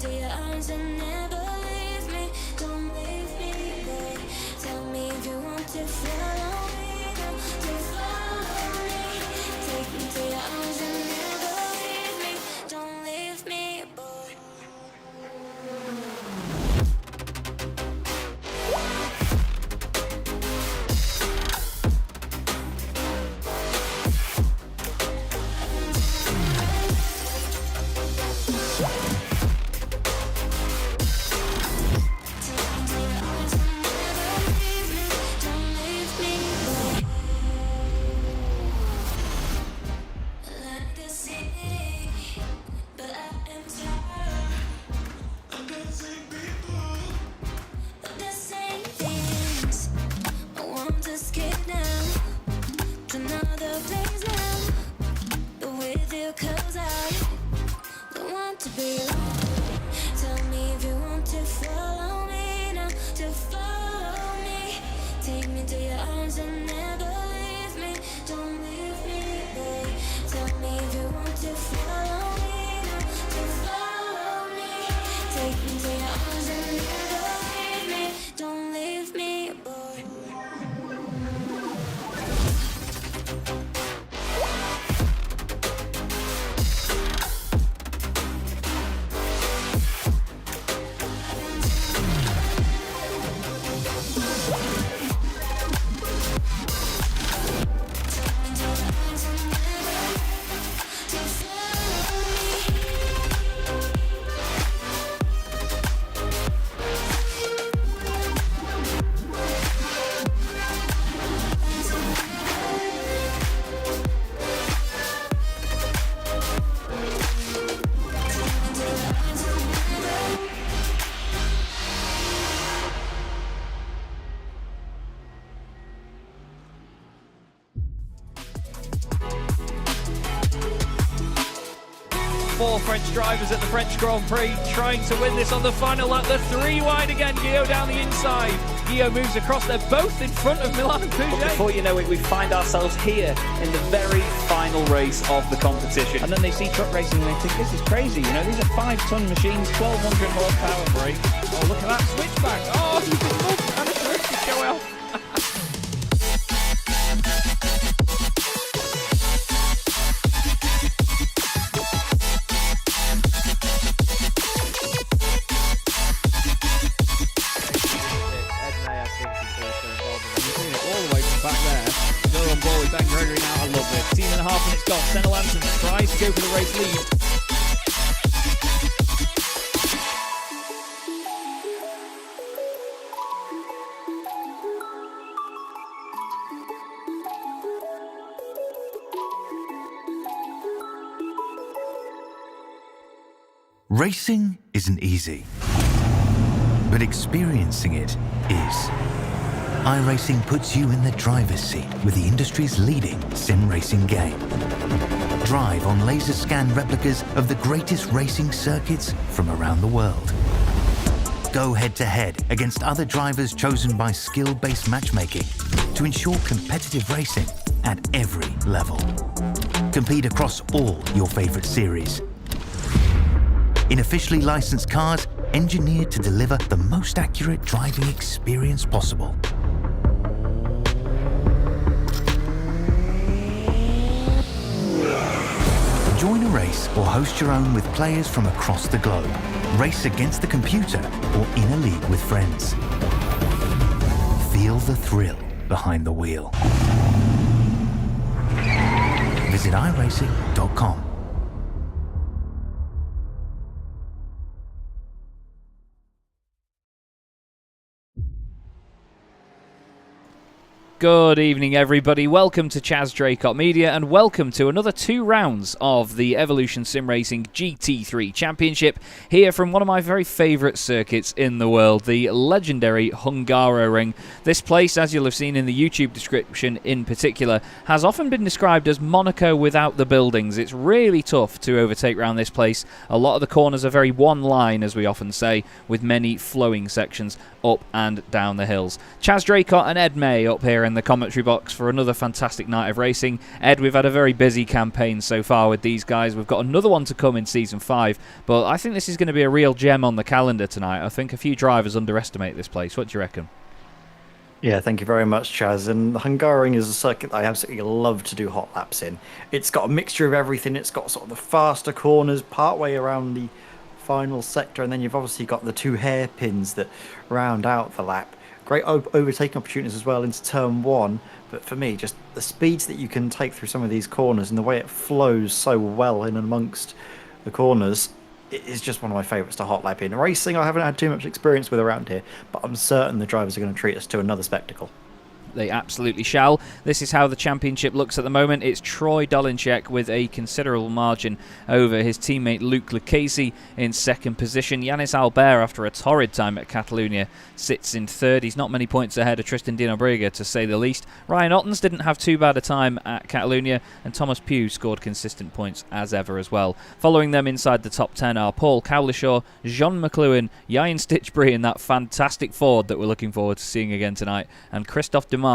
to your arms and never leave me. Don't leave me, boy. Tell me if you want to follow me, to follow me. Take me to your arms and never leave me. Don't leave me, boy. Cause I don't want to be alone. Tell me if you want to follow me now, to follow me. Take me to your arms and never leave me. Don't leave me, boy. Tell me if you want to follow me now, to follow me. Take me to your arms and never leave me. Don't leave me, boy. Four French drivers at the French Grand Prix trying to win this on the final lap. The three wide again, Guillaume down the inside. Guillaume moves across, they're both in front of Milan and Pouget. But before you know it, we find ourselves here in the very final race of the competition. And then they see truck racing and they think, this is crazy, you know, these are 5-ton machines, 1200 horsepower brake. Oh, look at that switchback. Oh, you can look and it's ready to show off. Ben Gregory now, I love it. 10.5 minutes gone. Senna Lanson tries to go for the race lead. Racing isn't easy, but experiencing it is. iRacing puts you in the driver's seat with the industry's leading sim racing game. Drive on laser scan replicas of the greatest racing circuits from around the world. Go head to head against other drivers chosen by skill-based matchmaking to ensure competitive racing at every level. Compete across all your favorite series. In officially licensed cars, engineered to deliver the most accurate driving experience possible. Join a race or host your own with players from across the globe. Race against the computer or in a league with friends. Feel the thrill behind the wheel. Visit iRacing.com. Good evening, everybody. Welcome to Chaz Draycott Media, and welcome to another 2 rounds of the Evolution Sim Racing GT3 Championship here from one of my very favourite circuits in the world, the legendary Hungaroring. This place, as you'll have seen in the YouTube description in particular, has often been described as Monaco without the buildings. It's really tough to overtake around this place. A lot of the corners are very one line, as we often say, with many flowing sections up and down the hills. Chaz Draycott and Ed May up here in the commentary box for another fantastic night of racing. Ed, we've had a very busy campaign so far with these guys. We've got another one to come in Season 5, but I think this is going to be a real gem on the calendar tonight. I think a few drivers underestimate this place. What do you reckon? Yeah, thank you very much, Chaz. And the Hungaroring is a circuit that I absolutely love to do hot laps in. It's got a mixture of everything. It's got sort of the faster corners partway around the final sector, and then you've obviously got the 2 hairpins that round out the lap. Great overtaking opportunities as well into turn 1. But for me, just the speeds that you can take through some of these corners and the way it flows so well in amongst the corners, it is just one of my favourites to hot lap in. Racing, I haven't had too much experience with around here, but I'm certain the drivers are going to treat us to another spectacle. They absolutely shall. This is how the championship looks at the moment. It's Troy Dolinchek with a considerable margin over his teammate Luke Lucchese in second position. Yanis Albert, after a torrid time at Catalunya, sits in third. He's not many points ahead of Tristan Dinobriga, to say the least. Ryan Ottens didn't have too bad a time at Catalunya, and Thomas Pugh scored consistent points as ever as well. Following them inside the top 10 are Paul Cowlishaw, Jean McLuhan, Ian Stitchbury in that fantastic Ford that we're looking forward to seeing again tonight, and Christophe Demay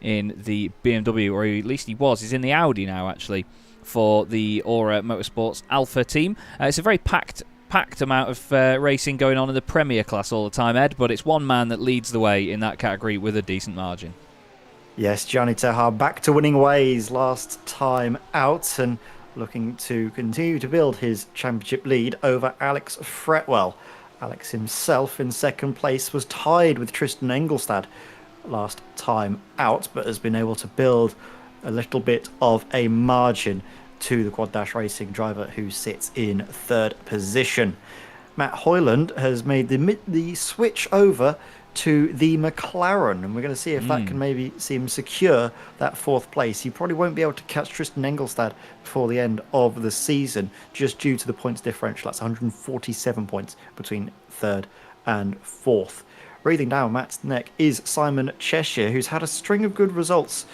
in the BMW, or at least he was. He's in the Audi now, actually, for the Aura Motorsports Alpha team. It's a very packed amount of racing going on in the Premier class all the time, Ed, but it's one man that leads the way in that category with a decent margin. Yes, Gianni Tejar back to winning ways last time out and looking to continue to build his championship lead over Alex Fretwell. Alex himself in second place was tied with Tristan Engelstad last time out, but has been able to build a little bit of a margin to the Quad Dash Racing driver who sits in third position. Matt Hoyland has made the switch over to the McLaren, and we're going to see if that can maybe see him secure that fourth place. He probably won't be able to catch Tristan Engelstad before the end of the season, just due to the points differential. That's 147 points between third and fourth. Breathing down Matt's neck is Simon Cheshire, who's had a string of good results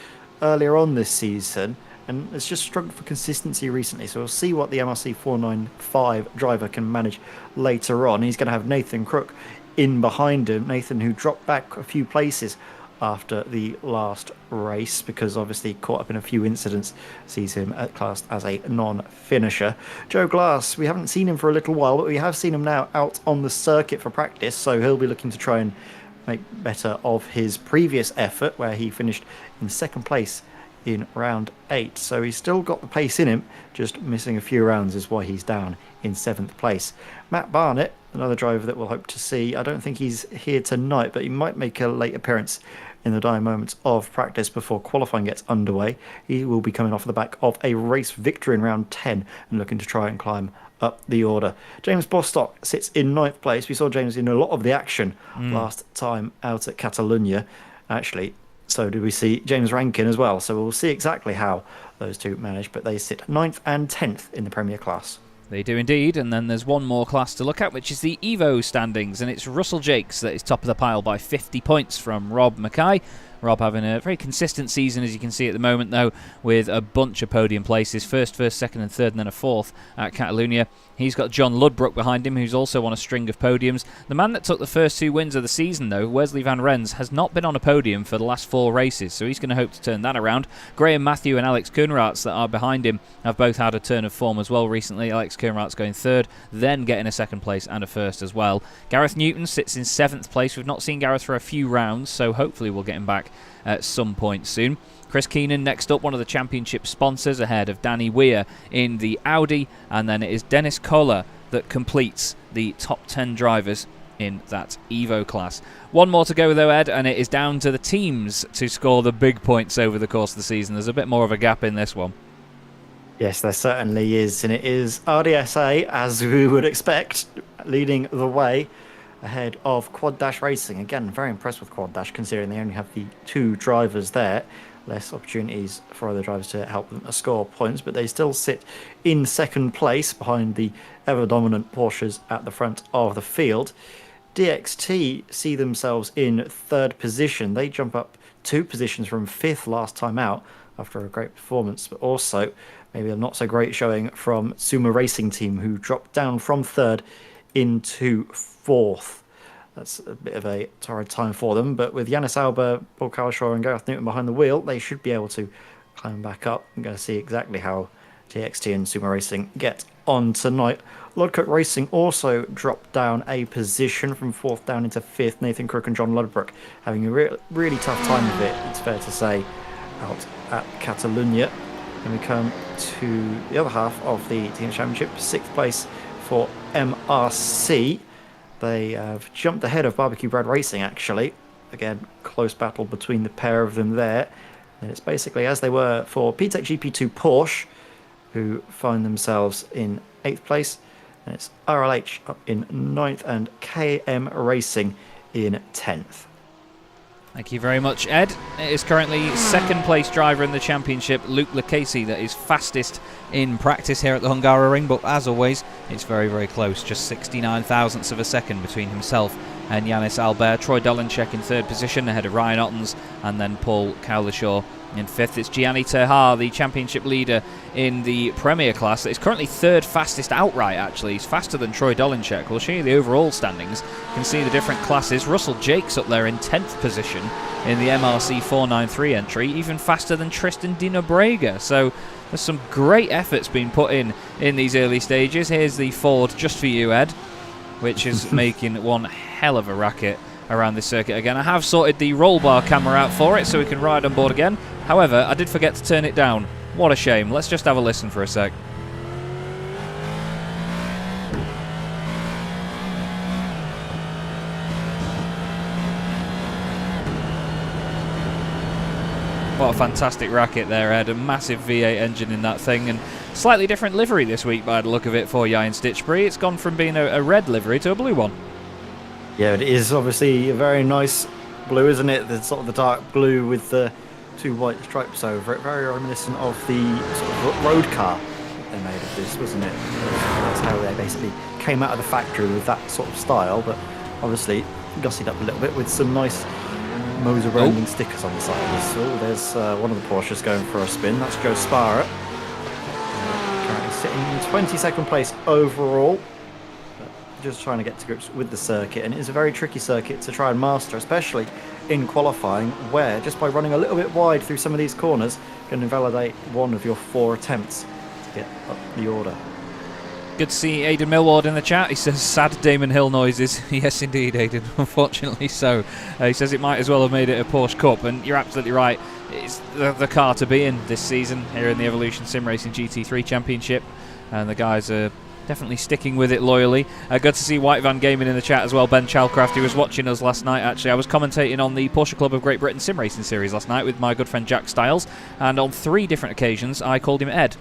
earlier on this season and has just struggled for consistency recently. So we'll see what the MRC 495 driver can manage later on. He's going to have Nathan Crook in behind him. Nathan, who dropped back a few places after the last race because obviously caught up in a few incidents, sees him classed as a non-finisher. Joe Glass, we haven't seen him for a little while, but we have seen him now out on the circuit for practice, so he'll be looking to try and make better of his previous effort where he finished in second place in round 8. So he's still got the pace in him, just missing a few rounds is why he's down in 7th place. Matt Barnett, another driver that we'll hope to see. I don't think he's here tonight, but he might make a late appearance in the dying moments of practice before qualifying gets underway. He will be coming off the back of a race victory in round 10 and looking to try and climb up the order. James Bostock sits in 9th place. We saw James in a lot of the action last time out at Catalunya, actually. So do we see James Rankin as well. So we'll see exactly how those two manage, but they sit 9th and 10th in the Premier class. They do indeed, and then there's one more class to look at, which is the Evo standings, and it's Russell Jakes that is top of the pile by 50 points from Rob Mackay. Rob having a very consistent season, as you can see at the moment, though, with a bunch of podium places. First, second and third, and then a fourth at Catalunya. He's got John Ludbrook behind him, who's also on a string of podiums. The man that took the first 2 wins of the season, though, Wesley Van Rens, has not been on a podium for the last 4 races, so he's going to hope to turn that around. Graham Matthew and Alex Koenraerts that are behind him have both had a turn of form as well recently. Alex Koenraerts going third, then getting a second place and a first as well. Gareth Newton sits in 7th place. We've not seen Gareth for a few rounds, so hopefully we'll get him back at some point soon. Chris Keenan next up, one of the championship sponsors, ahead of Danny Weir in the Audi, and then it is Dennis Kohler that completes the top 10 drivers in that Evo class. One more to go though, Ed, and it is down to the teams to score the big points over the course of the season. There's a bit more of a gap in this one. Yes, there certainly is, and it is RDSA, as we would expect, leading the way ahead of Quad Dash Racing. Again, very impressed with Quad Dash, considering they only have the 2 drivers there. Less opportunities for other drivers to help them score points, but they still sit in second place behind the ever-dominant Porsches at the front of the field. DXT see themselves in third position. They jump up 2 positions from 5th last time out after a great performance, but also maybe a not so great showing from Suma Racing Team, who dropped down from 3rd into 4th. That's a bit of a torrid time for them. But with Yannis Alber, Paul Cowlishaw and Gareth Newton behind the wheel, they should be able to climb back up. I'm going to see exactly how TXT and Sumo Racing get on tonight. Lodcote Racing also dropped down a position from 4th down into 5th. Nathan Crook and John Ludbrook having a really tough time of it, it's fair to say, out at Catalunya. And we come to the other half of the Team Championship, 6th place for MRC. They have jumped ahead of Barbecue Brad Racing, actually. Again, close battle between the pair of them there. And it's basically as they were for PTEC GP2 Porsche, who find themselves in 8th place. And it's RLH up in 9th and KM Racing in 10th. Thank you very much, Ed. It is currently second place driver in the championship, Luke Lucchese, that is fastest in practice here at the Hungaroring, but as always, it's very, very close. Just 69 thousandths of a second between himself and Yannis Albert. Troy Dolenchek in 3rd position ahead of Ryan Ottens, and then Paul Cowlishaw in 5th. It's Gianni Terhar, the championship leader in the Premier class, that is currently 3rd fastest outright, actually. He's faster than Troy Dolenchek. We'll show you the overall standings. You can see the different classes. Russell Jakes up there in 10th position in the MRC 493 entry, even faster than Tristan Di Nobrega. So there's some great efforts being put in these early stages. Here's the Ford just for you, Ed, which is making one hell of a racket around this circuit again. I have sorted the roll bar camera out for it so we can ride on board again. However, I did forget to turn it down. What a shame. Let's just have a listen for a sec. What a fantastic racket there, Ed. A massive V8 engine in that thing, and slightly different livery this week by the look of it for Ian Stitchbury. It's gone from being a red livery to a blue one. Yeah, it is obviously a very nice blue, isn't it? The sort of the dark blue with the 2 white stripes over it. Very reminiscent of the sort of road car they made of this, wasn't it? That's how they basically came out of the factory with that sort of style, but obviously gussied up a little bit with some nice Moser branding stickers on the side of this. So there's one of the Porsches going for a spin. That's Joe Sparrow. Currently sitting in 22nd place overall. Just trying to get to grips with the circuit, and it is a very tricky circuit to try and master, especially in qualifying, where just by running a little bit wide through some of these corners can invalidate one of your 4 attempts to get up the order. Good to see Aidan Millward in the chat. He says sad Damon Hill noises. Yes indeed, Aidan, unfortunately so. He says it might as well have made it a Porsche Cup, and you're absolutely right. It's the car to be in this season here in the Evolution Sim Racing GT3 Championship, and the guys are definitely sticking with it loyally. Good to see White Van Gaming in the chat as well. Ben Chalcraft, who was watching us last night, actually. I was commentating on the Porsche Club of Great Britain Sim Racing Series last night with my good friend Jack Stiles, and on 3 different occasions I called him Ed.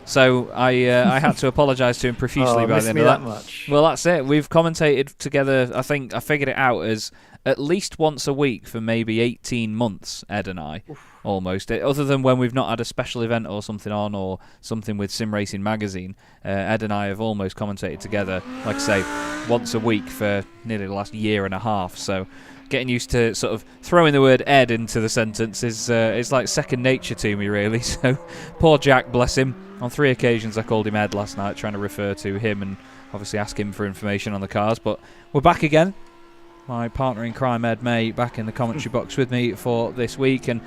So I had to apologise to him profusely by the end of that. Much. Well, that's it. We've commentated together, I think I figured it out as at least once a week for maybe 18 months, Ed and I. Oof. Almost. Other than when we've not had a special event or something on, or something with Sim Racing Magazine, Ed and I have almost commentated together, like I say, once a week for nearly the last year and a half. So getting used to sort of throwing the word Ed into the sentence is like second nature to me, really. So poor Jack, bless him. On 3 occasions I called him Ed last night, trying to refer to him and obviously ask him for information on the cars. But we're back again. My partner in crime, Ed May, back in the commentary box with me for this week. And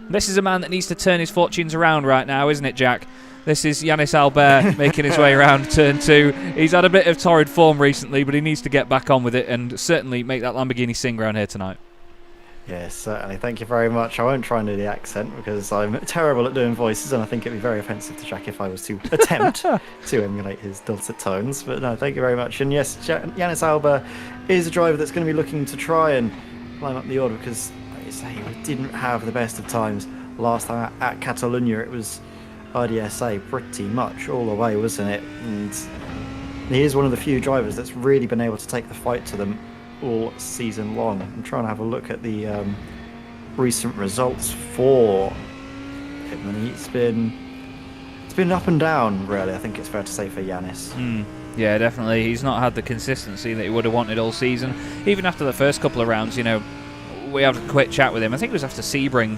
this is a man that needs to turn his fortunes around right now, isn't it, Jack? This is Yannis Albert making his way around turn 2. He's had a bit of torrid form recently, but he needs to get back on with it and certainly make that Lamborghini sing around here tonight. Yes, certainly. Thank you very much. I won't try and do the accent because I'm terrible at doing voices, and I think it'd be very offensive to Jack if I was to attempt to emulate his dulcet tones. But no, thank you very much. And yes, Yannis Albert is a driver that's going to be looking to try and climb up the order because, like you say, we didn't have the best of times last time at Catalunya. It was IDSA pretty much all the way, wasn't it? And he is one of the few drivers that's really been able to take the fight to them all season long. I'm trying to have a look at the recent results for him, and it's been up and down, really. I think it's fair to say for Yannis. Yeah, definitely. He's not had the consistency that he would have wanted all season. Even after the first couple of rounds, you know, we had a quick chat with him. I think it was after Sebring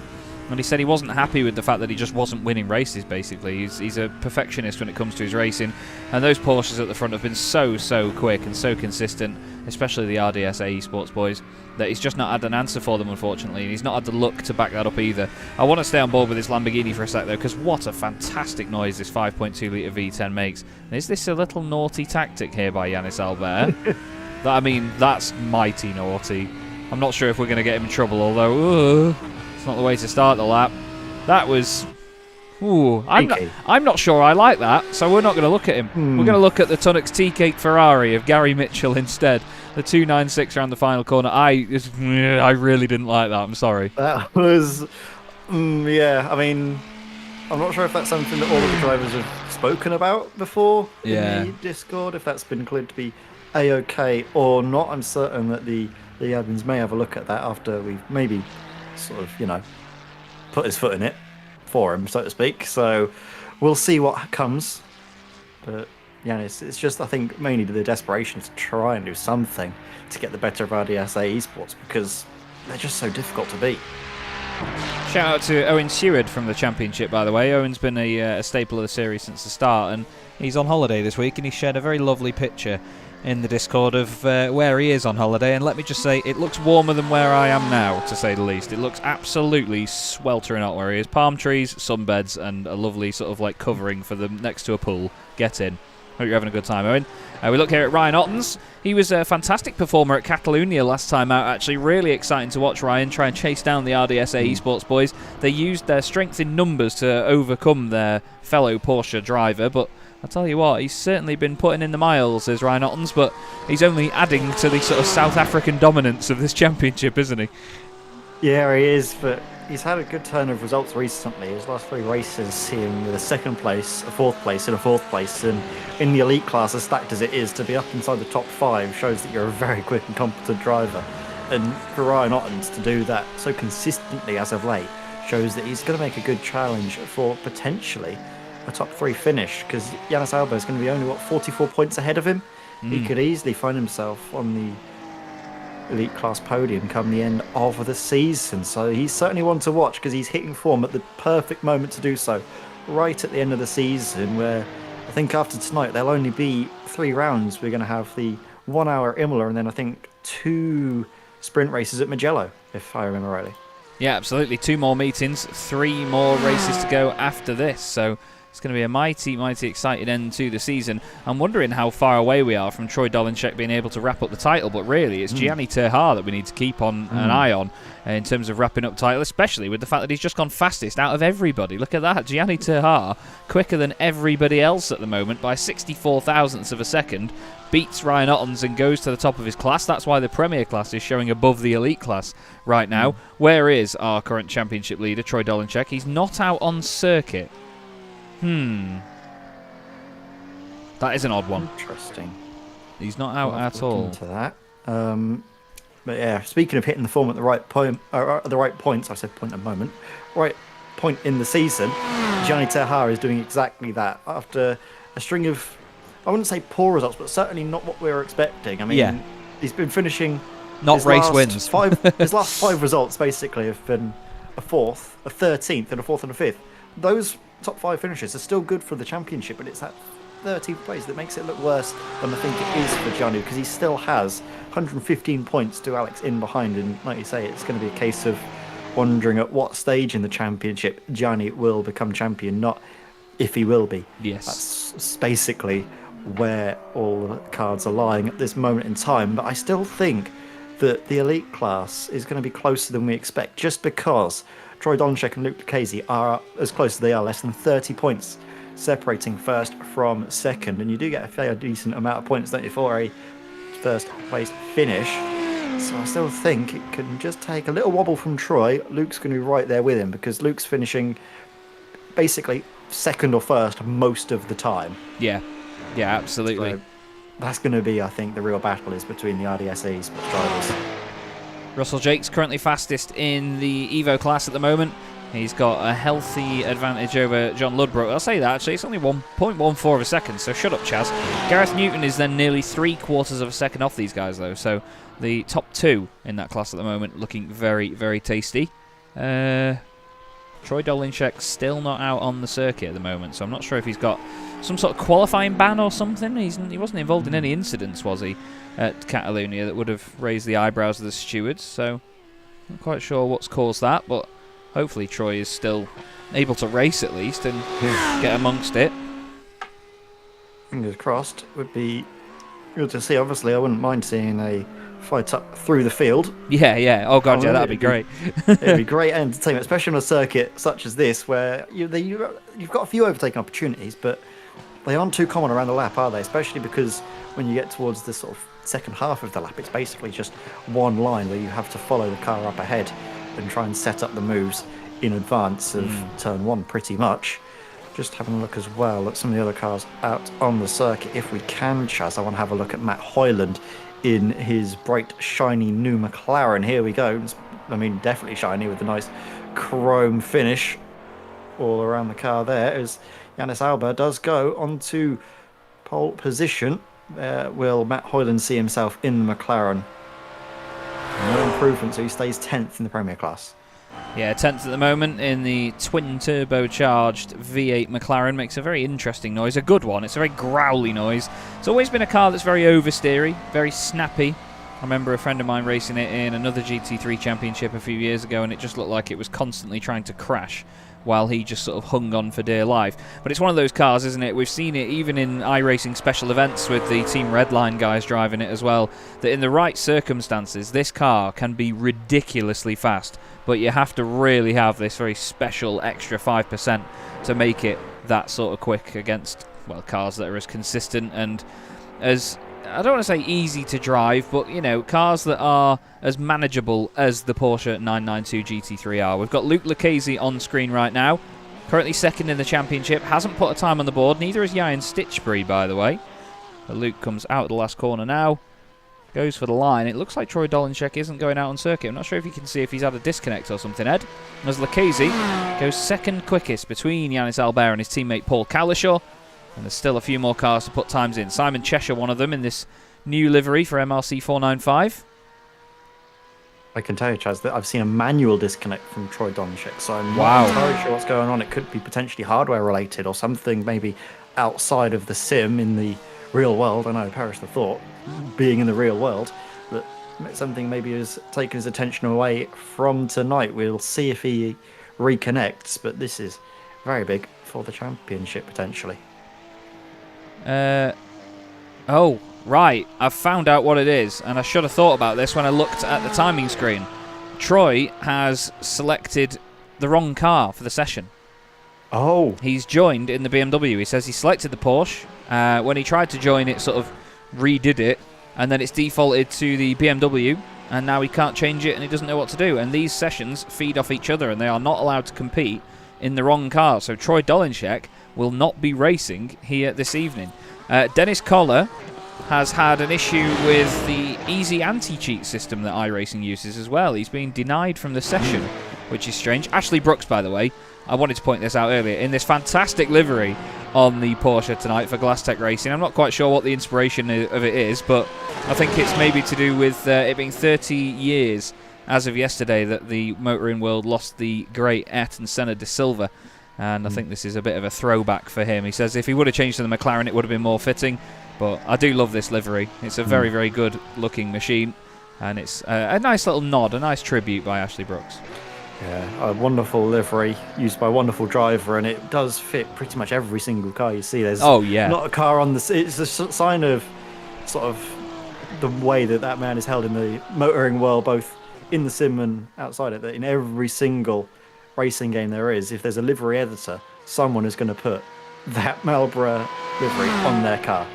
And he said he wasn't happy with the fact that he just wasn't winning races, basically. He's a perfectionist when it comes to his racing. And those Porsches at the front have been so quick and so consistent, especially the RDSA Esports boys, that he's just not had an answer for them, unfortunately. And he's not had the luck to back that up either. I want to stay on board with this Lamborghini for a sec, though, because what a fantastic noise this 5.2 litre V10 makes. And is this a little naughty tactic here by Yannis Albert? I mean, that's mighty naughty. I'm not sure if we're going to get him in trouble, although... it's not the way to start the lap. That was... Ooh, I'm not sure I like that, so we're not going to look at him. We're going to look at the Tunnocks Tea-Cake Ferrari of Gary Mitchell instead. The 296 around the final corner. I really didn't like that, I'm sorry. That was... yeah, I mean... I'm not sure if that's something that all of the drivers have spoken about before in the Discord, if that's been cleared to be A-OK or not. I'm certain that the admins may have a look at that after we've maybe sort of, put his foot in it for him, so to speak. So we'll see what comes. But yeah, it's just, I think, mainly the desperation to try and do something to get the better of RDSA Esports, because they're just so difficult to beat. Shout out to Owen Seward from the Championship, by the way. Owen's been a staple of the series since the start, and he's on holiday this week, and he shared a very lovely picture in the Discord of where he is on holiday, and let me just say, it looks warmer than where I am now, to say the least. It looks absolutely sweltering hot where he is. Palm trees, sunbeds, and a lovely sort of like covering for them next to a pool. Get in. Hope you're having a good time, Owen. We look here at Ryan Ottens. He was a fantastic performer at Catalunya last time out, actually. Really exciting to watch Ryan try and chase down the RDSA Esports boys. They used their strength in numbers to overcome their fellow Porsche driver, but I'll tell you what, he's certainly been putting in the miles, as Ryan Ottens, but he's only adding to the sort of South African dominance of this championship, isn't he? Yeah, he is, but he's had a good turn of results recently. His last 3 races see him with a 2nd place, a 4th place, and a 4th place. And in the elite class, as stacked as it is, to be up inside the top 5 shows that you're a very quick and competent driver. And for Ryan Ottens to do that so consistently as of late shows that he's going to make a good challenge for potentially a top 3 finish, because Yannis Albert is going to be only, 44 points ahead of him. He could easily find himself on the elite class podium come the end of the season. So he's certainly one to watch, because he's hitting form at the perfect moment to do so, right at the end of the season, where I think after tonight there'll only be 3 rounds. We're going to have the 1 hour Imola, and then I think 2 sprint races at Mugello, if I remember rightly. Yeah, absolutely. 2 more meetings, 3 more races to go after this. So it's going to be a mighty exciting end to the season. I'm wondering how far away we are from Troy Dolinchek being able to wrap up the title, but really it's Gianni Terha that we need to keep on an eye on in terms of wrapping up title, especially with the fact that he's just gone fastest out of everybody. Look at that. Gianni Terha, quicker than everybody else at the moment by 64 thousandths of a second, beats Ryan Ottens and goes to the top of his class. That's why the Premier class is showing above the Elite class right now. Where is our current championship leader, Troy Dolinchek? He's not out on circuit. That is an odd one. Interesting. He's not out at all. Into that. But yeah, speaking of hitting the form at the right point, at the right points, I said point a moment, right point in the season, Gianni Terha is doing exactly that after a string of, I wouldn't say poor results, but certainly not what we were expecting. I mean, he's been finishing not race wins. His last 5 results basically have been a 4th, a 13th, and a 4th and a 5th. Those top 5 finishes are still good for the championship, but it's that 13th place that makes it look worse than I think it is for Gianni, because he still has 115 points to Alex in behind, and like you say, it's going to be a case of wondering at what stage in the championship Gianni will become champion, not if he will be. Yes. That's basically where all the cards are lying at this moment in time, but I still think that the elite class is going to be closer than we expect, just because Troy Dolinchek and Luke Lucchese are as close as they are, less than 30 points separating first from second, and you do get a fairly decent amount of points, don't you, for a first place finish. So I still think it can just take a little wobble from Troy. Luke's going to be right there with him, because Luke's finishing basically second or first most of the time. Yeah, absolutely. So that's going to be, I think, the real battle is between the RDSA sports drivers. Russell Jake's currently fastest in the Evo class at the moment. He's got a healthy advantage over John Ludbrook. I'll say that, actually. It's only 1.14 of a second, so shut up, Chaz. Gareth Newton is then nearly 3/4 of a second off these guys, though. So the top 2 in that class at the moment looking very, very tasty. Troy Dolinchek still not out on the circuit at the moment, so I'm not sure if he's got some sort of qualifying ban or something. He wasn't involved in any incidents, was he, at Catalunya that would have raised the eyebrows of the stewards, so not quite sure what's caused that, but hopefully Troy is still able to race at least and get amongst it. Fingers crossed. Would be good to see. Obviously, I wouldn't mind seeing a fight up through the field. Yeah. Oh god, yeah, that'd be great. It'd be great entertainment, especially on a circuit such as this, where you've got a few overtaking opportunities, but they aren't too common around the lap, are they? Especially because when you get towards the sort of second half of the lap, it's basically just one line where you have to follow the car up ahead and try and set up the moves in advance of turn one, pretty much. Just having a look as well at some of the other cars out on the circuit, if we can, Chaz. I want to have a look at Matt Hoyland in his bright, shiny new McLaren. Here we go. I mean, definitely shiny with a nice chrome finish all around the car there, as Yannis Alba does go onto pole position. Will Matt Hoyland see himself in the McLaren? No improvement, so he stays 10th in the Premier class. Yeah, 10th at the moment in the twin turbocharged V8 McLaren. Makes a very interesting noise, a good one. It's a very growly noise. It's always been a car that's very oversteery, very snappy. I remember a friend of mine racing it in another GT3 championship a few years ago, and it just looked like it was constantly trying to crash while he just sort of hung on for dear life. But it's one of those cars, isn't it? We've seen it even in iRacing special events with the Team Redline guys driving it as well, that in the right circumstances, this car can be ridiculously fast, but you have to really have this very special extra 5% to make it that sort of quick against, well, cars that are as consistent and as, I don't want to say easy to drive, but, you know, cars that are as manageable as the Porsche 992 GT3 are. We've got Luke Lucchese on screen right now, currently second in the championship, hasn't put a time on the board, neither is Ryan Stitchbury, by the way. But Luke comes out of the last corner now, goes for the line. It looks like Troy Dolinchek isn't going out on circuit. I'm not sure if you can see if he's had a disconnect or something, Ed. As Lucchese goes second quickest between Yannis Albert and his teammate Paul Cowlishaw. And there's still a few more cars to put times in. Simon Cheshire, one of them, in this new livery for MRC 495. I can tell you, Chaz, that I've seen a manual disconnect from Troy Dolinchek, so I'm not entirely sure what's going on. It could be potentially hardware related or something maybe outside of the sim in the real world. I know, perish the thought, being in the real world, that something maybe has taken his attention away from tonight. We'll see if he reconnects, but this is very big for the championship potentially. Oh, right. I've found out what it is, and I should have thought about this when I looked at the timing screen. Troy has selected the wrong car for the session. Oh. He's joined in the BMW. He says he selected the Porsche. When he tried to join, it sort of redid it, and then it's defaulted to the BMW, and now he can't change it, and he doesn't know what to do. And these sessions feed off each other, and they are not allowed to compete in the wrong car. So Troy Dolinchek will not be racing here this evening. Dennis Koller has had an issue with the easy anti-cheat system that iRacing uses as well. He's been denied from the session, which is strange. Ashley Brooks, by the way, I wanted to point this out earlier, in this fantastic livery on the Porsche tonight for GlassTech Racing. I'm not quite sure what the inspiration of it is, but I think it's maybe to do with it being 30 years as of yesterday that the motoring world lost the great Ayrton Senna de Silva. And I think this is a bit of a throwback for him. He says if he would have changed to the McLaren, it would have been more fitting. But I do love this livery. It's a very, very good looking machine. And it's a nice little nod, a nice tribute by Ashley Brooks. Yeah, a wonderful livery used by a wonderful driver, and it does fit pretty much every single car you see. There's not a car on the... It's a sign of sort of the way that man is held in the motoring world, both in the sim and outside it, that in every single racing game there is, if there's a livery editor, someone is going to put that Marlboro livery on their car.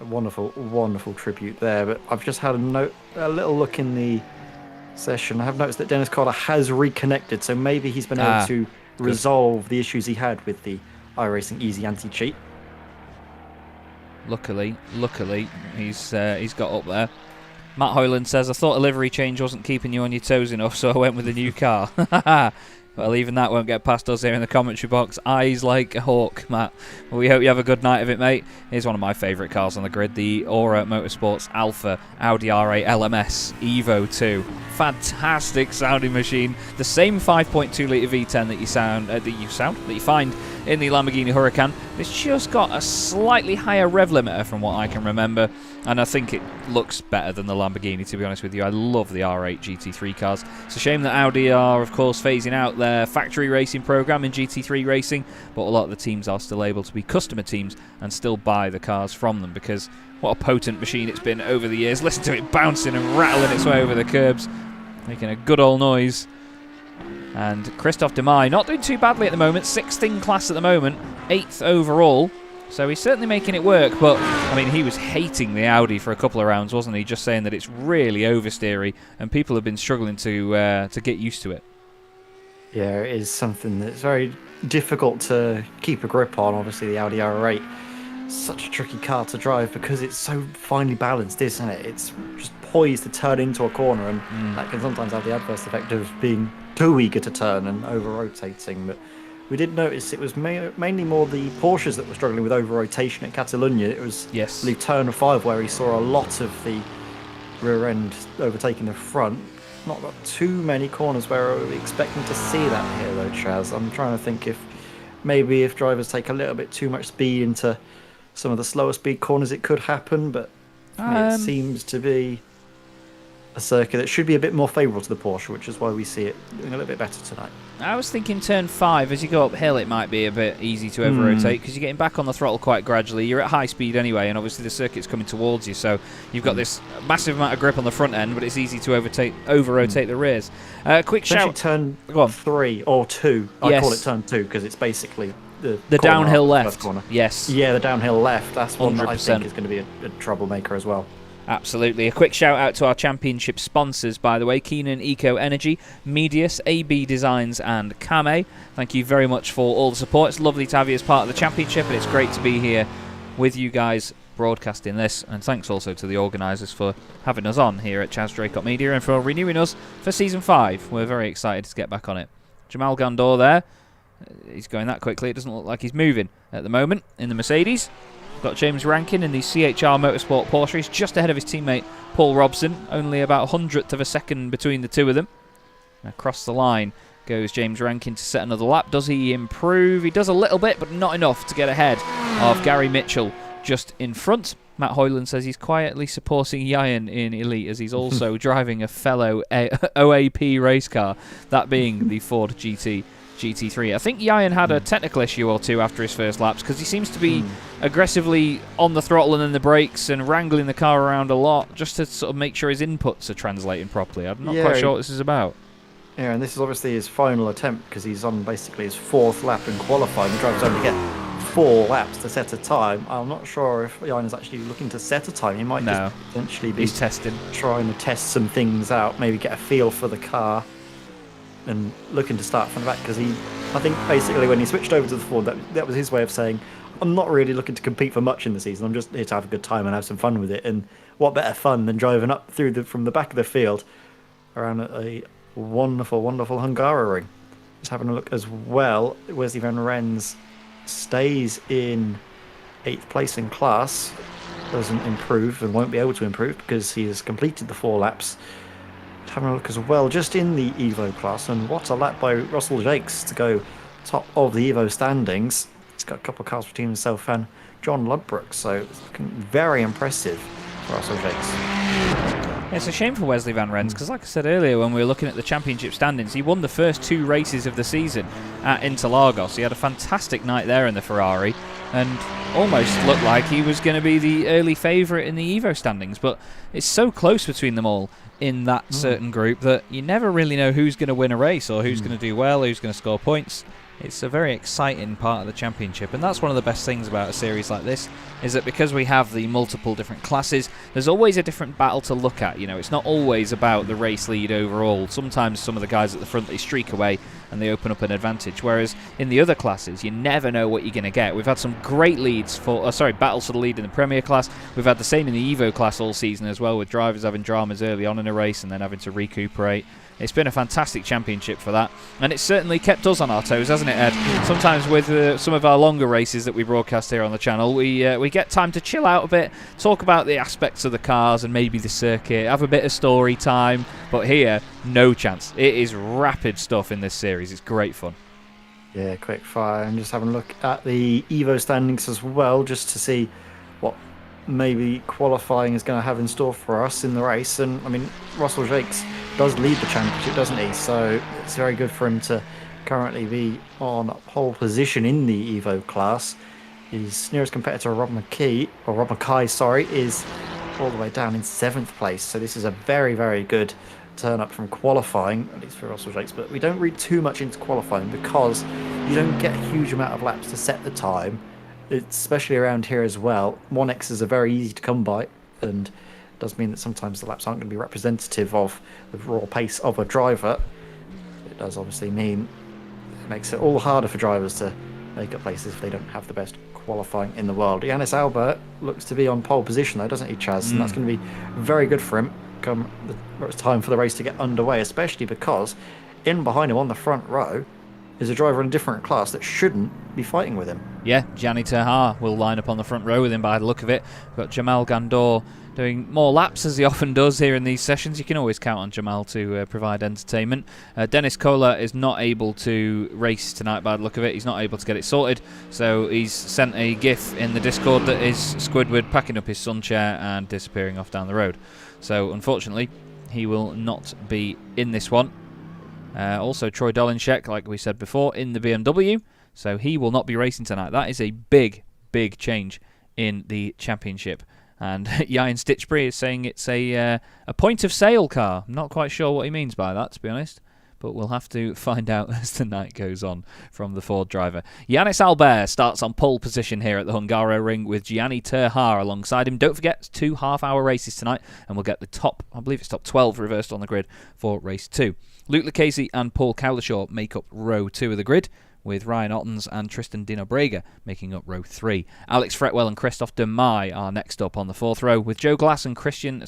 A wonderful, wonderful tribute there. But I've just had a little look in the session. I have noticed that Dennis Koller has reconnected, so maybe he's been able to resolve the issues he had with the iRacing Easy Anti-Cheat. Luckily, he's got up there. Matt Hoyland says, I thought a livery change wasn't keeping you on your toes enough, so I went with a new car. Well, even that won't get past us here in the commentary box. Eyes like a hawk, Matt. Well, we hope you have a good night of it, mate. Here's one of my favourite cars on the grid, the Aura Motorsports Alpha Audi R8 LMS Evo 2. Fantastic sounding machine. The same 5.2 litre V10 that you find in the Lamborghini Huracan. It's just got a slightly higher rev limiter from what I can remember, and I think it looks better than the Lamborghini, to be honest with you. I love the R8 GT3 cars. It's a shame that Audi are, of course, phasing out their factory racing program in GT3 racing, but a lot of the teams are still able to be customer teams and still buy the cars from them, because what a potent machine it's been over the years. Listen to it bouncing and rattling its way over the curbs, making a good old noise. And Christophe Demay not doing too badly at the moment, 6th in class at the moment, 8th overall. So he's certainly making it work, but I mean, he was hating the Audi for a couple of rounds, wasn't he? Just saying that it's really oversteery, and people have been struggling to get used to it. Yeah, it is something that's very difficult to keep a grip on. Obviously, the Audi R8, such a tricky car to drive because it's so finely balanced, isn't it? It's just poised to turn into a corner, and that can sometimes have the adverse effect of being too eager to turn and over-rotating. But we did notice it was mainly more the Porsches that were struggling with over-rotation at Catalunya. It was the turn 5 where he saw a lot of the rear end overtaking the front. Not got too many corners where I would be expecting to see that here, though, Chaz. I'm trying to think if drivers take a little bit too much speed into some of the slower speed corners, it could happen, but it seems to be a circuit that should be a bit more favourable to the Porsche, which is why we see it doing a little bit better tonight. I was thinking turn 5, as you go uphill, it might be a bit easy to over-rotate because you're getting back on the throttle quite gradually. You're at high speed anyway, and obviously the circuit's coming towards you, so you've got this massive amount of grip on the front end, but it's easy to over-rotate the rears. Quick shout. Turn 3 or 2. I call it turn 2 because it's basically the downhill left. Corner. Yes. Yeah, the downhill left. That's one 100%. That I think is going to be a troublemaker as well. Absolutely. A quick shout out to our championship sponsors, by the way, Keenan Eco Energy, Medius, AB Designs and Kame. Thank you very much for all the support. It's lovely to have you as part of the championship, and it's great to be here with you guys broadcasting this. And thanks also to the organisers for having us on here at Chaz Draycott Media and for renewing us for Season 5. We're very excited to get back on it. Jamal Gandor there. He's going that quickly. It doesn't look like he's moving at the moment in the Mercedes. Got James Rankin in the CHR Motorsport Porsche. He's just ahead of his teammate Paul Robson, only about 100th of a second between the two of them. Across the line goes James Rankin to set another lap. Does he improve? He does a little bit, but not enough to get ahead of Gary Mitchell just in front. Matt Hoyland says he's quietly supporting Yayan in Elite as he's also driving a fellow OAP race car, that being the Ford GT3. I think Yayan had a technical issue or two after his first laps because he seems to be aggressively on the throttle and then the brakes and wrangling the car around a lot just to sort of make sure his inputs are translating properly. I'm not quite sure what this is about. Yeah, and this is obviously his final attempt because he's on basically his 4th lap in qualifying. The driver's only get 4 laps to set a time. I'm not sure if Yayan is actually looking to set a time. He might just potentially be trying to test some things out, maybe get a feel for the car and looking to start from the back because I think basically when he switched over to the Ford, that was his way of saying, I'm not really looking to compete for much in the season. I'm just here to have a good time and have some fun with it. And what better fun than driving up from the back of the field around a wonderful, wonderful Hungaroring. Just having a look as well. Wesley Van Rens stays in 8th place in class. Doesn't improve and won't be able to improve because he has completed the 4 laps. Having a look as well, just in the Evo class, and what a lap by Russell Jakes to go top of the Evo standings. He's got a couple of cars between himself and John Ludbrook, so it's looking very impressive for Russell Jakes. Yeah, it's a shame for Wesley Van Rens because, like I said earlier, when we were looking at the championship standings, he won the first 2 races of the season at Interlagos. He had a fantastic night there in the Ferrari and almost looked like he was going to be the early favourite in the Evo standings, but it's so close between them all in that certain group that you never really know who's going to win a race or who's going to do well, who's going to score points. It's a very exciting part of the championship, and that's one of the best things about a series like this, is that because we have the multiple different classes, there's always a different battle to look at. You know, it's not always about the race lead overall. Sometimes some of the guys at the front, they streak away and they open up an advantage. Whereas in the other classes, you never know what you're going to get. We've had some great leads battles for the lead in the Premier class. We've had the same in the Evo class all season as well, with drivers having dramas early on in a race and then having to recuperate. It's been a fantastic championship for that, and it's certainly kept us on our toes, hasn't it, Ed? Sometimes with some of our longer races that we broadcast here on the channel, we get time to chill out a bit, talk about the aspects of the cars and maybe the circuit, have a bit of story time. But here, no chance. It is rapid stuff in this series. It's great fun. Yeah, quick fire. And just having a look at the Evo standings as well, just to see what maybe qualifying is going to have in store for us in the race. And I mean, Russell Jakes does lead the championship, doesn't he? So it's very good for him to currently be on pole position in the Evo class. His nearest competitor, Rob Mackay, is all the way down in 7th place. So this is a very, very good turn up from qualifying, at least for Russell Jakes. But we don't read too much into qualifying because you don't get a huge amount of laps to set the time, especially around here as well. 1Xs are very easy to come by, and does mean that sometimes the laps aren't going to be representative of the raw pace of a driver. It does obviously mean it makes it all harder for drivers to make up places if they don't have the best qualifying in the world. Yanis Albert looks to be on pole position though, doesn't he, Chaz? And that's going to be very good for him come the time for the race to get underway, especially because in behind him on the front row is a driver in a different class that shouldn't be fighting with him. Yeah, Gianni Terhar will line up on the front row with him by the look of it. We've got Jamal Gandor doing more laps as he often does here in these sessions. You can always count on Jamal to provide entertainment. Dennis Kohler is not able to race tonight by the look of it. He's not able to get it sorted, so he's sent a GIF in the Discord that is Squidward packing up his sun chair and disappearing off down the road. So unfortunately, he will not be in this one. Also, Troy Dolinshek, like we said before, in the BMW, so he will not be racing tonight. That is a big, big change in the championship. And Ian Stitchbury is saying it's a point of sale car. I'm not quite sure what he means by that, to be honest, but we'll have to find out as the night goes on from the Ford driver. Yanis Albert starts on pole position here at the Hungaroring with Gianni Terhar alongside him. Don't forget, 2 half-hour races tonight, and we'll get the top 12 reversed on the grid for race 2. Luke Lucchese and Paul Cowlishaw make up row 2 of the grid, with Ryan Ottens and Tristan Dinobrega making up row 3. Alex Fretwell and Christophe Demay are next up on the 4th row, with Joe Glass and Tristan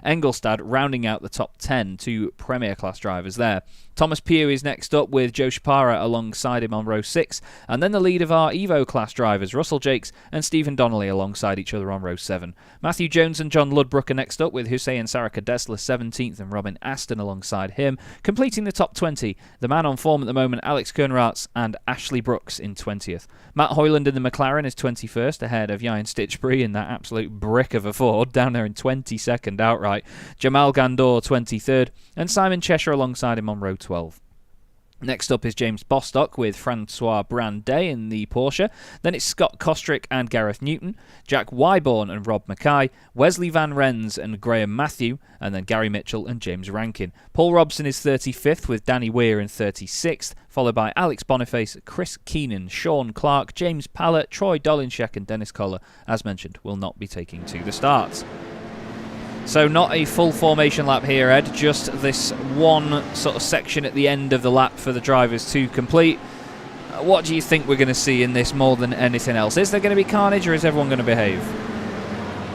Engelstad rounding out the top 10, 2 Premier Class drivers there. Thomas Pugh is next up with Joe Shapara alongside him on row 6, and then the lead of our Evo class drivers, Russell Jakes and Stephen Donnelly alongside each other on row 7. Matthew Jones and John Ludbrook are next up with Hussein Saraka Dessler 17th and Robin Aston alongside him. Completing the top 20, the man on form at the moment, Alex Kernratz and Ashley Brooks in 20th. Matt Hoyland in the McLaren is 21st, ahead of Ian Stitchbury in that absolute brick of a Ford, down there in 22nd outright. Jamal Gandor 23rd, and Simon Cheshire alongside him on row 12. Next up is James Bostock with Francois Brandet in the Porsche. Then it's Scott Kostrick and Gareth Newton, Jack Wyborn and Rob Mackay, Wesley Van Rens and Graham Matthew, and then Gary Mitchell and James Rankin. Paul Robson is 35th with Danny Weir in 36th, followed by Alex Boniface, Chris Keenan, Sean Clark, James Pallett, Troy Dolinshek and Dennis Kohler, as mentioned, will not be taking to the starts. So not a full formation lap here, Ed, just this one sort of section at the end of the lap for the drivers to complete. What do you think we're going to see in this more than anything else? Is there going to be carnage, or is everyone going to behave?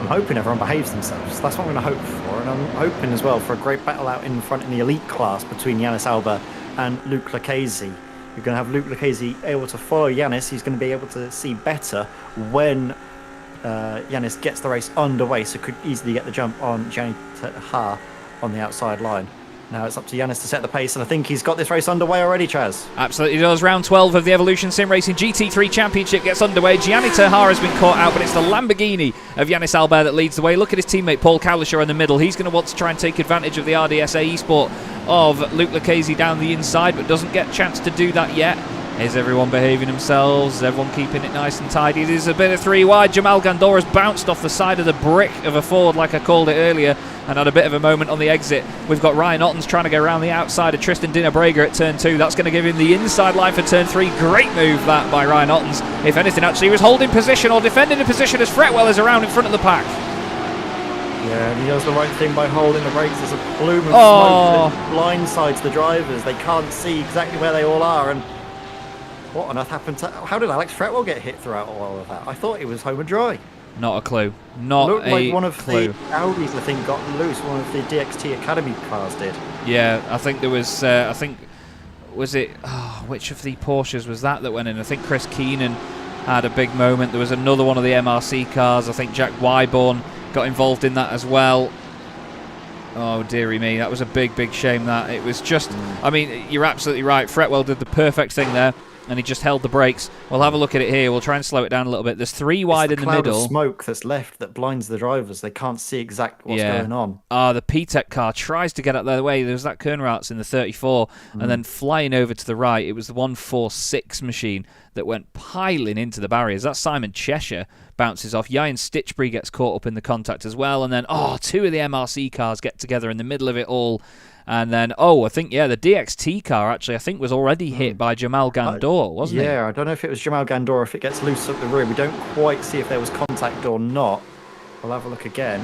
I'm hoping everyone behaves themselves. That's what I'm going to hope for, and I'm hoping as well for a great battle out in front in the elite class between Yanis Alba and Luke Lucchese. You're going to have Luke Lucchese able to follow Yanis. He's going to be able to see better when Yanis gets the race underway, so could easily get the jump on Gianni Terhar on the outside line. Now it's up to Yanis to set the pace, and I think he's got this race underway already, Chaz. Absolutely does. Round 12 of the Evolution Sim Racing GT3 Championship gets underway. Gianni Terhar has been caught out, but it's the Lamborghini of Yanis Albert that leads the way. Look at his teammate Paul Cowlishaw in the middle. He's going to want to try and take advantage of the RDSA eSport of Luke Lucchese down the inside, but doesn't get a chance to do that yet. Is everyone behaving themselves? Is everyone keeping it nice and tidy? There's a bit of 3 wide. Jamal Gandor has bounced off the side of the brick of a Ford, like I called it earlier, and had a bit of a moment on the exit. We've got Ryan Ottens trying to go around the outside of Tristan Dinobrega at turn 2. That's going to give him the inside line for turn 3. Great move that by Ryan Ottens. If anything, actually, he was holding position or defending a position as Fretwell is around in front of the pack. Yeah, and he does the right thing by holding the brakes. There's a plume of Oh. smoke that blindsides the drivers. They can't see exactly where they all are. And what on earth happened to... How did Alex Fretwell get hit throughout all of that? I thought he was home and dry. Not a clue. Not Looked a like one of clue. the Audis, I think, got loose. One of the DXT Academy cars did. Yeah, I think there was... was it... Oh, which of the Porsches was that went in? I think Chris Keenan had a big moment. There was another one of the MRC cars. I think Jack Wyborn got involved in that as well. Oh, dearie me. That was a big, big shame that. It was just... I mean, you're absolutely right. Fretwell did the perfect thing there, and he just held the brakes. We'll have a look at it here. We'll try and slow it down a little bit. There's 3 wide in the middle. It's the cloud of smoke that's left that blinds the drivers. They can't see exactly what's going on. The P-Tech car tries to get up their way. There was that Kernratz in the 34, and then flying over to the right, it was the 146 machine that went piling into the barriers. That's Simon Cheshire bounces off. Jan Stitchbury gets caught up in the contact as well, and then 2 of the MRC cars get together in the middle of it all. And then, I think, the DXT car, actually, I think was already hit by Jamal Gandor, wasn't it? Yeah, I don't know if it was Jamal Gandor or if it gets loose up the rear. We don't quite see if there was contact or not. We'll have a look again.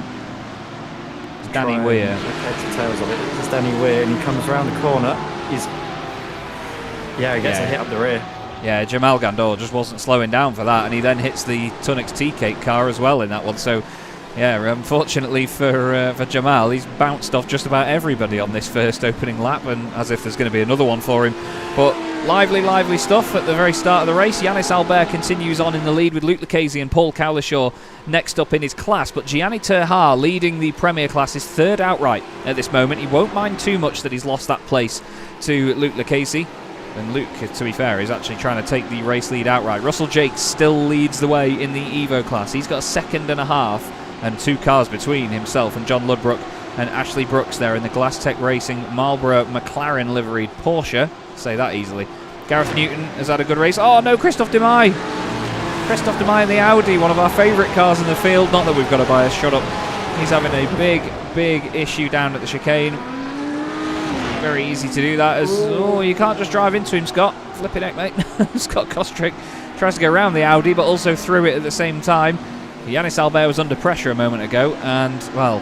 It's Danny Weir. Look heads and tails of it. It's Danny Weir, and he comes around the corner. He gets a hit up the rear. Yeah, Jamal Gandor just wasn't slowing down for that, and he then hits the Tunnix T-Cake car as well in that one. So, yeah, unfortunately for Jamal, he's bounced off just about everybody on this first opening lap, and as if there's going to be another one for him. But lively stuff at the very start of the race. Yannis Albert continues on in the lead with Luke Lucchese and Paul Cowlishaw next up in his class. But Gianni Terhar leading the Premier class is third outright at this moment. He won't mind too much that he's lost that place to Luke Lucchese. And Luke, to be fair, is actually trying to take the race lead outright. Russell Jakes still leads the way in the Evo class. He's got a second and a half and 2 cars between himself and John Ludbrook and Ashley Brooks there in the Glasstec Racing Marlboro McLaren liveried Porsche. Say that easily. Gareth Newton has had a good race. Oh no, Christophe Demay. Christophe Demay in the Audi, one of our favourite cars in the field. Not that we've got a bias, shut up. He's having a big issue down at the chicane. Very easy to do that. You can't just drive into him, Scott. Flipping heck, mate. Scott Kostrick tries to go around the Audi, but also through it at the same time. Yannis Albert was under pressure a moment ago, and, well,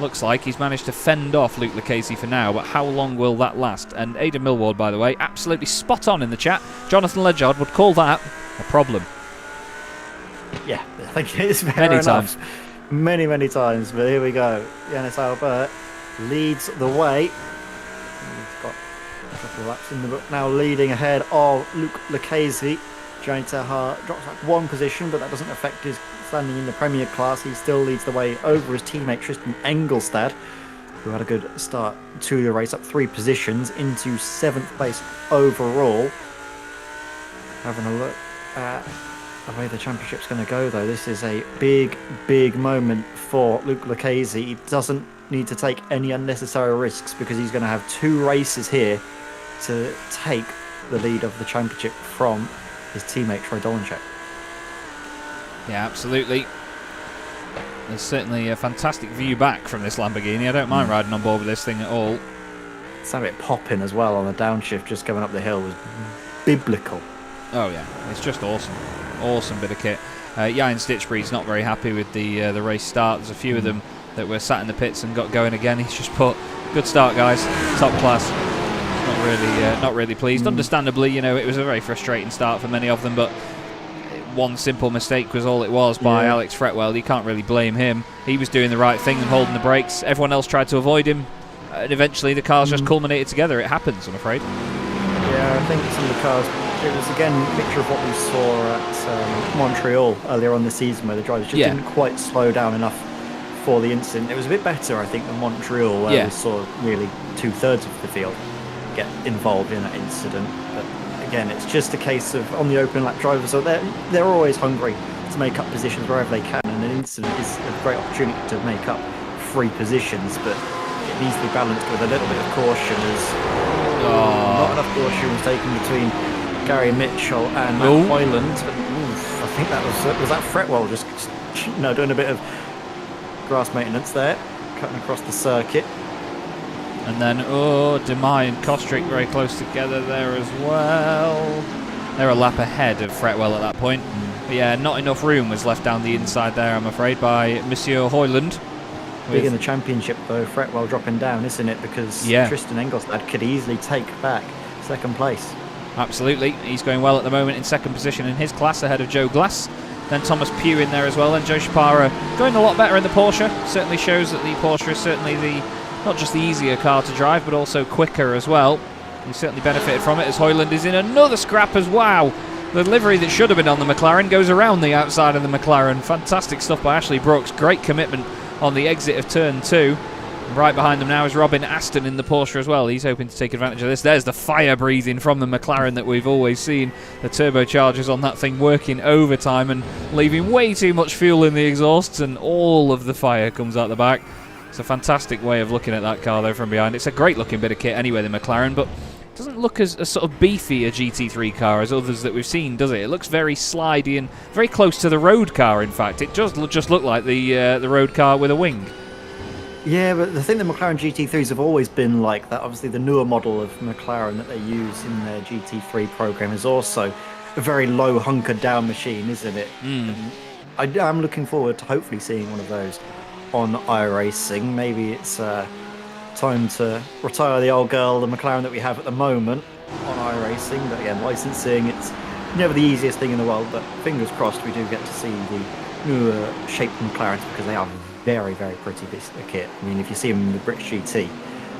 looks like he's managed to fend off Luke Lucchese for now, but how long will that last? And Aidan Millward, by the way, absolutely spot on in the chat. Jonathan Ledyard would call that a problem. Yeah, I think it is fair enough. Many times, but here we go. Yannis Albert leads the way. He's got a couple of laps in the book now, leading ahead of Luke Lucchese. Gianni Terhar drops back 1 position, but that doesn't affect his standing in the Premier class. He still leads the way over his teammate Tristan Engelstad, who had a good start to the race, up 3 positions into 7th place overall. Having a look at the way the championship's going to go, though, this is a big moment for Luke Lucchese. He doesn't need to take any unnecessary risks because he's going to have 2 races here to take the lead of the championship from his teammate Troy Dolenchek. Yeah, absolutely. There's certainly a fantastic view back from this Lamborghini. I don't mind riding on board with this thing at all. It's a bit popping as well on the downshift, just going up the hill was biblical. Oh yeah, it's just awesome. Awesome bit of kit. Jan Stitchbury's not very happy with the race start. There's a few of them that were sat in the pits and got going again. He's just put, good start guys, top class. Not really pleased. Understandably, it was a very frustrating start for many of them, but one simple mistake was all it was by Alex Fretwell. You can't really blame him. He was doing the right thing and holding the brakes. Everyone else tried to avoid him, and eventually the cars just culminated together. It happens, I'm afraid. Yeah, I think some of the cars, it was again a picture of what we saw at Montreal earlier on this season, where the drivers just didn't quite slow down enough for the incident. It was a bit better, I think, than Montreal, where we saw nearly 2/3 of the field get involved in that incident. But again, it's just a case of on the open lap drivers, so they're always hungry to make up positions wherever they can, and an incident is a great opportunity to make up 3 positions, but it needs to be balanced with a little bit of caution, as not enough caution was taken between Gary Mitchell and Matt Hoyland. I think that was that Fretwell just doing a bit of grass maintenance there, cutting across the circuit. And then, Demay and Kostrick very close together there as well. They're a lap ahead of Fretwell at that point. But yeah, not enough room was left down the inside there, I'm afraid, by Monsieur Hoyland. Big in the championship, though, Fretwell dropping down, isn't it? Because Tristan Engelstad could easily take back second place. Absolutely. He's going well at the moment in second position in his class, ahead of Joe Glass. Then Thomas Pugh in there as well. And Joe Shapara going a lot better in the Porsche. Certainly shows that the Porsche is certainly not just the easier car to drive, but also quicker as well. He certainly benefited from it, as Hoyland is in another scrap as wow. The livery that should have been on the McLaren goes around the outside of the McLaren. Fantastic stuff by Ashley Brooks. Great commitment on the exit of turn 2. Right behind them now is Robin Aston in the Porsche as well. He's hoping to take advantage of this. There's the fire breathing from the McLaren that we've always seen. The turbochargers on that thing working overtime and leaving way too much fuel in the exhausts, and all of the fire comes out the back. It's a fantastic way of looking at that car though from behind. It's a great looking bit of kit anyway, the McLaren, but it doesn't look as sort of beefy a GT3 car as others that we've seen, does it? It looks very slidey and very close to the road car, in fact. It does just look like the road car with a wing. Yeah, but the thing that McLaren GT3s have always been like that. Obviously, the newer model of McLaren that they use in their GT3 program is also a very low hunkered down machine, isn't it? I'm looking forward to hopefully seeing one of those on iRacing. Maybe it's time to retire the old girl, the McLaren that we have at the moment on iRacing. But again, licensing, it's never the easiest thing in the world, but fingers crossed we do get to see the newer shaped McLarens, because they are very, very pretty bits of kit. I mean, if you see them in the British GT,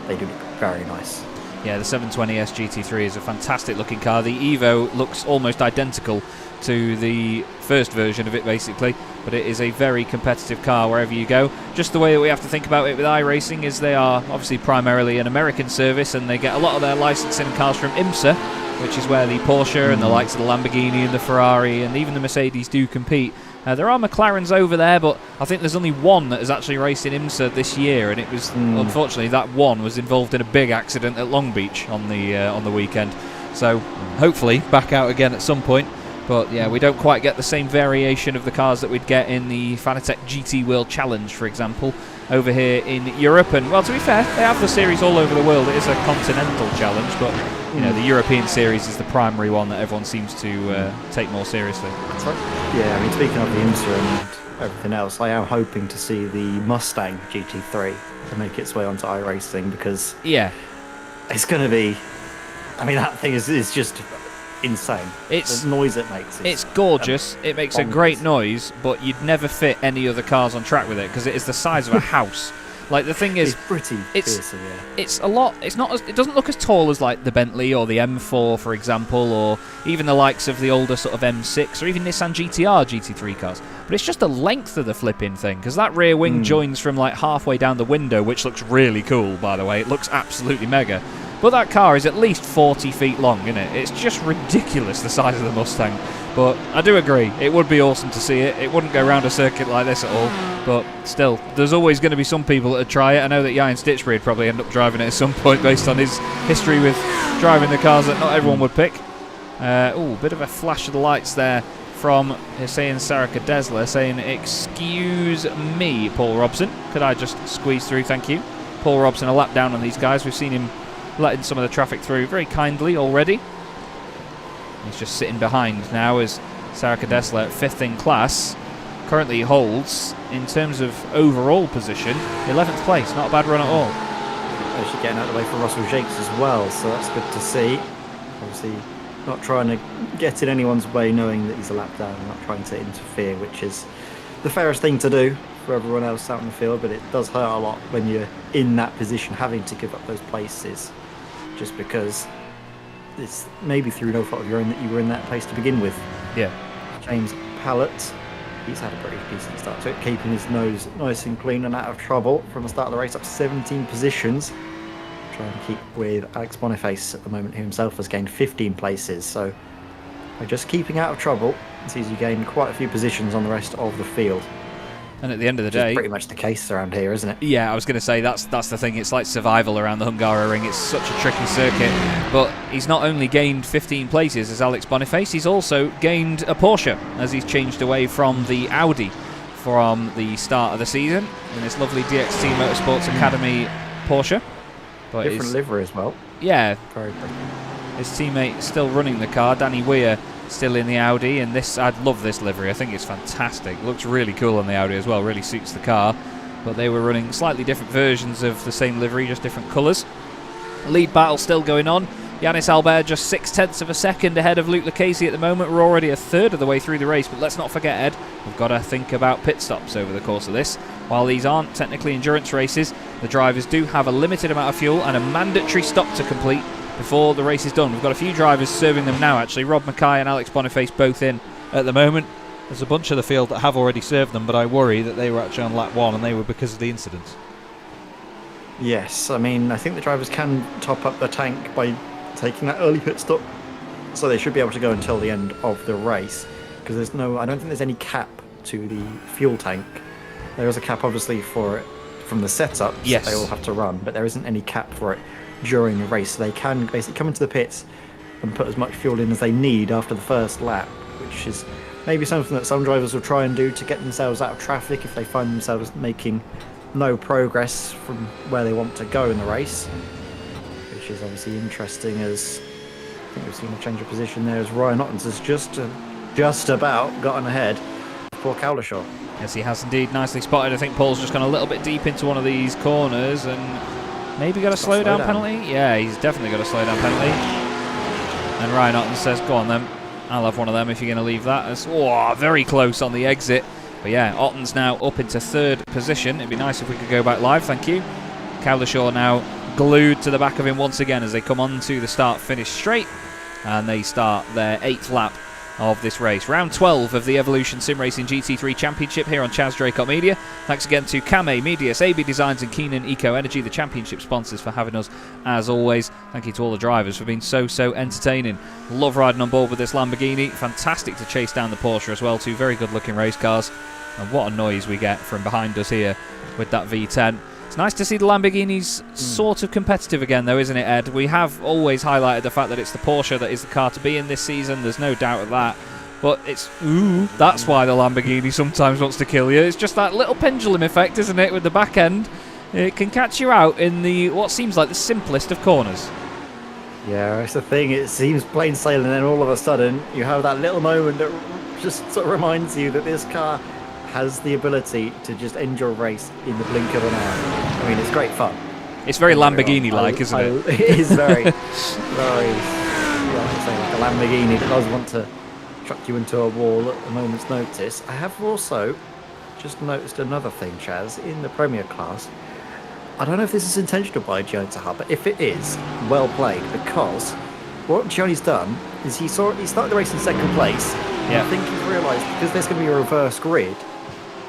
they do look very nice. Yeah, the 720S GT3 is a fantastic looking car. The Evo looks almost identical to the first version of it, basically, but it is a very competitive car wherever you go. Just the way that we have to think about it with iRacing is they are obviously primarily an American service, and they get a lot of their licensing cars from IMSA, which is where the Porsche and the likes of the Lamborghini and the Ferrari and even the Mercedes do compete. There are McLarens over there, but I think there's only one that has actually raced in IMSA this year, and it was unfortunately that one was involved in a big accident at Long Beach on the weekend. So hopefully back out again at some point. But yeah, we don't quite get the same variation of the cars that we'd get in the Fanatec GT World Challenge, for example, over here in Europe. And well, to be fair, they have the series all over the world. It is a continental challenge, but you know, the European series is the primary one that everyone seems to take more seriously. Yeah, I mean, speaking of the IMSA and everything else, I am hoping to see the Mustang GT3 to make its way onto iRacing, because it's going to be, I mean, that thing is just insane. The noise it makes. It's gorgeous. It makes a great noise, but you'd never fit any other cars on track with it, because it is the size of a house. Like, the thing is, it's pretty fearsome, yeah. It's a lot. It's not. It doesn't look as tall as like the Bentley or the M4, for example, or even the likes of the older sort of M6 or even Nissan GTR GT3 cars. But it's just the length of the flipping thing, because that rear wing joins from like halfway down the window, which looks really cool, by the way. It looks absolutely mega. But that car is at least 40 feet long, isn't it? It's just ridiculous, the size of the Mustang. But I do agree, it would be awesome to see it. It wouldn't go around a circuit like this at all. But still, there's always going to be some people that would try it. I know that Jan Stitchbury would probably end up driving it at some point based on his history with driving the cars that not everyone would pick. Bit of a flash of the lights there from Hussein Saraka Desler saying, "Excuse me, Paul Robson. Could I just squeeze through, thank you?" Paul Robson a lap down on these guys. We've seen him letting some of the traffic through very kindly already. He's just sitting behind now as Saraka Desler, 5th in class, currently holds, in terms of overall position, 11th place. Not a bad run at all. Actually getting out of the way for Russell Jakes as well, so that's good to see. Obviously not trying to get in anyone's way, knowing that he's a lap down and not trying to interfere, which is the fairest thing to do for everyone else out in the field, but it does hurt a lot when you're in that position having to give up those places, just because it's maybe through no fault of your own that you were in that place to begin with. Yeah. James Pallett, he's had a pretty decent start to it, keeping his nose nice and clean and out of trouble from the start of the race, up 17 positions. Trying to keep with Alex Boniface at the moment, who himself has gained 15 places. So by just keeping out of trouble, it sees you gain quite a few positions on the rest of the field. And at the end of the day, pretty much the case around here, isn't it? Yeah, I was going to say that's the thing. It's like survival around the Hungaroring. It's such a tricky circuit. But he's not only gained 15 places as Alex Boniface, he's also gained a Porsche as he's changed away from the Audi from the start of the season in this lovely DXT Motorsports Academy Porsche. But different livery as well. Yeah. Very pretty. His teammate still running the car, Danny Weir, still in the Audi, and I love this livery. I think it's fantastic. Looks really cool on the Audi as well. Really suits the car. but they were running slightly different versions of the same livery, just different colours. Lead battle still going on. Yanis Albert just 0.6 of a second ahead of Luke Lucchese at the moment. We're already a third of the way through the race, but let's not forget, Ed, we've got to think about pit stops over the course of this. While these aren't technically endurance races, the drivers do have a limited amount of fuel and a mandatory stop to complete before the race is done. We've got a few drivers serving them now, actually. Rob Mackay and Alex Boniface both in at the moment. There's a bunch of the field that have already served them, but I worry that they were actually on lap 1 and they were because of the incident. Yes, I mean, I think the drivers can top up their tank by taking that early pit stop, so they should be able to go until the end of the race, because I don't think there's any cap to the fuel tank. There is a cap obviously for it from the setup, yes, they all have to run, but there isn't any cap for it during the race, so they can basically come into the pits and put as much fuel in as they need after the first lap, which is maybe something that some drivers will try and do to get themselves out of traffic if they find themselves making no progress from where they want to go in the race, which is obviously interesting, as I think we've seen a change of position there as Ryan Ottens has just about gotten ahead of Paul Cowlishaw. Yes, he has indeed, nicely spotted. I think Paul's just gone a little bit deep into one of these corners and maybe got a slow down penalty. Yeah, he's definitely got a slow down penalty. And Ryan Ottens says, go on then, I'll have one of them if you're going to leave that. It's very close on the exit. But yeah, Ottens now up into third position. It'd be nice if we could go back live, thank you. Cowlishaw now glued to the back of him once again as they come on to the start-finish straight. And they start their 8th lap of this race. Round 12 of the Evolution Sim Racing GT3 Championship here on Chaz Draycott Media. Thanks again to Kame, Medius, AB Designs and Keenan Eco Energy, the championship sponsors, for having us as always. Thank you to all the drivers for being so entertaining. Love riding on board with this Lamborghini. Fantastic to chase down the Porsche as well. Two very good looking race cars. And what a noise we get from behind us here with that V10. It's nice to see the Lamborghinis sort of competitive again, though, isn't it, Ed? We have always highlighted the fact that it's the Porsche that is the car to be in this season. There's no doubt of that. But it's, that's why the Lamborghini sometimes wants to kill you. It's just that little pendulum effect, isn't it, with the back end. It can catch you out in what seems like the simplest of corners. Yeah, it's the thing. It seems plain sailing, and then all of a sudden you have that little moment that just sort of reminds you that this car has the ability to just end your race in the blink of an eye. I mean, it's great fun. It's very Lamborghini-like, isn't it? It is very, very, like a Lamborghini that does want to chuck you into a wall at a moment's notice. I have also just noticed another thing, Chaz, in the Premier class. I don't know if this is intentional by Gianni Taha, but if it is, well played, because what Gianni's done is he started the race in second place. Yeah. I think he's realised, because there's going to be a reverse grid,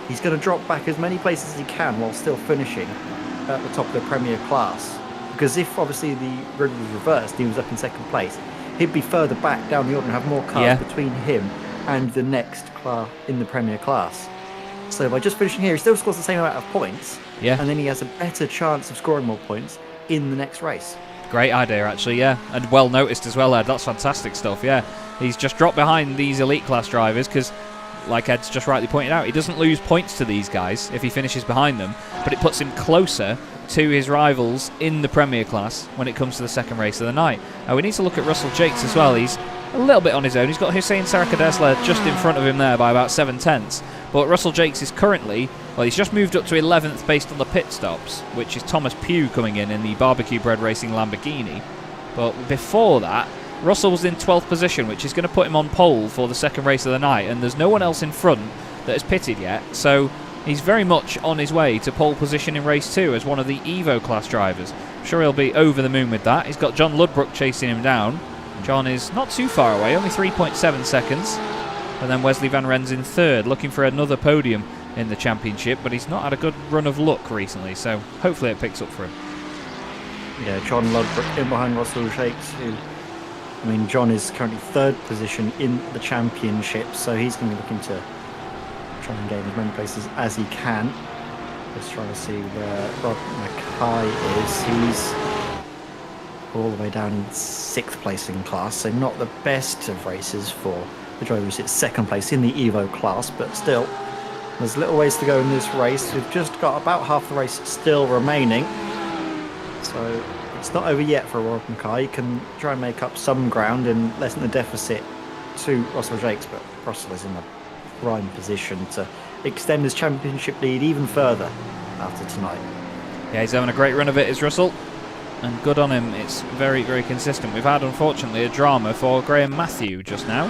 he's going to drop back as many places as he can while still finishing at the top of the Premier class. Because if obviously the grid was reversed, he was up in second place, he'd be further back down the order and have more cars between him and the next car in the Premier class. So by just finishing here, he still scores the same amount of points, and then he has a better chance of scoring more points in the next race. Great idea, actually, yeah. And well noticed as well, Ed. That's fantastic stuff, yeah. He's just dropped behind these elite class drivers because, like Ed's just rightly pointed out, he doesn't lose points to these guys if he finishes behind them, but it puts him closer to his rivals in the Premier class when it comes to the second race of the night. We need to look at Russell Jakes as well. He's a little bit on his own. He's got Hussein Sarakadesla just in front of him there by about 7/10. But Russell Jakes is currently, well, he's just moved up to 11th based on the pit stops, which is Thomas Pugh coming in the barbecue bread racing Lamborghini. But before that, Russell was in 12th position, which is going to put him on pole for the second race of the night, and there's no one else in front that has pitted yet, so he's very much on his way to pole position in race 2 as one of the Evo class drivers. I'm sure he'll be over the moon with that. He's got John Ludbrook chasing him down. John is not too far away, only 3.7 seconds. And then Wesley Van Ren's in third, looking for another podium in the championship, but he's not had a good run of luck recently, so hopefully it picks up for him. Yeah, John Ludbrook in behind Russell Jakes, who, I mean, John is currently third position in the championship, so he's going to be looking to try and gain as many places as he can. Just trying to see where Rob Mackay is. He's all the way down in 6th place in class, so not the best of races for the driver who sits second place in the Evo class, but still, there's little ways to go in this race. We've just got about half the race still remaining, so it's not over yet for Rob Mackay. He can try and make up some ground and lessen the deficit to Russell Jakes, but Russell is in a prime position to extend his championship lead even further after tonight. Yeah, he's having a great run of it, is Russell. And good on him. It's very, very consistent. We've had, unfortunately, a drama for Graham Matthew just now.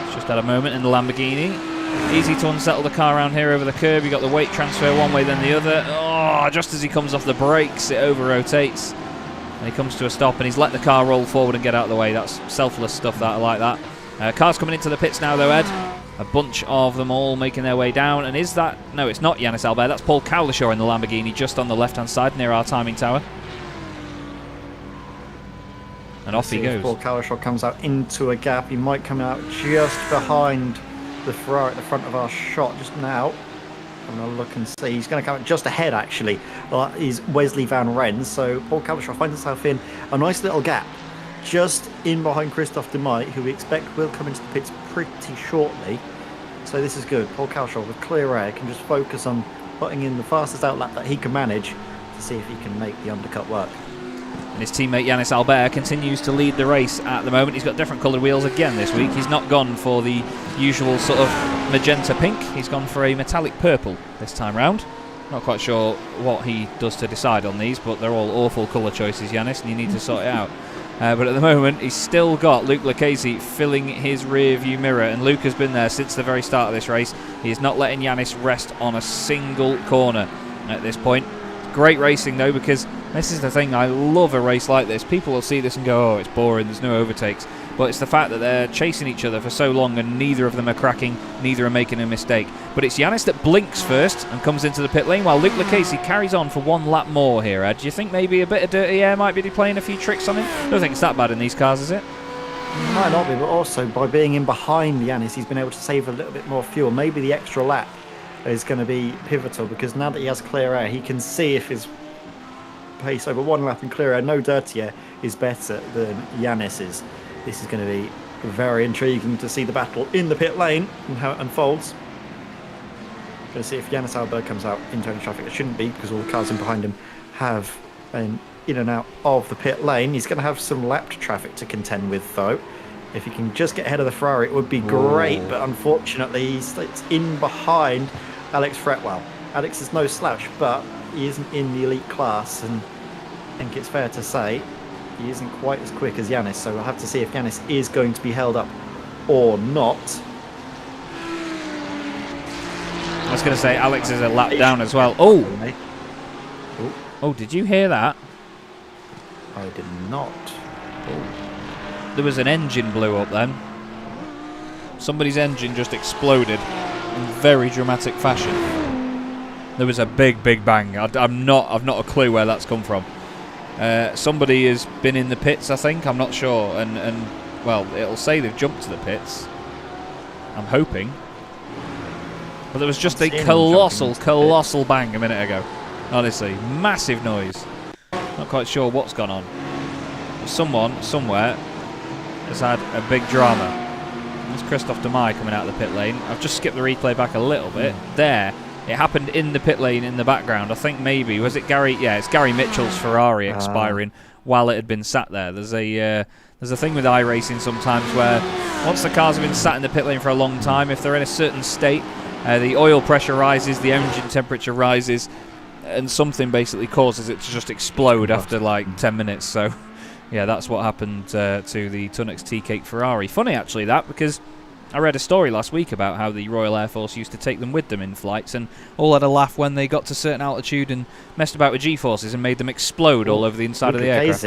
He's just had a moment in the Lamborghini. Easy to unsettle the car around here over the curb. You got the weight transfer one way, then the other. Oh, just as he comes off the brakes, it over-rotates. And he comes to a stop, and he's let the car roll forward and get out of the way. That's selfless stuff, that I like that. Cars coming into the pits now, though, Ed. A bunch of them all making their way down. And is that... No, it's not Yannis Albert. That's Paul Cowlishaw in the Lamborghini, just on the left-hand side near our timing tower. And off he goes. Paul Cowlishaw comes out into a gap. He might come out just behind the Ferrari at the front of our shot just now. I'm going to look and see. He's going to come out just ahead, actually. He's Wesley Van Rens. So Paul Cowlishaw finds himself in a nice little gap just in behind Christophe Demite, who we expect will come into the pits pretty shortly. So this is good. Paul Cowlishaw with clear air can just focus on putting in the fastest outlap that he can manage to see if he can make the undercut work. And his teammate Yannis Albert continues to lead the race at the moment. He's got different coloured wheels again this week. He's not gone for the usual sort of magenta pink. He's gone for a metallic purple this time round. Not quite sure what he does to decide on these, but they're all awful colour choices, Yannis, and you need to sort it out. But at the moment, he's still got Luke Lucchese filling his rear view mirror, and Luke has been there since the very start of this race. He is not letting Yannis rest on a single corner at this point. Great racing, though, because this is the thing. I love a race like this. People will see this and go, oh, it's boring, there's no overtakes. But it's the fact that they're chasing each other for so long and neither of them are cracking, neither are making a mistake. But it's Yannis that blinks first and comes into the pit lane, while Luke Lucchese carries on for one lap more here, Ed. Do you think maybe a bit of dirty air might be playing a few tricks on him? I don't think it's that bad in these cars, is it? Might not be, but also by being in behind Yannis, he's been able to save a little bit more fuel. Maybe the extra lap is going to be pivotal, because now that he has clear air, he can see if his pace over one lap in clear air, no dirty air, is better than Yannis's. This is going to be very intriguing to see the battle in the pit lane and how it unfolds. Going to see if Yannis Albert comes out into any traffic. It shouldn't be, because all the cars in behind him have been in and out of the pit lane. He's going to have some lapped traffic to contend with, though. If he can just get ahead of the Ferrari, it would be great, but unfortunately he's in behind Alex Fretwell. Alex is no slouch, but he isn't in the elite class, and I think it's fair to say he isn't quite as quick as Yannis, so we'll have to see if Yannis is going to be held up or not. I was going to say Alex is a lap down as well. Oh! Oh, did you hear that? I did not. Oh. There was an engine blew up then. Somebody's engine just exploded in very dramatic fashion. There was a big, big bang. I've not a clue where that's come from. Somebody has been in the pits, I think. I'm not sure. And well, it'll say they've jumped to the pits. I'm hoping. But there was just a colossal bang a minute ago. Honestly, massive noise. Not quite sure what's gone on. But someone, somewhere, has had a big drama. There's Christophe Demay coming out of the pit lane. I've just skipped the replay back a little bit. There. It happened in the pit lane in the background. I think maybe, was it Gary? Yeah, it's Gary Mitchell's Ferrari expiring while it had been sat there. There's a thing with iRacing sometimes where once the cars have been sat in the pit lane for a long time, if they're in a certain state, the oil pressure rises, the engine temperature rises, and something basically causes it to just explode after like 10 minutes. So, yeah, that's what happened to the Tunnux T-Cake Ferrari. Funny, actually, that, because I read a story last week about how the Royal Air Force used to take them with them in flights, and all had a laugh when they got to certain altitude and messed about with G-forces and made them explode all over the inside of the aircraft.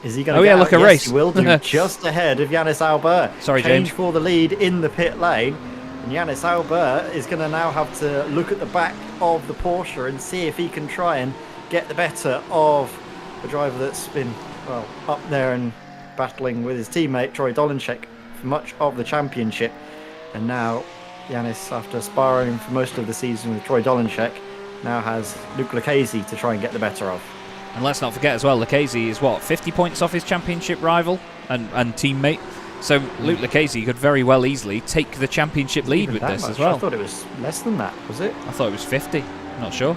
Is he going to look, a race. He will do, just ahead of Yannis Albert. Sorry, Change James. for the lead in the pit lane. And Yannis Albert is going to now have to look at the back of the Porsche and see if he can try and get the better of the driver that's been, well, up there and battling with his teammate Troy Dolenchek for much of the championship. And now Yannis, after sparring for most of the season with Troy Dolenchek, now has Luke Lucchese to try and get the better of. And let's not forget as well, Lucchese is what, 50 points off his championship rival and teammate. So Luke Lucchese could very well easily take the championship lead with this as well. I thought it was less than that, was it? I thought it was 50. Not sure.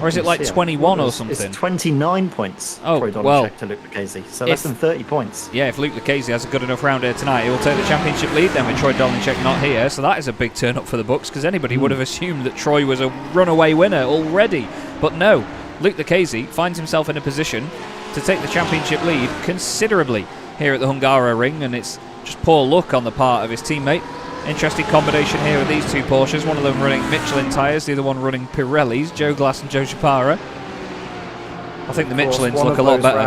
Or is it like 21 or something? It's 29 points. Oh, Troy well, to Luke Lucchese, so less than 30 points. Yeah, if Luke Lucchese has a good enough round here tonight, he will take the championship lead then with Troy Dolnichek not here. So that is a big turn up for the Bucks, because anybody would have assumed that Troy was a runaway winner already. But no, Luke Lucchese finds himself in a position to take the championship lead considerably here at the Hungaroring, and it's just poor luck on the part of his teammate. Interesting combination here with these two Porsches, one of them running Michelin tyres, the other one running Pirellis, Joe Glass and Joe Chapara. I think the Michelins look a lot better.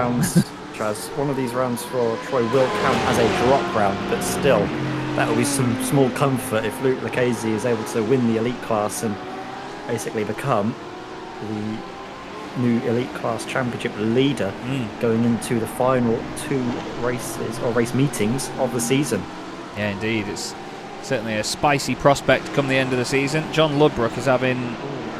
Chaz, one of these rounds for Troy will count as a drop round, but still, that will be some small comfort if Luke Lucchese is able to win the elite class and basically become the new elite class championship leader going into the final 2 races or race meetings of the season. Yeah, indeed, it's certainly a spicy prospect come the end of the season. John Ludbrook is having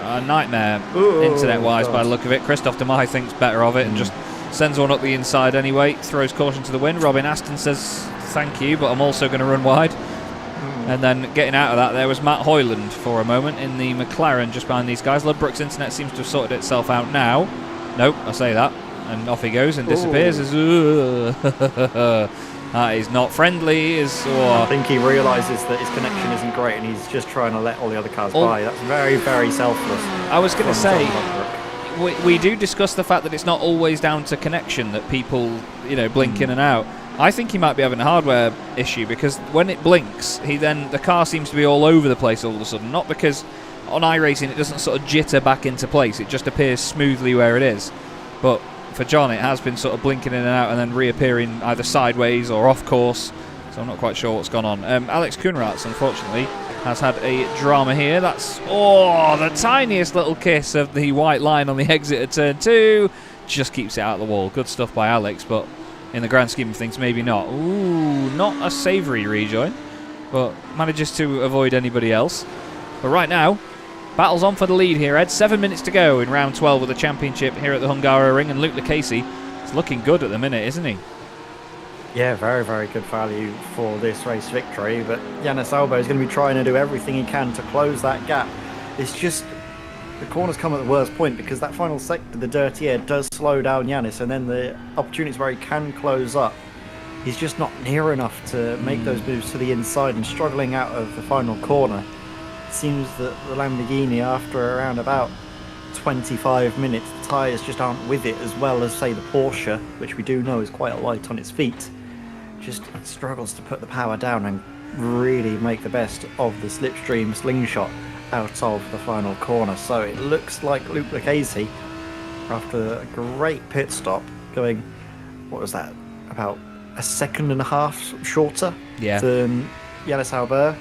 a nightmare internet-wise by the look of it. Christophe Demay thinks better of it and just sends one up the inside anyway, throws caution to the wind. Robin Aston says thank you, but I'm also going to run wide. And then getting out of that there was Matt Hoyland for a moment in the McLaren just behind these guys. Ludbrook's internet seems to have sorted itself out now. Nope, I say that. And off he goes and disappears. That is not friendly. I think he realises that his connection isn't great and he's just trying to let all the other cars by. That's very, very selfless. I was going to say, we do discuss the fact that it's not always down to connection that people, blink in and out. I think he might be having a hardware issue, because when it blinks, the car seems to be all over the place all of a sudden. Not because on iRacing it doesn't sort of jitter back into place, it just appears smoothly where it is. But for John, it has been sort of blinking in and out and then reappearing either sideways or off course, so I'm not quite sure what's gone on. Alex Kunratz, unfortunately, has had a drama here. That's, the tiniest little kiss of the white line on the exit of turn 2. Just keeps it out of the wall. Good stuff by Alex, but in the grand scheme of things, maybe not. Ooh, not a savoury rejoin, but manages to avoid anybody else. But right now, battle's on for the lead here, Ed. 7 minutes to go in round 12 of the championship here at the Hungaroring, and Luke Lucchese is looking good at the minute, isn't he? Yeah, very, very good value for this race victory, but Yannis Albo is going to be trying to do everything he can to close that gap. It's just the corners come at the worst point, because that final sector, the dirty air, does slow down Yannis, and then the opportunities where he can close up, he's just not near enough to make those moves to the inside, and struggling out of the final corner. It seems that the Lamborghini, after around about 25 minutes, the tyres just aren't with it as well as, say, the Porsche, which we do know is quite light on its feet. Just struggles to put the power down and really make the best of the slipstream slingshot out of the final corner. So it looks like Luke Lucchese, after a great pit stop, going, what was that, about a second and a half shorter than Yannis Albert,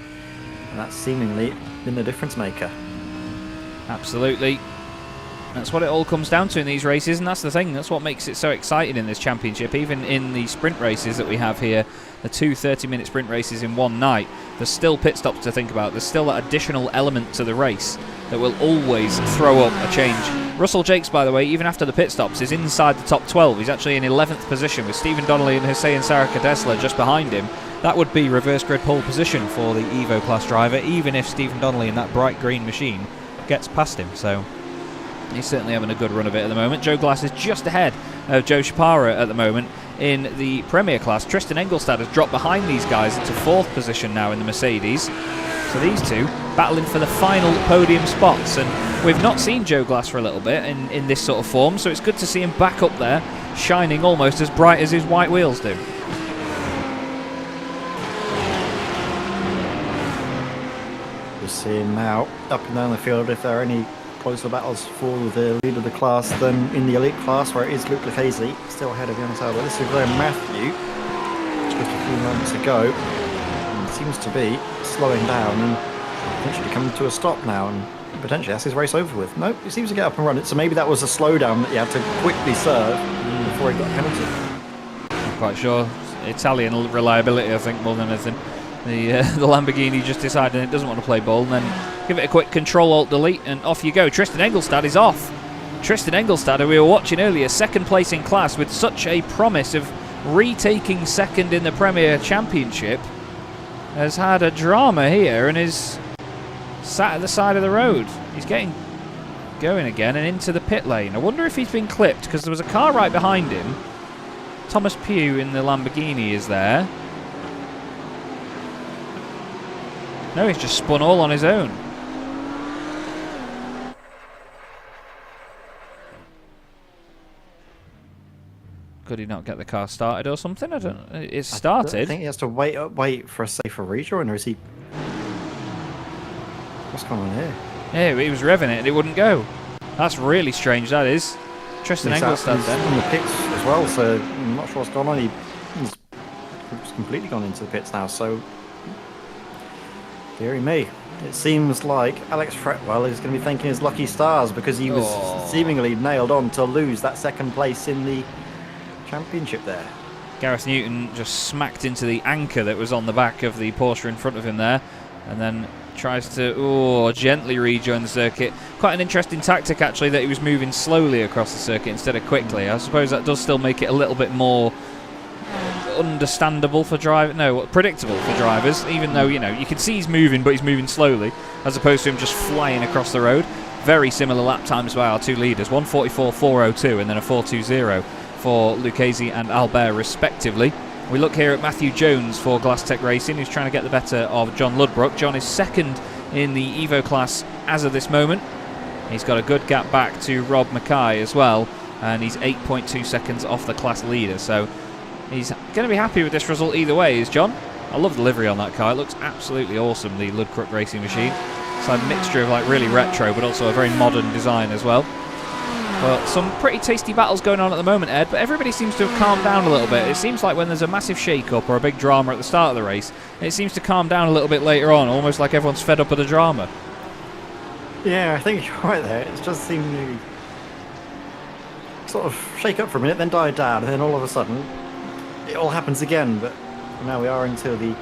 and that's seemingly been the difference maker. Absolutely. That's what it all comes down to in these races, and that's the thing, that's what makes it so exciting in this championship. Even in the sprint races that we have here, the 2 30-minute sprint races in one night, there's still pit stops to think about. There's still that additional element to the race that will always throw up a change. Russell Jakes, by the way, even after the pit stops, is inside the top 12. He's actually in 11th position with Stephen Donnelly and Hussein Sarakadesla just behind him. That would be reverse grid pole position for the Evo class driver, even if Stephen Donnelly in that bright green machine gets past him. So he's certainly having a good run of it at the moment. Joe Glass is just ahead of Joe Chapara at the moment in the Premier class. Tristan Engelstad has dropped behind these guys into 4th position now in the Mercedes. So these two battling for the final podium spots, and we've not seen Joe Glass for a little bit in this sort of form, so it's good to see him back up there, shining almost as bright as his white wheels do. We're seeing now up and down the field if there are any closer battles for the lead of the class than in the elite class, where it is Luke Lucchese still ahead of Yannis Albert. This is where Matthew, just a few moments ago, seems to be slowing down and potentially coming to a stop now, and potentially that's his race over with. Nope, he seems to get up and run it, so maybe that was a slowdown that he had to quickly serve before he got a penalty. Not quite sure. Italian reliability, I think, more than anything. The Lamborghini just decided it doesn't want to play ball, and then give it a quick Control-Alt-Delete, and off you go. Tristan Engelstad is off. Tristan Engelstad, who we were watching earlier, second place in class with such a promise of retaking second in the Premier Championship, has had a drama here and is sat at the side of the road. He's getting going again and into the pit lane. I wonder if he's been clipped, because there was a car right behind him. Thomas Pugh in the Lamborghini is there. No, he's just spun all on his own. Could he not get the car started or something? I don't know. It's started. I think he has to wait for a safer rejoin, or is he... What's going on here? Yeah, he was revving it and it wouldn't go. That's really strange, that is. Tristan Engelstad then. On the pits as well, so I'm not sure what's going on. He's completely gone into the pits now, so... Deary me. It seems like Alex Fretwell is going to be thanking his lucky stars, because he was seemingly nailed on to lose that second place in the championship there. Gareth Newton just smacked into the anchor that was on the back of the Porsche in front of him there, and then tries to gently rejoin the circuit. Quite an interesting tactic, actually, that he was moving slowly across the circuit instead of quickly. I suppose that does still make it a little bit more understandable for predictable for drivers, even though, you know, you can see he's moving, but he's moving slowly, as opposed to him just flying across the road. Very similar lap times by our two leaders, 1:44.402 and then a 4:20 for Lucchese and Albert respectively. We look here at Matthew Jones for Glasstec Racing, who's trying to get the better of John Ludbrook. John is second in the Evo class as of this moment. He's got a good gap back to Rob Mackay as well, and he's 8.2 seconds off the class leader, so he's going to be happy with this result either way, is John. I love the livery on that car. It looks absolutely awesome, the Ludbrook Racing machine. It's like a mixture of like really retro, but also a very modern design as well. Well, some pretty tasty battles going on at the moment, Ed, but everybody seems to have calmed down a little bit. It seems like when there's a massive shake-up or a big drama at the start of the race, it seems to calm down a little bit later on, almost like everyone's fed up with the drama. Yeah, I think you're right there. It just seemed to sort of shake up for a minute, then die down, and then all of a sudden it all happens again. But now we are into the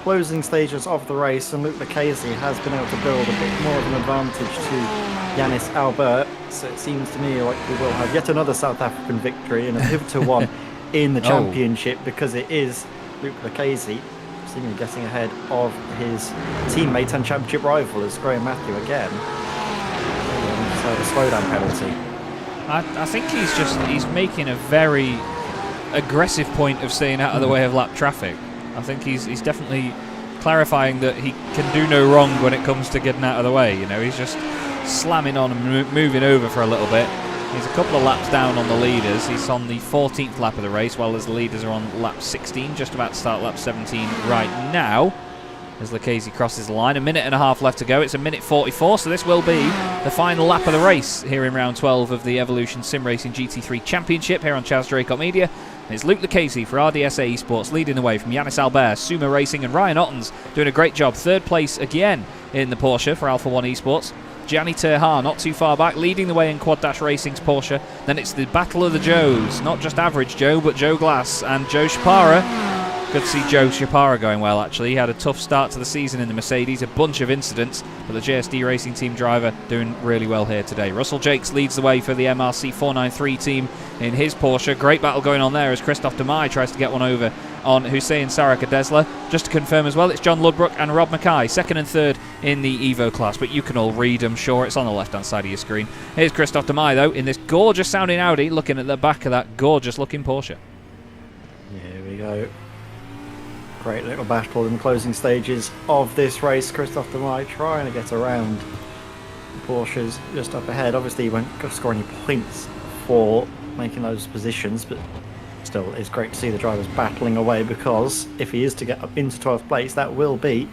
closing stages of the race, and Luke Lucchese has been able to build a bit more of an advantage to Yanis Albert, so it seems to me like we will have yet another South African victory and a pivotal one in the championship, because it is Luke Lucchese seemingly getting ahead of his teammate and championship rival as Graham Matthew again. So a slowdown penalty. I think he's making a very aggressive point of staying out of the way of lap traffic. I think he's definitely clarifying that he can do no wrong when it comes to getting out of the way. You know, he's just slamming on and moving over for a little bit. He's a couple of laps down on the leaders. He's on the 14th lap of the race, while as the leaders are on lap 16, just about to start lap 17 right now. As Lucchese crosses the line, a minute and a half left to go. It's a minute 44, so this will be the final lap of the race here in round 12 of the Evolution Sim Racing GT3 Championship here on Chaz Draycott Media. And it's Luke Lucchese for RDSA Esports leading the way from Yanis Albert, Sumo Racing, and Ryan Otton's doing a great job. Third place again in the Porsche for Alpha 1 Esports. Gianni Terha not too far back, leading the way in Quad Dash Racing's Porsche. Then it's the battle of the Joes, not just average Joe, but Joe Glass and Joe Shapara. Good to see Joe Shapara going well, actually. He had a tough start to the season in the Mercedes, a bunch of incidents, but the JSD Racing Team driver doing really well here today. Russell Jakes leads the way for the MRC 493 team in his Porsche. Great battle going on there as Christophe Demay tries to get one over on Hussein Sarakadesla. Just to confirm as well, it's John Ludbrook and Rob Mackay, second and third in the Evo class, but you can all read them, sure. It's on the left-hand side of your screen. Here's Christophe Demay, though, in this gorgeous-sounding Audi, looking at the back of that gorgeous-looking Porsche. Here we go. Great little battle in the closing stages of this race. Christophe Demay trying to get around the Porsches just up ahead. Obviously, he won't score any points for making those positions, but still, it's great to see the drivers battling away, because if he is to get up into 12th place, that will be,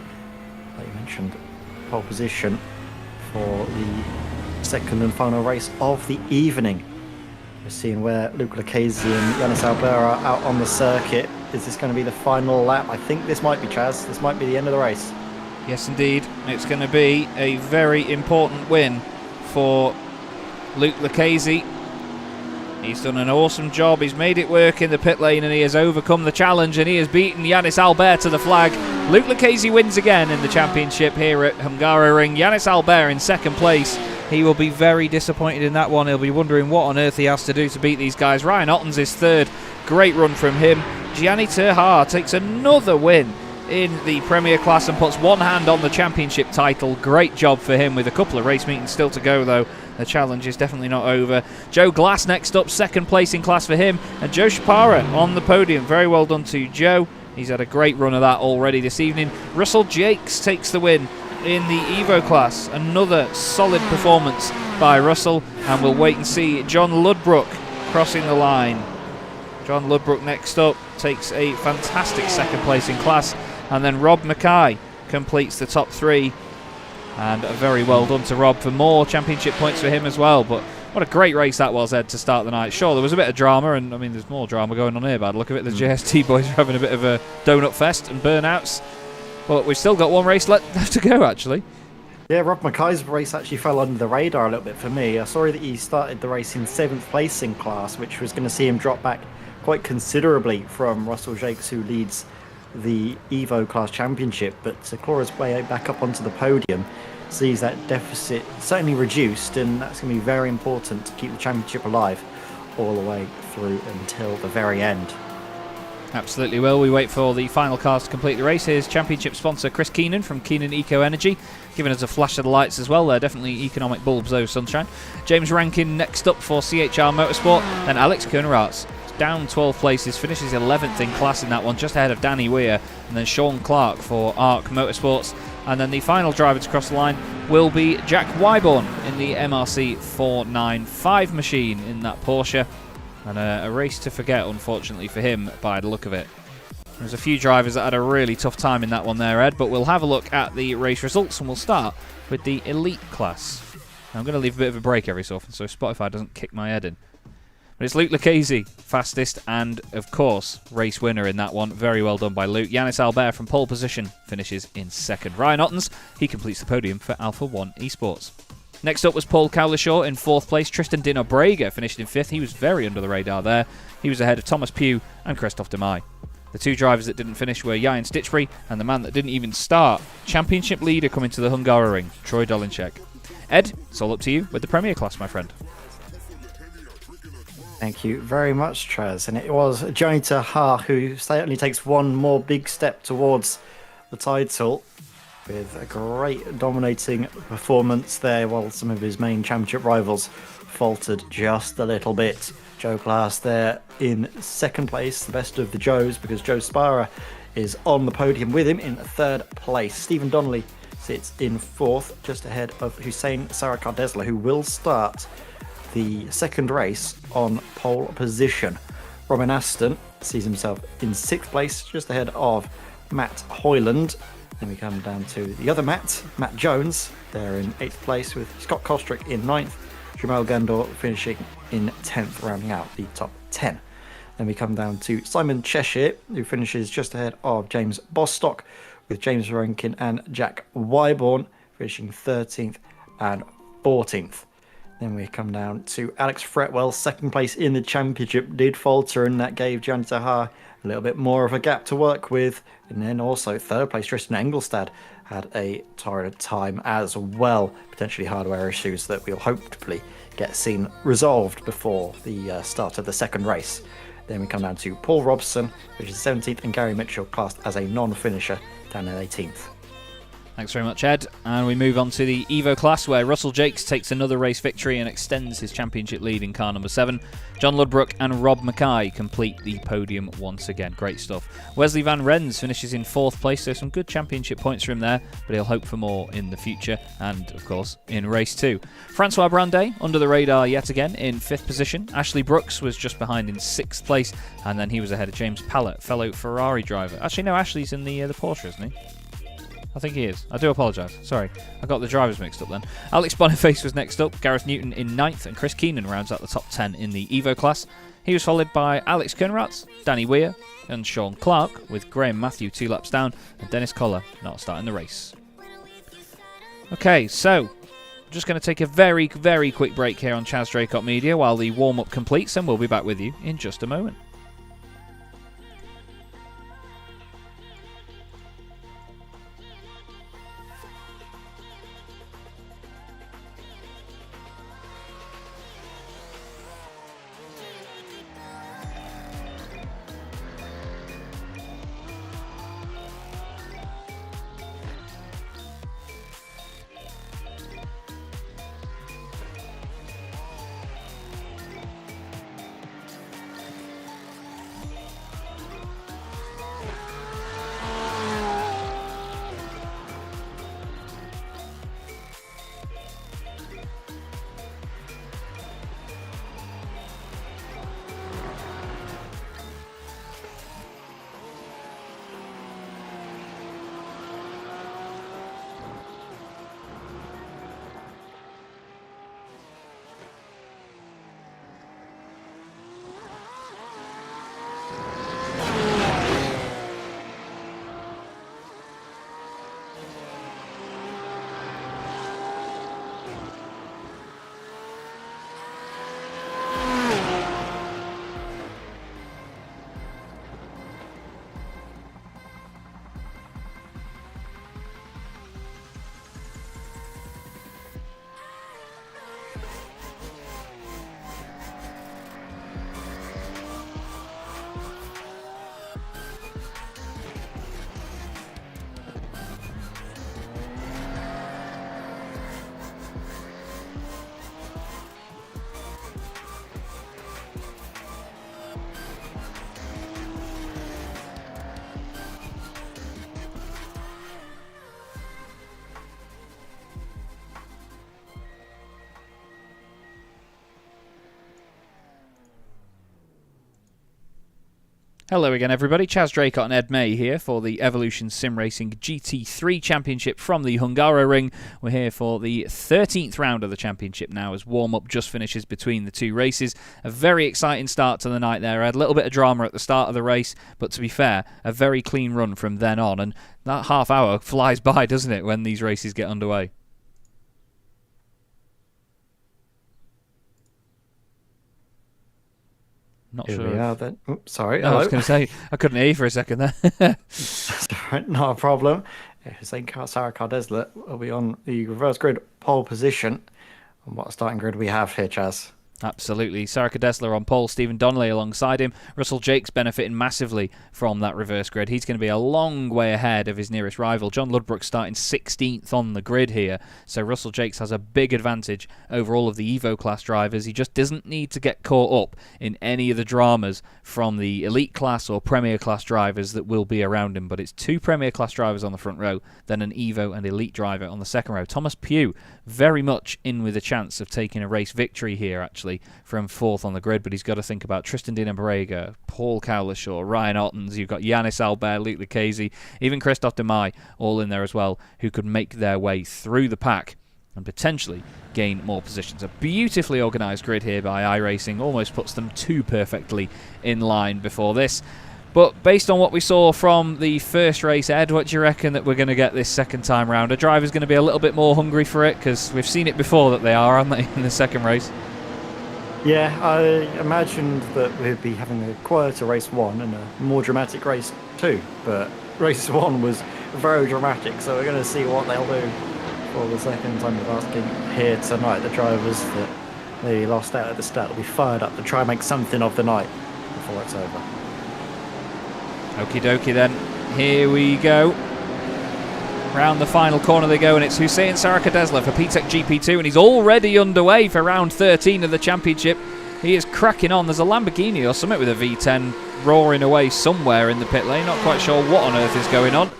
like you mentioned, pole position for the second and final race of the evening. We're seeing where Luke Lucchese and Yanis Albert are out on the circuit. Is this going to be the final lap? I think this might be, Chaz. This might be the end of the race. Yes, indeed. It's going to be a very important win for Luke Lucchese. He's done an awesome job. He's made it work in the pit lane, and he has overcome the challenge, and he has beaten Yanis Albert to the flag. Luke Lucchese wins again in the championship here at Hungaroring. Yanis Albert in second place. He will be very disappointed in that one. He'll be wondering what on earth he has to do to beat these guys. Ryan Otton's is third. Great run from him. Gianni Terha takes another win in the Premier class and puts one hand on the championship title. Great job for him with a couple of race meetings still to go, though. The challenge is definitely not over. Joe Glass next up, second place in class for him. And Joe Shapara on the podium. Very well done to Joe. He's had a great run of that already this evening. Russell Jakes takes the win in the Evo class. Another solid performance by Russell. And we'll wait and see John Ludbrook crossing the line. John Ludbrook next up takes a fantastic second place in class. And then Rob Mackay completes the top 3. And very well done to Rob for more championship points for him as well. But what a great race that was, Ed, to start the night. Sure, there was a bit of drama, and I mean, there's more drama going on here, by the look of it. The JST boys are having a bit of a donut fest and burnouts. But we've still got one race left to go, actually. Yeah, Rob Mackay's race actually fell under the radar a little bit for me. I saw that he started the race in 7th place in class, which was going to see him drop back quite considerably from Russell Jakes, who leads the Evo class championship. But to claw his way back up onto the podium sees that deficit certainly reduced, and that's going to be very important to keep the championship alive all the way through until the very end. Absolutely will. We wait for the final cars to complete the race. Here's championship sponsor Chris Keenan from Keenan Eco Energy, giving us a flash of the lights as well. They're definitely economic bulbs, those, sunshine. James Rankin next up for CHR Motorsport. Then Alex Koeneraerts, down 12 places, finishes 11th in class in that one, just ahead of Danny Weir. And then Sean Clark for ARC Motorsports. And then the final driver to cross the line will be Jack Wyborn in the MRC 495 machine in that Porsche. And a race to forget, unfortunately, for him, by the look of it. There's a few drivers that had a really tough time in that one there, Ed, but we'll have a look at the race results, and we'll start with the elite class. Now, I'm going to leave a bit of a break every so often so Spotify doesn't kick my head in. But it's Luke Lucchese, fastest and, of course, race winner in that one. Very well done by Luke. Yannis Albert from pole position finishes in second. Ryan Ottens, he completes the podium for Alpha 1 Esports. Next up was Paul Cowlishaw in 4th place. Tristan Dino Brega finished in 5th. He was very under the radar there. He was ahead of Thomas Pugh and Christophe Demay. The two drivers that didn't finish were Jan Stitchbury and the man that didn't even start. Championship leader coming to the Hungaroring, Troy Dolinchek. Ed, it's all up to you with the Premier class, my friend. Thank you very much, Chaz. And it was Johnny Tahar who certainly takes one more big step towards the title, with a great dominating performance there, while some of his main championship rivals faltered just a little bit. Joe Glass there in 2nd place, the best of the Joes, because Joe Spara is on the podium with him in 3rd place. Stephen Donnelly sits in 4th, just ahead of Hussein Sarakardesla, who will start the 2nd race on pole position. Robin Aston sees himself in 6th place, just ahead of Matt Hoyland. Then we come down to the other Matt Jones. They're in 8th place, with Scott Kostrick in 9th. Jamal Gandor finishing in 10th, rounding out the top 10. Then we come down to Simon Cheshire, who finishes just ahead of James Bostock, with James Rankin and Jack Wyborn finishing 13th and 14th. Then we come down to Alex Fretwell, 2nd place in the championship, did falter, and that gave Johnny Tahar a little bit more of a gap to work with. And then also 3rd place, Tristan Engelstad had a torrid time as well. Potentially hardware issues that we'll hopefully get seen resolved before the start of the 2nd race. Then we come down to Paul Robson, which is 17th, and Gary Mitchell classed as a non-finisher down in 18th. Thanks very much, Ed. And we move on to the Evo class, where Russell Jakes takes another race victory and extends his championship lead in car number 7. John Ludbrook and Rob Mackay complete the podium once again. Great stuff. Wesley Van Rens finishes in 4th place, so some good championship points for him there, but he'll hope for more in the future and, of course, in race 2. Francois Brandet, under the radar yet again, in 5th position. Ashley Brooks was just behind in 6th place, and then he was ahead of James Pallett, fellow Ferrari driver. Actually, no, Ashley's in the Porsche, isn't he? I think he is. I do apologise. Sorry, I got the drivers mixed up then. Alex Boniface was next up, Gareth Newton in 9th, and Chris Keenan rounds out the top 10 in the Evo class. He was followed by Alex Koeneraerts, Danny Weir, and Sean Clark, with Graham Matthew 2 laps down, and Dennis Collar not starting the race. Okay, so I'm just going to take a very, very quick break here on Chaz Draycott Media while the warm-up completes, and we'll be back with you in just a moment. Hello again, everybody. Chaz Draycott and Ed May here for the Evolution Sim Racing GT3 Championship from the Hungaroring. We're here for the 13th round of the championship now as warm-up just finishes between the two races. A very exciting start to the night there. I had a little bit of drama at the start of the race, but to be fair, a very clean run from then on. And that half hour flies by, doesn't it, when these races get underway? Not Here sure. we are then. Oops, sorry. I was Hello. going to say, I couldn't hear you for a second there. That's all right, not a problem. Sarah Cardeslet will be on the reverse grid pole position. And what starting grid we have here, Chaz? Absolutely. Sarah Dessler on pole, Stephen Donnelly alongside him. Russell Jakes benefiting massively from that reverse grid. He's going to be a long way ahead of his nearest rival. John Ludbrook starting 16th on the grid here. So Russell Jakes has a big advantage over all of the Evo class drivers. He just doesn't need to get caught up in any of the dramas from the elite class or premier class drivers that will be around him. But it's two premier class drivers on the front row, then an Evo and elite driver on the second row. Thomas Pugh very much in with a chance of taking a race victory here, actually, from fourth on the grid, but he's got to think about Tristan Dinabrega, Paul Cowlishaw, Ryan Ottens. You've got Yanis Albert, Luke Lucchese, even Christophe Demay all in there as well, who could make their way through the pack and potentially gain more positions. A beautifully organised grid here by iRacing, almost puts them too perfectly in line before this. But based on what we saw from the first race, Ed, what do you reckon that we're going to get this second time round? A driver's going to be a little bit more hungry for it, because we've seen it before that they are, aren't they, in the second race? Yeah, I imagined that we'd be having a quieter race 1 and a more dramatic race 2, but race 1 was very dramatic, so we're going to see what they'll do for the second time of asking here tonight. The drivers that they lost out at the start will be fired up to try and make something of the night before it's over. Okie dokie then, here we go. Round the final corner they go, and it's Hussein Sarakadesla for PTEC GP2, and he's already underway for round 13 of the championship. He is cracking on. There's a Lamborghini or something with a V10 roaring away somewhere in the pit lane. Not quite sure what on earth is going on.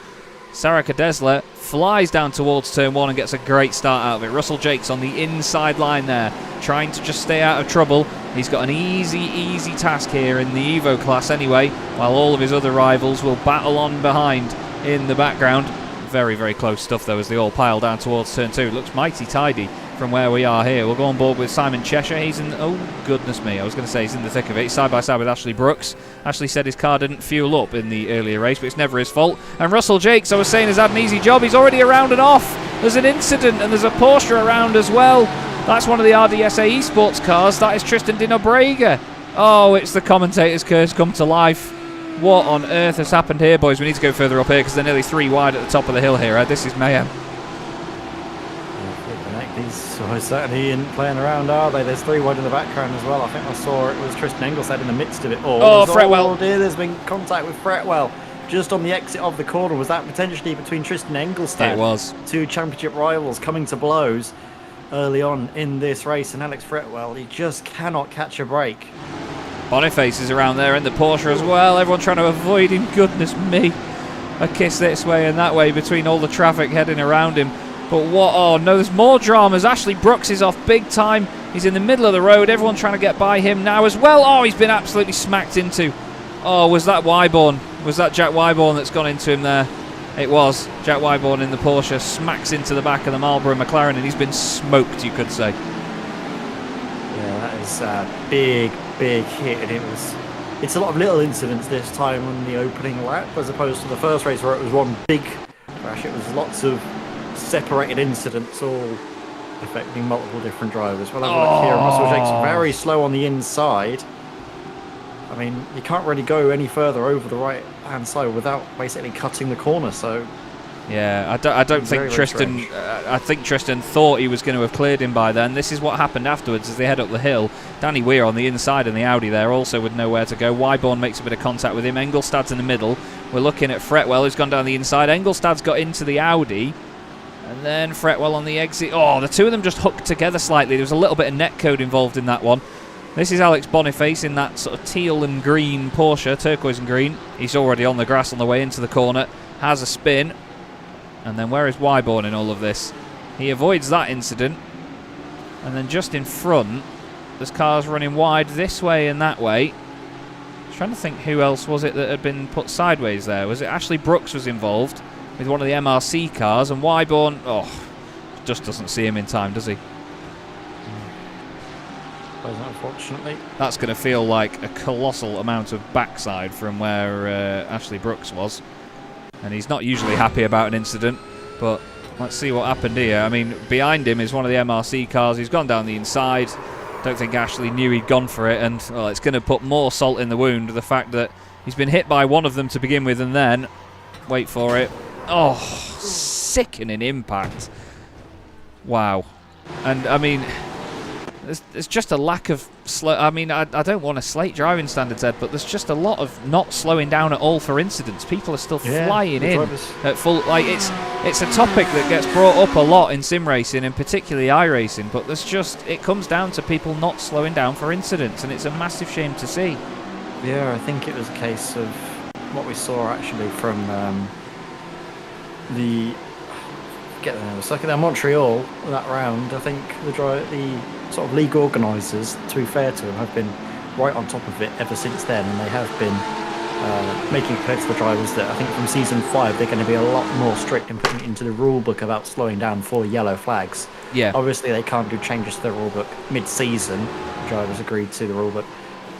Sarakadesla flies down towards turn 1 and gets a great start out of it. Russell Jakes on the inside line there, trying to just stay out of trouble. He's got an easy task here in the Evo class anyway, while all of his other rivals will battle on behind in the background. Very, very close stuff though as they all pile down towards turn 2. It looks mighty tidy from where we are here. We'll go on board with Simon Cheshire. He's in, oh goodness me, I was going to say he's in the thick of it. He's side by side with Ashley Brooks. Ashley said his car didn't fuel up in the earlier race, but it's never his fault. And Russell Jakes, I was saying, has had an easy job. He's already around and off. There's an incident and there's a Porsche around as well. That's one of the RDSA esports cars. That is Tristan Dinabrega. Oh, it's the commentator's curse come to life. What on earth has happened here, boys? We need to go further up here because they're nearly 3 wide at the top of the hill here. This is mayhem. These certainly ain't playing around, are they? There's 3 wide in the background as well. I think I saw it was Tristan Engelstad in the midst of it all. Oh, Fretwell. Oh dear, there's been contact with Fretwell just on the exit of the corner. Was that potentially between Tristan Engelstad? It was. 2 championship rivals coming to blows early on in this race, and Alex Fretwell, he just cannot catch a break. Boniface is around there in the Porsche as well. Everyone trying to avoid him. Goodness me. A kiss this way and that way between all the traffic heading around him. But what? Oh no, there's more dramas. Ashley Brooks is off big time. He's in the middle of the road. Everyone trying to get by him now as well. Oh, he's been absolutely smacked into. Oh, was that Wyborn? Was that Jack Wyborn that's gone into him there? It was. Jack Wyborn in the Porsche smacks into the back of the Marlboro McLaren, and he's been smoked, you could say. Yeah, that is a big hit, and it's a lot of little incidents this time on the opening lap as opposed to the first race where it was one big crash. It was lots of separated incidents all affecting multiple different drivers. We'll have a look here. Russell Jakes very slow on the inside. I mean, you can't really go any further over the right hand side without basically cutting the corner, so yeah, I don't think Tristan. I think Tristan thought he was going to have cleared him by then. This is what happened afterwards as they head up the hill. Danny Weir on the inside in the Audi there, also with nowhere to go. Wyborn makes a bit of contact with him. Engelstad's in the middle. We're looking at Fretwell, who's gone down the inside. Engelstad's got into the Audi, and then Fretwell on the exit. Oh, the two of them just hooked together slightly. There was a little bit of netcode involved in that one. This is Alex Boniface in that sort of teal and green Porsche, turquoise and green. He's already on the grass on the way into the corner. Has a spin. And then where is Wyborn in all of this? He avoids that incident. And then just in front, there's cars running wide this way and that way. Trying to think who else was it that had been put sideways there. Was it Ashley Brooks was involved with one of the MRC cars, and Wyborn, just doesn't see him in time, does he? Unfortunately. That's going to feel like a colossal amount of backside from where Ashley Brooks was. And he's not usually happy about an incident, but let's see what happened here. I mean, behind him is one of the MRC cars. He's gone down the inside. Don't think Ashley knew he'd gone for it, and well, it's going to put more salt in the wound, the fact that he's been hit by one of them to begin with, and then, wait for it, sickening impact. Wow. And, I mean, there's just a lack of slow. I mean, I don't want to slate driving standards, Ed, but there's just a lot of not slowing down at all for incidents. People are still flying in at full. Like it's a topic that gets brought up a lot in sim racing and particularly iRacing. But it comes down to people not slowing down for incidents, and it's a massive shame to see. Yeah, I think it was a case of what we saw actually from Montreal that round. I think the sort of league organisers, to be fair to them, have been right on top of it ever since then, and they have been making it clear to the drivers that I think from season 5 they're going to be a lot more strict in putting it into the rule book about slowing down for yellow flags. Yeah. Obviously they can't do changes to the rule book mid-season. The drivers agreed to the rule book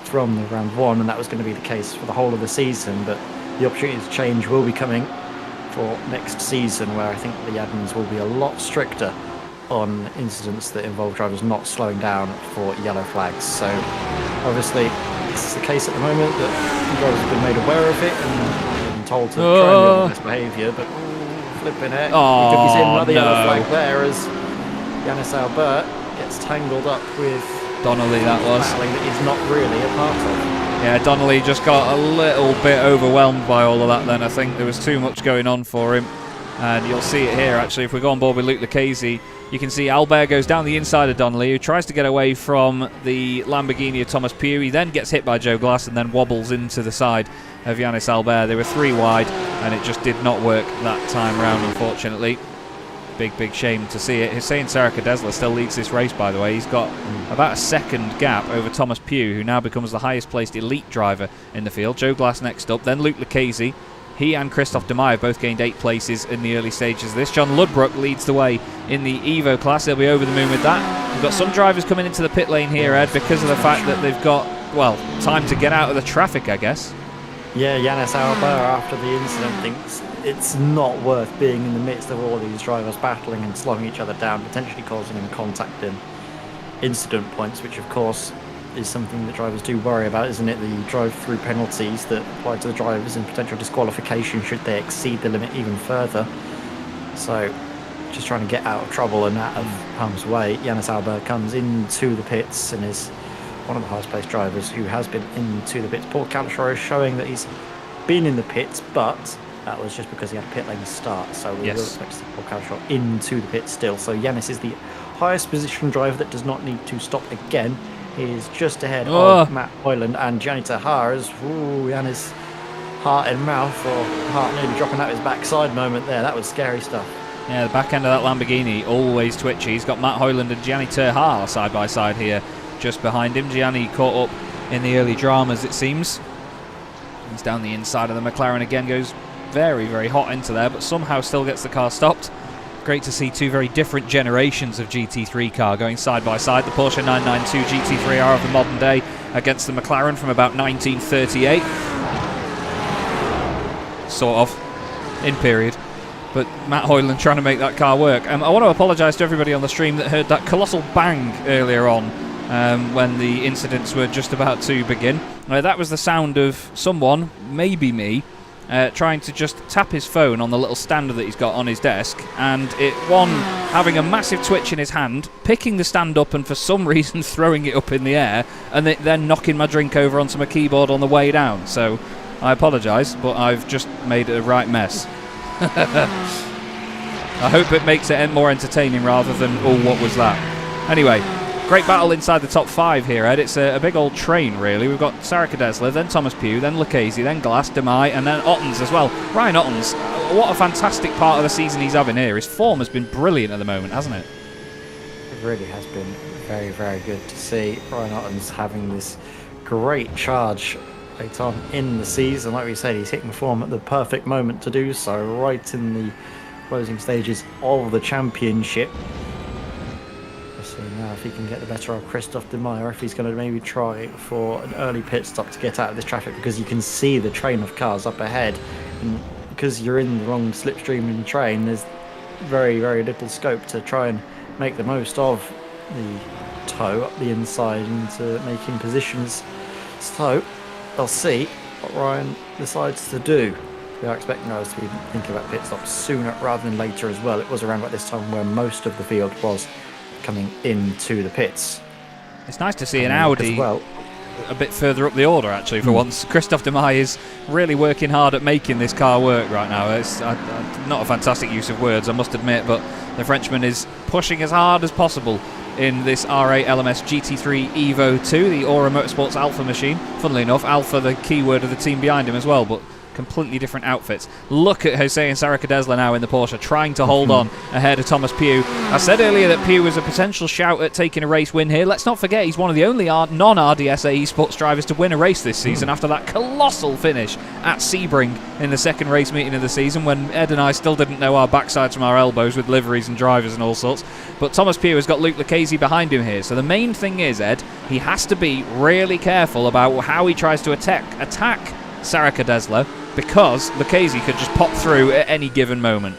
from the round 1, and that was going to be the case for the whole of the season, but the opportunity to change will be coming for next season, where I think the admins will be a lot stricter on incidents that involve drivers not slowing down for yellow flags. So obviously this is the case at the moment, that the drivers have been made aware of it and been told to try and do best behaviour, but flipping it. He took his in another yellow flag there as Yannis Albert gets tangled up with Donnelly, that was. battling that he's not really a part of. Yeah, Donnelly just got a little bit overwhelmed by all of that then. I think there was too much going on for him. And you'll see it here, actually. If we go on board with Luke Lucchese, you can see Albert goes down the inside of Donnelly, who tries to get away from the Lamborghini of Thomas Pugh. He then gets hit by Joe Glass and then wobbles into the side of Yannis Albert. They were 3 wide, and it just did not work that time round, unfortunately. Big shame to see it. Hussein Sarakadesla still leads this race, by the way. He's got about a second gap over Thomas Pugh, who now becomes the highest placed elite driver in the field. Joe Glass next up, then Luke Lucchese. He and Christophe Demay have both gained 8 places in the early stages of this. John Ludbrook leads the way in the Evo class. They'll be over the moon with that. We've got some drivers coming into the pit lane here, Ed, because of the fact that they've got, well, time to get out of the traffic, I guess. Yeah, Yannis Albert, after the incident, thinks it's not worth being in the midst of all these drivers battling and slowing each other down, potentially causing them contact in incident points, which of course is something that drivers do worry about, isn't it? The drive-through penalties that apply to the drivers and potential disqualification should they exceed the limit even further. So just trying to get out of trouble and out of harm's way. Yannis Albert comes into the pits and is one of the highest placed drivers who has been into the pits. Paul Calashore is showing that he's been in the pits, but that was just because he had a pit lane start, so we will expect to see Paul Calashore into the pits still. So Yannis is the highest position driver that does not need to stop again. He is just ahead of Matt Hoyland and Gianni Tejara's. Yannis heart and mouth, or heart nearly dropping out his backside moment there. That was scary stuff. Yeah, the back end of that Lamborghini always twitchy. He's got Matt Hoyland and Gianni Tejara side by side here, just behind him. Gianni caught up in the early dramas, it seems. He's down the inside of the McLaren again, goes very hot into there, but somehow still gets the car stopped. Great to see 2 very different generations of GT3 car going side by side. The Porsche 992 GT3R of the modern day against the McLaren from about 1938. Sort of, in period. But Matt Hoyland trying to make that car work. I want to apologise to everybody on the stream that heard that colossal bang earlier on when the incidents were just about to begin. That was the sound of someone, maybe me, trying to just tap his phone on the little stand that he's got on his desk, and having a massive twitch in his hand, picking the stand up and for some reason throwing it up in the air, and then knocking my drink over onto my keyboard on the way down. So I apologise, but I've just made a right mess. I hope it makes it more entertaining rather than, what was that? Anyway, great battle inside the top 5 here, Ed. It's a big old train, really. We've got Sarakadesla, then Thomas Pugh, then Lucchese, then Glass, Demay, and then Ottens as well. Ryan Ottens, what a fantastic part of the season he's having here. His form has been brilliant at the moment, hasn't it? It really has been very good to see Ryan Ottens having this great charge late on in the season. Like we said, he's hitting form at the perfect moment to do so, right in the closing stages of the championship. Let's see now if he can get the better of Christophe de Meyer, if he's going to maybe try for an early pit stop to get out of this traffic, because you can see the train of cars up ahead, and because you're in the wrong slipstream in the train, there's very, very little scope to try and make the most of the tow up the inside into making positions. So I'll see what Ryan decides to do. We are expecting us to be thinking about pit stops sooner rather than later as well. It was around about this time where most of the field was coming into the pits. It's nice to see an Audi as well. A bit further up the order, actually, for once. Christophe de Meyer is really working hard at making this car work right now. It's not a fantastic use of words, I must admit, but the Frenchman is pushing as hard as possible in this R8 LMS GT3 Evo 2, the Aura Motorsports Alpha machine. Funnily enough, Alpha the keyword of the team behind him as well, but completely different outfits. Look at Jose and Sarah Cadesla now in the Porsche, trying to hold on ahead of Thomas Pugh. I said earlier that Pugh was a potential shout at taking a race win here. Let's not forget he's one of the only non-RDSA esports drivers to win a race this season after that colossal finish at Sebring in the second race meeting of the season, when Ed and I still didn't know our backsides from our elbows with liveries and drivers and all sorts. But Thomas Pugh has got Luke Lucchese behind him here. So the main thing is, Ed, he has to be really careful about how he tries to attack Sarah Cadesla, because Lucchese could just pop through at any given moment.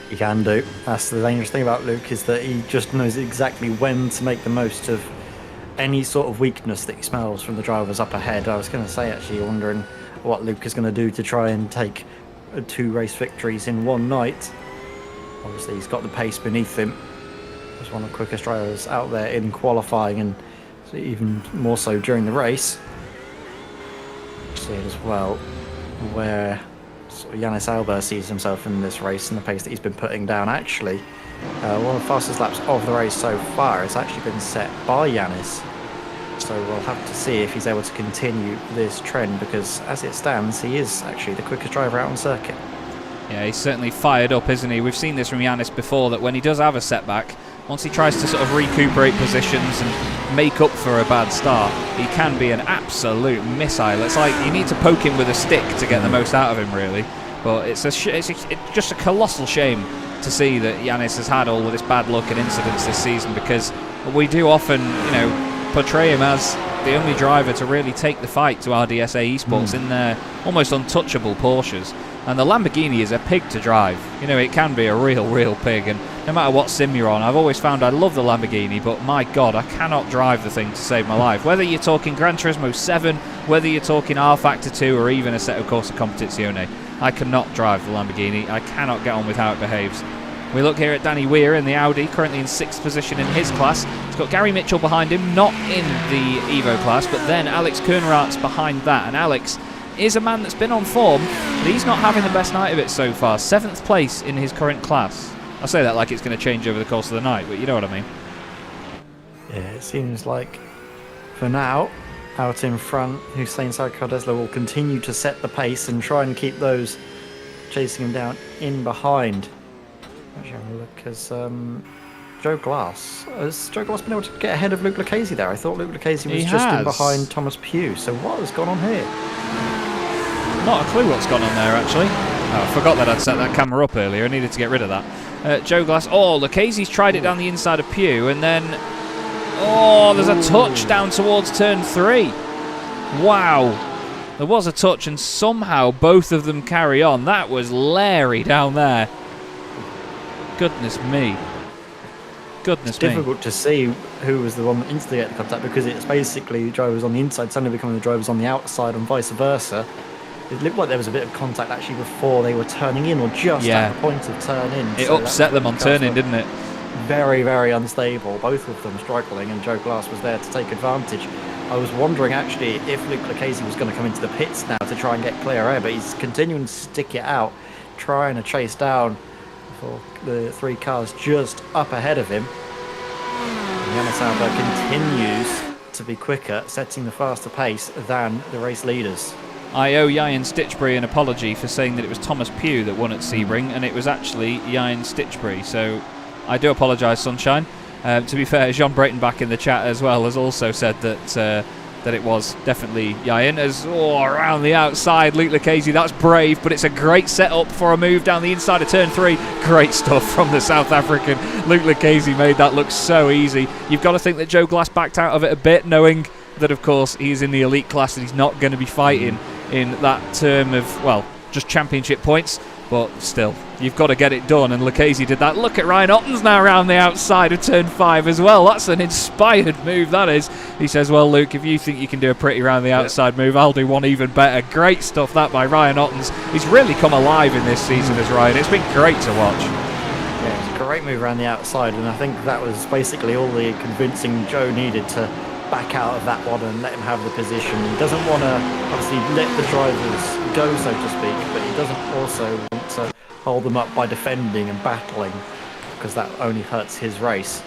He can do. That's the dangerous thing about Luke, is that he just knows exactly when to make the most of any sort of weakness that he smells from the drivers up ahead. I was going to say, actually, wondering what Luke is going to do to try and take 2 race victories in one night. Obviously, he's got the pace beneath him. He's one of the quickest drivers out there in qualifying, and even more so during the race. See it as well, where sort of Yannis Albert sees himself in this race and the pace that he's been putting down. Actually, one of the fastest laps of the race so far has actually been set by Yannis. So we'll have to see if he's able to continue this trend, because as it stands, he is actually the quickest driver out on circuit. Yeah, he's certainly fired up, isn't he? We've seen this from Yannis before, that when he does have a setback, once he tries to sort of recuperate positions and make up for a bad start, he can be an absolute missile. It's like you need to poke him with a stick to get the most out of him, really. But it's just a colossal shame to see that Yannis has had all of this bad luck and incidents this season, because we do often, portray him as the only driver to really take the fight to RDSA Esports in their almost untouchable Porsches. And the Lamborghini is a pig to drive. It can be a real pig, and no matter what sim you're on, I've always found I love the Lamborghini, but my God, I cannot drive the thing to save my life. Whether you're talking Gran Turismo 7, whether you're talking R Factor 2, or even a Assetto Corsa Competizione, I cannot drive the Lamborghini. I cannot get on with how it behaves. We look here at Danny Weir in the Audi, currently in 6th position in his class. He's got Gary Mitchell behind him, not in the Evo class, but then Alex Koenraerts behind that. And Alex is a man that's been on form, but he's not having the best night of it so far. 7th place in his current class. I say that like it's going to change over the course of the night, but you know what I mean. Yeah, it seems like for now, out in front, Hussein Sarkodesla will continue to set the pace and try and keep those chasing him down in behind. Actually, have a look as Joe Glass. Has Joe Glass been able to get ahead of Luke Lucchese there? I thought Luke Lucchese was just in behind Thomas Pugh. So what has gone on here? Not a clue what's gone on there, actually. Oh, I forgot that I'd set that camera up earlier. I needed to get rid of that. Joe Glass. Oh, Lucchese's tried it down the inside of Pugh, and then... Oh, there's a touch down towards turn 3. Wow. There was a touch, and somehow both of them carry on. That was Larry down there. Goodness me. It's difficult to see who was the one that instigated the contact, because it's basically drivers on the inside suddenly becoming the drivers on the outside and vice versa. It looked like there was a bit of contact actually before they were turning in, or just at the point of turn in. It upset them on turn-in, didn't it? Very, very unstable. Both of them struggling, and Joe Glass was there to take advantage. I was wondering actually if Luke Lucchese was going to come into the pits now to try and get clear air, but he's continuing to stick it out, trying to chase down for the 3 cars just up ahead of him. Yannis Albert continues to be quicker, setting the faster pace than the race leaders. I owe Ian Stitchbury an apology for saying that it was Thomas Pugh that won at Sebring, and it was actually Ian Stitchbury, so I do apologise, Sunshine. To be fair, Jean Brayton back in the chat as well has also said that that it was definitely Yain. As around the outside, Luke Lucchese, that's brave, but it's a great setup for a move down the inside of turn 3. Great stuff from the South African. Luke Lucchese made that look so easy. You've got to think that Joe Glass backed out of it a bit, knowing that, of course, he's in the elite class and he's not going to be fighting in that term of, well, just championship points. But still, you've got to get it done, and Lucchese did that. Look at Ryan Otten's now around the outside of turn 5 as well. That's an inspired move, that is. He says, well, Luke, if you think you can do a pretty round the outside move, I'll do one even better. Great stuff, that by Ryan Otten's. He's really come alive in this season as Ryan. It's been great to watch. Yeah, it was a great move around the outside, and I think that was basically all the convincing Joe needed to back out of that one and let him have the position. He doesn't want to obviously let the drivers go, so to speak, but he doesn't also want to hold them up by defending and battling, because that only hurts his race.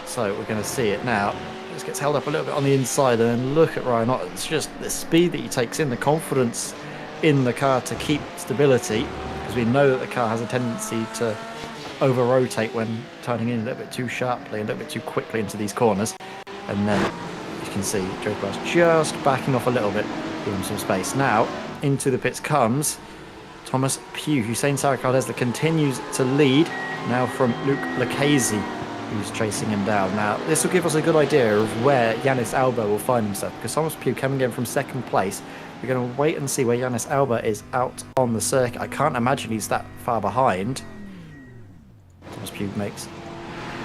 So we're going to see it now. Just gets held up a little bit on the inside, and look at Ryan Ott. It's just the speed that he takes in, the confidence in the car to keep stability, because we know that the car has a tendency to over-rotate when turning in a little bit too sharply, a little bit too quickly into these corners. And then you can see Joe Glass just backing off a little bit, giving him some space. Now, into the pits comes Thomas Pugh. Hussein Sarakardesla continues to lead, now from Luke Lucchese, who's chasing him down. Now, this will give us a good idea of where Yannis Alba will find himself, because Thomas Pugh coming in from second place. We're going to wait and see where Yannis Alba is out on the circuit. I can't imagine he's that far behind. Thomas Pugh makes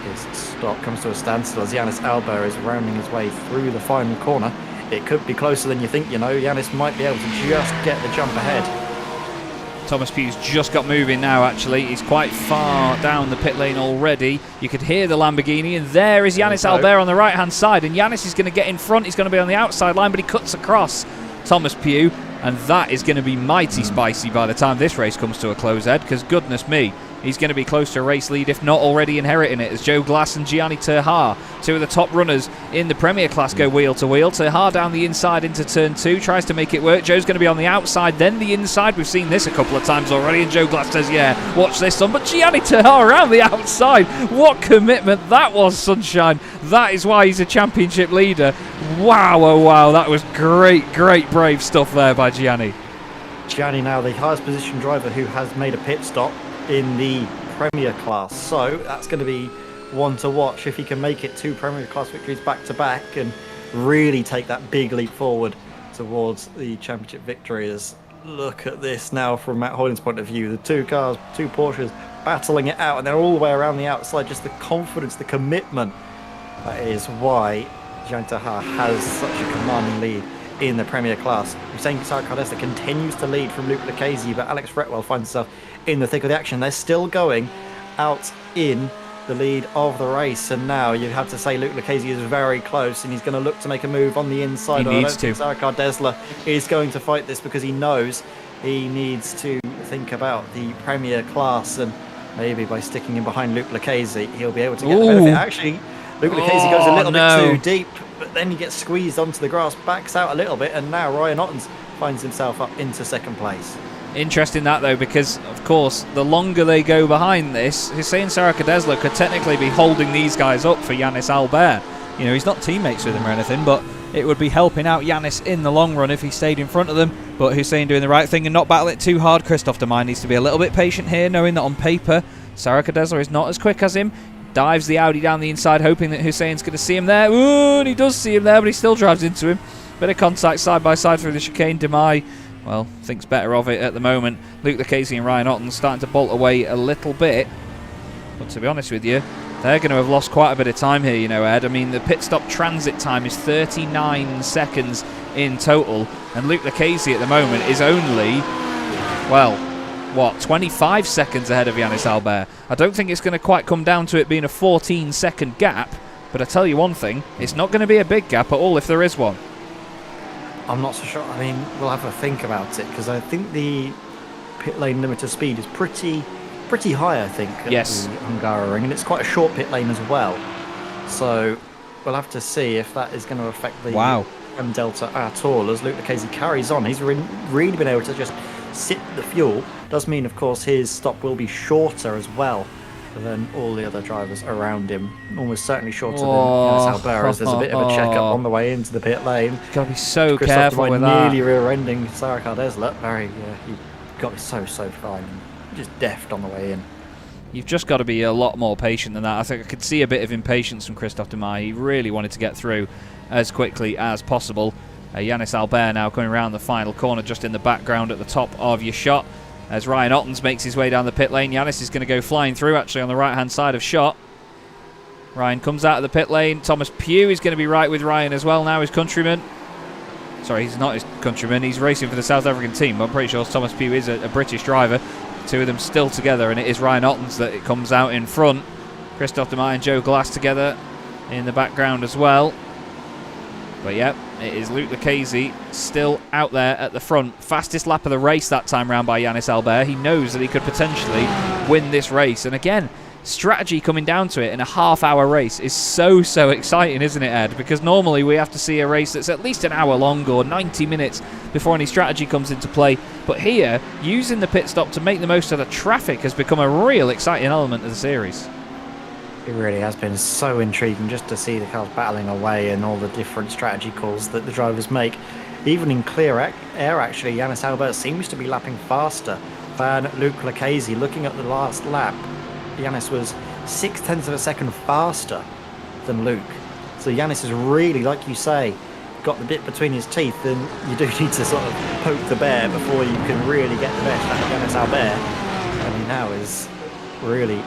his stop, comes to a standstill as Yannis Alba is rounding his way through the final corner. It could be closer than you think, you know. Yannis might be able to just get the jump ahead. Thomas Pugh's just got moving now, actually. He's quite far down the pit lane already. You could hear the Lamborghini, and there is Yannis Albert on the right-hand side, and Yannis is going to get in front. He's going to be on the outside line, but he cuts across Thomas Pugh, and that is going to be mighty spicy by the time this race comes to a close, Ed, because goodness me, he's going to be close to a race lead, if not already inheriting it, as Joe Glass and Gianni Terha, two of the top runners in the Premier class, go wheel to wheel. Terha down the inside into turn 2, tries to make it work. Joe's going to be on the outside, then the inside. We've seen this a couple of times already, and Joe Glass says, yeah, watch this son. But Gianni Terha around the outside. What commitment that was, Sunshine. That is why he's a championship leader. Wow, oh wow, that was great, great brave stuff there by Gianni. Gianni now the highest position driver who has made a pit stop in the Premier class, so that's going to be one to watch if he can make it 2 Premier class victories back to back and really take that big leap forward towards the championship victories. Look at this now from Matt Hoyland's point of view, the 2 cars, 2 Porsches battling it out, and they're all the way around the outside. Just the confidence, the commitment, that is why Gianni Terha has such a commanding lead in the Premier class. Hussein Sarakardesla continues to lead from Luke Lucchese, but Alex Fretwell finds himself in the thick of the action. They're still going out in the lead of the race, and now you have to say Luke Lucchese is very close, and he's going to look to make a move on the inside. He needs to. Sarakardesla is going to fight this because he knows he needs to think about the Premier class, and maybe by sticking in behind Luke Lucchese he'll be able to get the benefit. Actually, Luke Lucchese goes a little bit too deep, but then he gets squeezed onto the grass, backs out a little bit, and now Ryan Ottens finds himself up into second place. Interesting that, though, because, of course, the longer they go behind this, Hussein Sarakardesla could technically be holding these guys up for Yannis Albert. You know, he's not teammates with him or anything, but it would be helping out Yannis in the long run if he stayed in front of them. But Hussein doing the right thing and not battle it too hard. Christophe Demay needs to be a little bit patient here, knowing that on paper, Sarakardesla is not as quick as him. Dives the Audi down the inside, hoping that Hussein's going to see him there. Ooh, and he does see him there, but he still drives into him. Bit of contact side by side through the chicane. Demay, well, thinks better of it at the moment. Luke Lucchese and Ryan Otten starting to bolt away a little bit. But to be honest with you, they're going to have lost quite a bit of time here, you know, Ed. I mean, the pit stop transit time is 39 seconds in total. And Luke Lucchese at the moment is only, well, what, 25 seconds ahead of Yannis Albert. I don't think it's going to quite come down to it being a 14-second gap. But I tell you one thing, it's not going to be a big gap at all if there is one. I'm not so sure. I mean, we'll have a think about it, because I think the pit lane limiter speed is pretty high, I think, at yes, the Hungaroring, and it's quite a short pit lane as well. So we'll have to see if that is going to affect the M Delta at all, as Luke Lucchese carries on. He's really been able to just sit the fuel. Does mean, of course, his stop will be shorter as well than all the other drivers around him. Almost certainly shorter than Yanis Albert, as there's a bit of a check-up on the way into the pit lane. Got to be so Christophe careful Dumoy with that. nearly rear-ending Sarah Deslet. He got it so fine and just deft on the way in. You've just got to be a lot more patient than that. I think I could see a bit of impatience from Christophe Dumoy. He really wanted to get through as quickly as possible. Yanis Albert now coming around the final corner just in the background at the top of your shot. As Ryan Ottens makes his way down the pit lane, Yanis is going to go flying through actually on the right-hand side of shot. Ryan comes out of the pit lane. Thomas Pugh is going to be right with Ryan as well now, his countryman. Sorry, he's not his countryman. He's racing for the South African team. I'm pretty sure Thomas Pugh is a British driver. Two of them still together, and it is Ryan Ottens that it comes out in front. Christophe Dumoy and Joe Glass together in the background as well. But yeah, it is Luke Lucchese still out there at the front. Fastest lap of the race that time round by Yanis Albert. He knows that he could potentially win this race. And again, strategy coming down to it in a half-hour race is so exciting, isn't it, Ed? Because normally we have to see a race that's at least an hour long or 90 minutes before any strategy comes into play. But here, using the pit stop to make the most of the traffic has become a real exciting element of the series. It really has been so intriguing just to see the cars battling away and all the different strategy calls that the drivers make. Even in clear air, actually, Yanis Albert seems to be lapping faster than Luke Lucchese. Looking at the last lap, Yanis was 0.6 of a second faster than Luke. So Yanis has really, like you say, got the bit between his teeth, and you do need to sort of poke the bear before you can really get the best out of Yanis Albert. And he now is really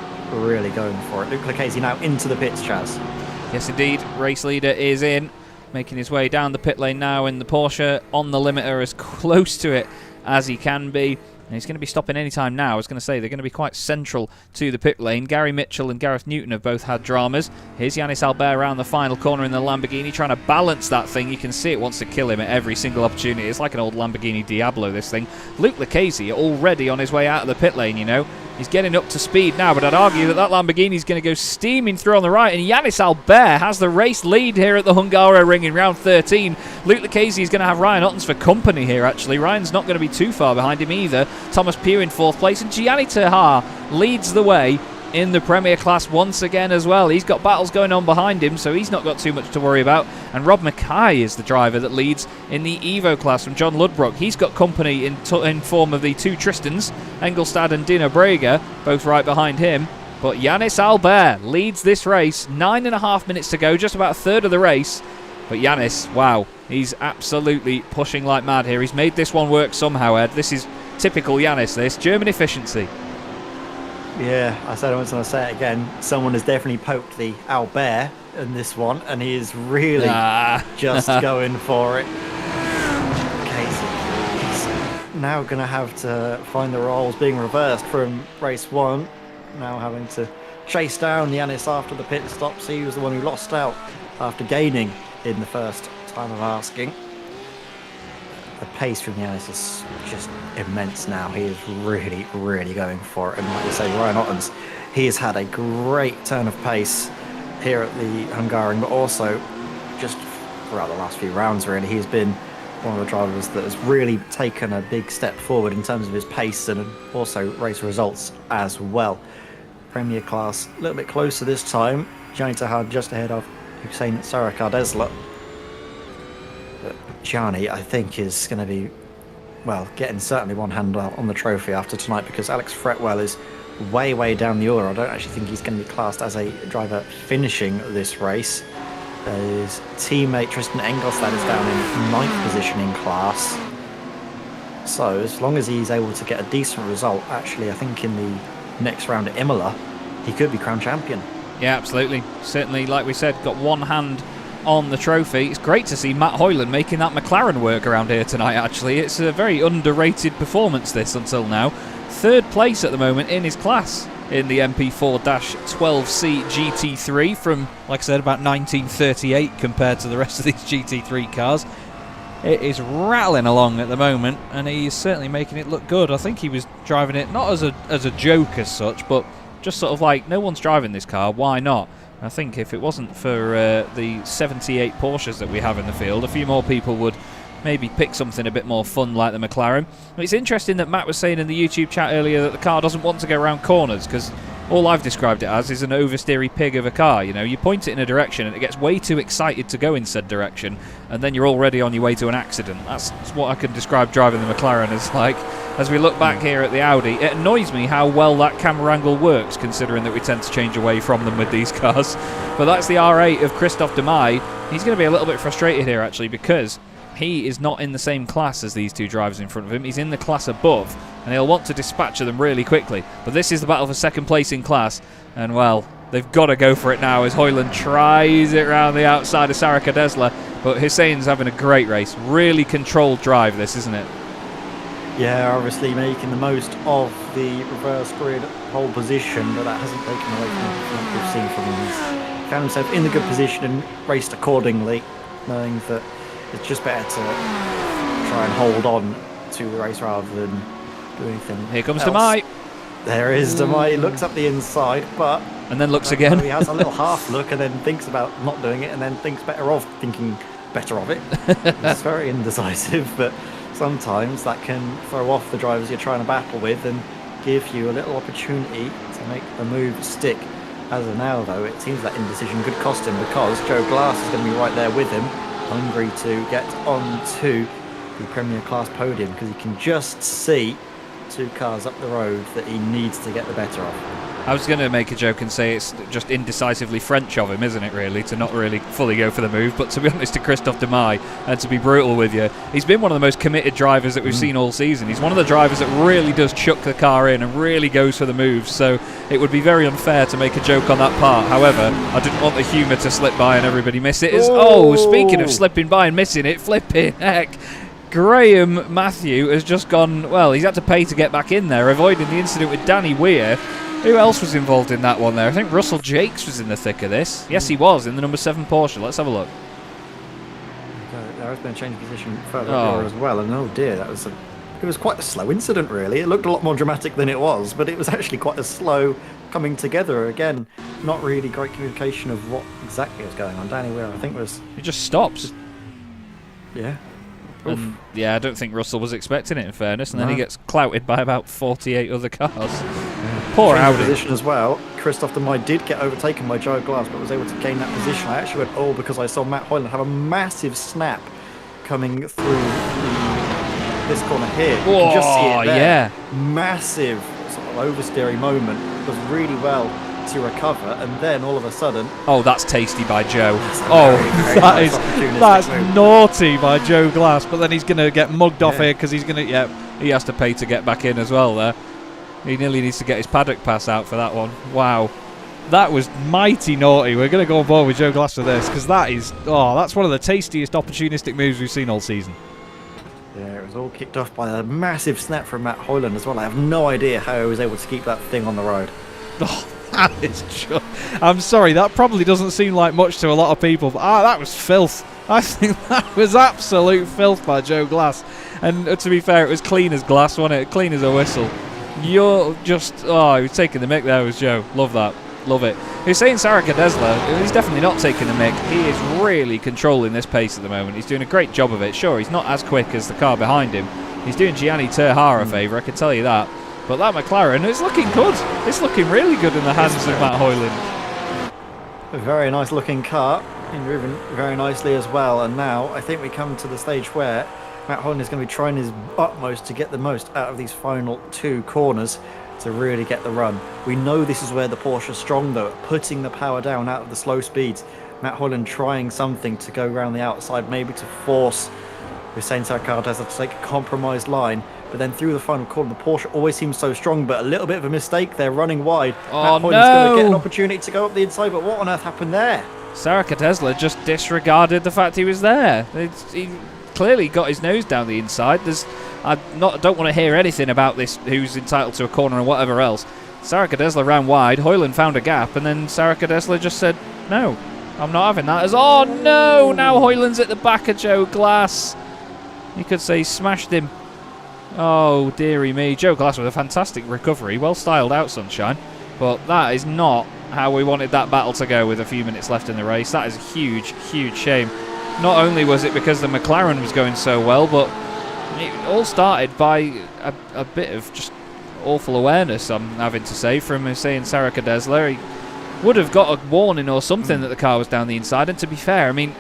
going for it. Luke Lucchese now into the pits, Chaz. Yes, indeed. Race leader is in, making his way down the pit lane now in the Porsche, on the limiter, as close to it as he can be. And he's going to be stopping any time now. I was going to say they're going to be quite central to the pit lane. Gary Mitchell and Gareth Newton have both had dramas. Here's Yanis Albert around the final corner in the Lamborghini, trying to balance that thing. You can see it wants to kill him at every single opportunity. It's like an old Lamborghini Diablo, this thing. Luke Lucchese already on his way out of the pit lane, you know. He's getting up to speed now, but I'd argue that Lamborghini is going to go steaming through on the right, and Yanis Albert has the race lead here at the Hungaroring in round 13. Luke Lucchese is going to have Ryan Ottens for company here, actually. Ryan's not going to be too far behind him either. Thomas Pugh in 4th place, and Gianni Terha leads the way in the Premier Class once again as well. He's got battles going on behind him, so he's not got too much to worry about. And Rob Mackay is the driver that leads in the Evo class from John Ludbrook. He's got company in form of the two Tristans, Engelstad and Dino Brega, both right behind him. But Yanis Albert leads this race. 9.5 minutes to go, just about a third of the race. But Yanis, wow, he's absolutely pushing like mad here. He's made this one work somehow, Ed. This is typical Yanis, this. German efficiency. Yeah, I said I was going to say it again. Someone has definitely poked the Albert in this one, and he is really just going for it. Casey, he's now going to have to find the roles being reversed from race 1. Now having to chase down Yanis after the pit stops. He was the one who lost out after gaining in the first time of asking. The pace from Yanis is just immense now. He is really going for it. And like you say, Ryan Ottens, he has had a great turn of pace here at the Hungaroring, but also just throughout the last few rounds, really. He's been one of the drivers that has really taken a big step forward in terms of his pace and also race results as well. Premier Class a little bit closer this time. Gianni Terha just ahead of Hussein Sarakardesla. Gianni, I think, is going to be, well, getting certainly one hand on the trophy after tonight, because Alex Fretwell is way down the order. I don't actually think he's going to be classed as a driver finishing this race. His teammate Tristan Engelstad is down in 9th position in class. So as long as he's able to get a decent result, actually, I think in the next round at Imola, he could be crowned champion. Yeah, absolutely. Certainly, like we said, got one hand on the trophy. It's great to see Matt Hoyland making that McLaren work around here tonight, actually. It's a very underrated performance, this, until now. 3rd place at the moment in his class in the MP4-12C GT3 from, like I said, about 1938 compared to the rest of these GT3 cars. It is rattling along at the moment, and he's certainly making it look good. I think he was driving it not as a joke as such, but just sort of like, no one's driving this car, why not? I think if it wasn't for the 78 Porsches that we have in the field, a few more people would maybe pick something a bit more fun like the McLaren. It's interesting that Matt was saying in the YouTube chat earlier that the car doesn't want to go around corners, because all I've described it as is an oversteery pig of a car. You know, you point it in a direction and it gets way too excited to go in said direction, and then you're already on your way to an accident. That's what I can describe driving the McLaren as like. As we look back here at the Audi, it annoys me how well that camera angle works, considering that we tend to change away from them with these cars. But that's the R8 of Christophe Demay. He's going to be a little bit frustrated here, actually, because he is not in the same class as these two drivers in front of him. He's in the class above, and he'll want to dispatch them really quickly. But this is the battle for second place in class, and, well, they've got to go for it now as Højlund tries it around the outside of Sarah Kadesla. But Hussein's having a great race. Really controlled drive, this, isn't it? Yeah, obviously making the most of the reverse grid pole position, but that hasn't taken away from what we've seen from him. He's found himself in the good position and raced accordingly, knowing that it's just better to try and hold on to the race rather than do anything. Here comes else. Demay. There is Demay. He looks up the inside, but And then looks again. he has a little half look and then thinks about not doing it, and then thinks better of thinking better of it. It's very indecisive, but sometimes that can throw off the drivers you're trying to battle with and give you a little opportunity to make the move stick. As of now, though, it seems that indecision could cost him, because Joe Glass is going to be right there with him, hungry to get onto the Premier Class podium, because he can just see two cars up the road that he needs to get the better of. I was going to make a joke and say it's just indecisively French of him, isn't it, really, to not really fully go for the move. But to be honest, to Christophe Demay, and to be brutal with you, he's been one of the most committed drivers that we've seen all season. He's one of the drivers that really does chuck the car in and really goes for the moves. So it would be very unfair to make a joke on that part. However, I didn't want the humour to slip by and everybody miss it. Speaking of slipping by and missing it, flipping heck. Graham Matthew has just gone, well, he's had to pay to get back in there, avoiding the incident with Danny Weir. Who else was involved in that one there? I think Russell Jakes was in the thick of this. Yes, he was, in the number 7 Porsche. Let's have a look. There has been a change of position further up as well, and oh dear, it was quite a slow incident, really. It looked a lot more dramatic than it was, but it was actually quite a slow coming together. Again, not really great communication of what exactly was going on. Danny Weir, I think, was... He just stops. Yeah. And, yeah, I don't think Russell was expecting it, in fairness, and then he gets clouted by about 48 other cars. Poor Audi. Position as well. Christophe Demay did get overtaken by Joe Glass, but was able to gain that position. I actually went, because I saw Matt Højlund have a massive snap coming through this corner here. You can just see it there. Yeah. Massive sort of oversteering moment. Does really well to recover, and then all of a sudden... Oh, that's tasty by Joe. That's naughty by Joe Glass, but then he's going to get mugged off here because he's going to... He has to pay to get back in as well there. He nearly needs to get his paddock pass out for that one. Wow. That was mighty naughty. We're going to go on board with Joe Glass for this, because that is... that's one of the tastiest opportunistic moves we've seen all season. Yeah, it was all kicked off by a massive snap from Matt Højlund as well. I have no idea how he was able to keep that thing on the road. That is true. I'm sorry, that probably doesn't seem like much to a lot of people, but that was filth. I think that was absolute filth by Joe Glass. And to be fair, it was clean as glass, wasn't it? Clean as a whistle. You're just... he was taking the mick there, was Joe. Love that. Love it. Hussein Sarah Kadesla, he's definitely not taking the mick. He is really controlling this pace at the moment. He's doing a great job of it. Sure, he's not as quick as the car behind him. He's doing Gianni Terhar a favour, I can tell you that. But that McLaren is looking good. It's looking really good in the hands of Matt Højlund. A very nice looking car, and driven very nicely as well. And now I think we come to the stage where Matt Højlund is going to be trying his utmost to get the most out of these final 2 corners to really get the run. We know this is where the Porsche is strong, though, at putting the power down out of the slow speeds. Matt Højlund trying something to go around the outside, maybe to force Hussein Sarkardeza to take a compromised line. But then through the final corner, the Porsche always seems so strong, but a little bit of a mistake. They're running wide. Matt Højlund's going to get an opportunity to go up the inside, but what on earth happened there? Sarah Kadesla just disregarded the fact he was there. He clearly got his nose down the inside. I don't want to hear anything about this, who's entitled to a corner and whatever else. Sarah Kadesla ran wide, Højlund found a gap, and then Sarah Kadesla just said, no, I'm not having that. Oh no, now Højlund's at the back of Joe Glass. You could say he smashed him. Oh, dearie me. Joe Glass with a fantastic recovery. Well styled out, Sunshine. But that is not how we wanted that battle to go with a few minutes left in the race. That is a huge, huge shame. Not only was it because the McLaren was going so well, but it all started by a bit of just awful awareness, I'm having to say, from Hussein Sarakadesla. He would have got a warning or something that the car was down the inside. And to be fair, I mean,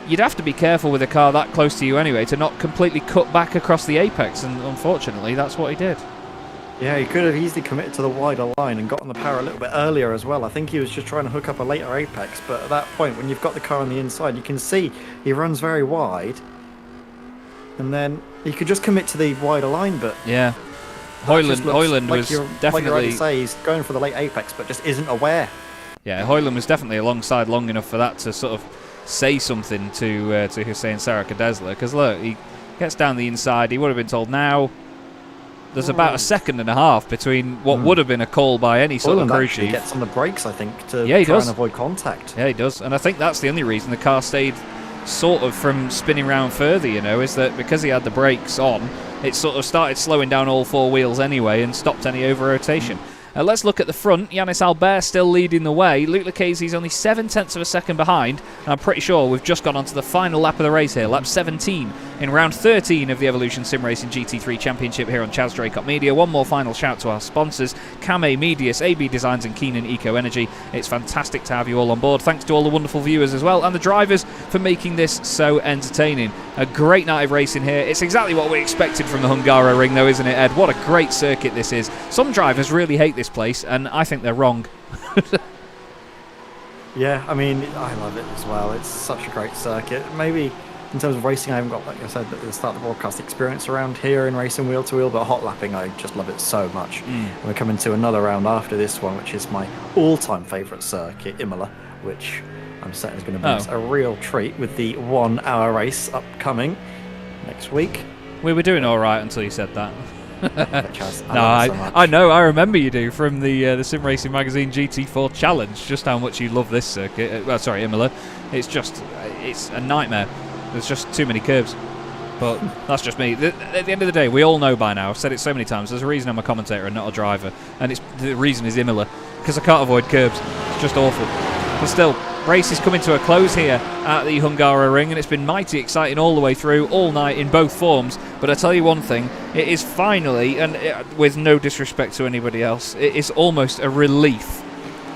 you'd have to be careful with a car that close to you anyway to not completely cut back across the apex, and unfortunately that's what he did. Yeah, he could have easily committed to the wider line and gotten the power a little bit earlier as well. I think he was just trying to hook up a later apex, but at that point, when you've got the car on the inside, you can see he runs very wide, and then he could just commit to the wider line, but yeah, Hoyland like was definitely, like you're right to say, he's going for the late apex, but just isn't aware. Yeah, Hoyland was definitely alongside long enough for that to sort of say something to Hussein Sarakadesla, because look, he gets down the inside. He would have been told now. There's about a second and a half between what would have been a call by any sort of crew chief. He gets on the brakes, I think, to try and avoid contact. Yeah, he does. And I think that's the only reason the car stayed sort of from spinning round further, you know, is that because he had the brakes on, it sort of started slowing down all four wheels anyway and stopped any over-rotation. Let's look at the front. Yannis Albert still leading the way. Luke Lucchese's only 0.7 of a second behind. And I'm pretty sure we've just gone on to the final lap of the race here. Lap 17 in round 13 of the Evolution Sim Racing GT3 Championship here on Chaz Draycott Media. One more final shout to our sponsors, Kame, Medius, AB Designs and Keenan Eco Energy. It's fantastic to have you all on board. Thanks to all the wonderful viewers as well and the drivers for making this so entertaining. A great night of racing here. It's exactly what we expected from the Hungaroring though, isn't it, Ed? What a great circuit this is. Some drivers really hate this place, and I think they're wrong. Yeah, I mean, I love it as well. It's such a great circuit. Maybe in terms of racing, I haven't got, like I said, at the start of the broadcast, experience around here in racing wheel to wheel, but hot lapping, I just love it so much. We're coming to another round after this one, which is my all-time favourite circuit, Imola, which I'm certain is going to be us a real treat with the 1 hour race upcoming next week. We were doing all right until you said that. Chaz, I know, I remember you do from the Sim Racing Magazine GT4 Challenge, just how much you love this circuit. Sorry, Imola. It's a nightmare. There's just too many curves. But that's just me. At the end of the day, we all know by now, I've said it so many times, there's a reason I'm a commentator and not a driver. And the reason is Imola, because I can't avoid curbs. It's just awful. But still, race is coming to a close here at the Hungaroring, and it's been mighty exciting all the way through, all night in both forms. But I tell you one thing, it is finally, and with no disrespect to anybody else, it is almost a relief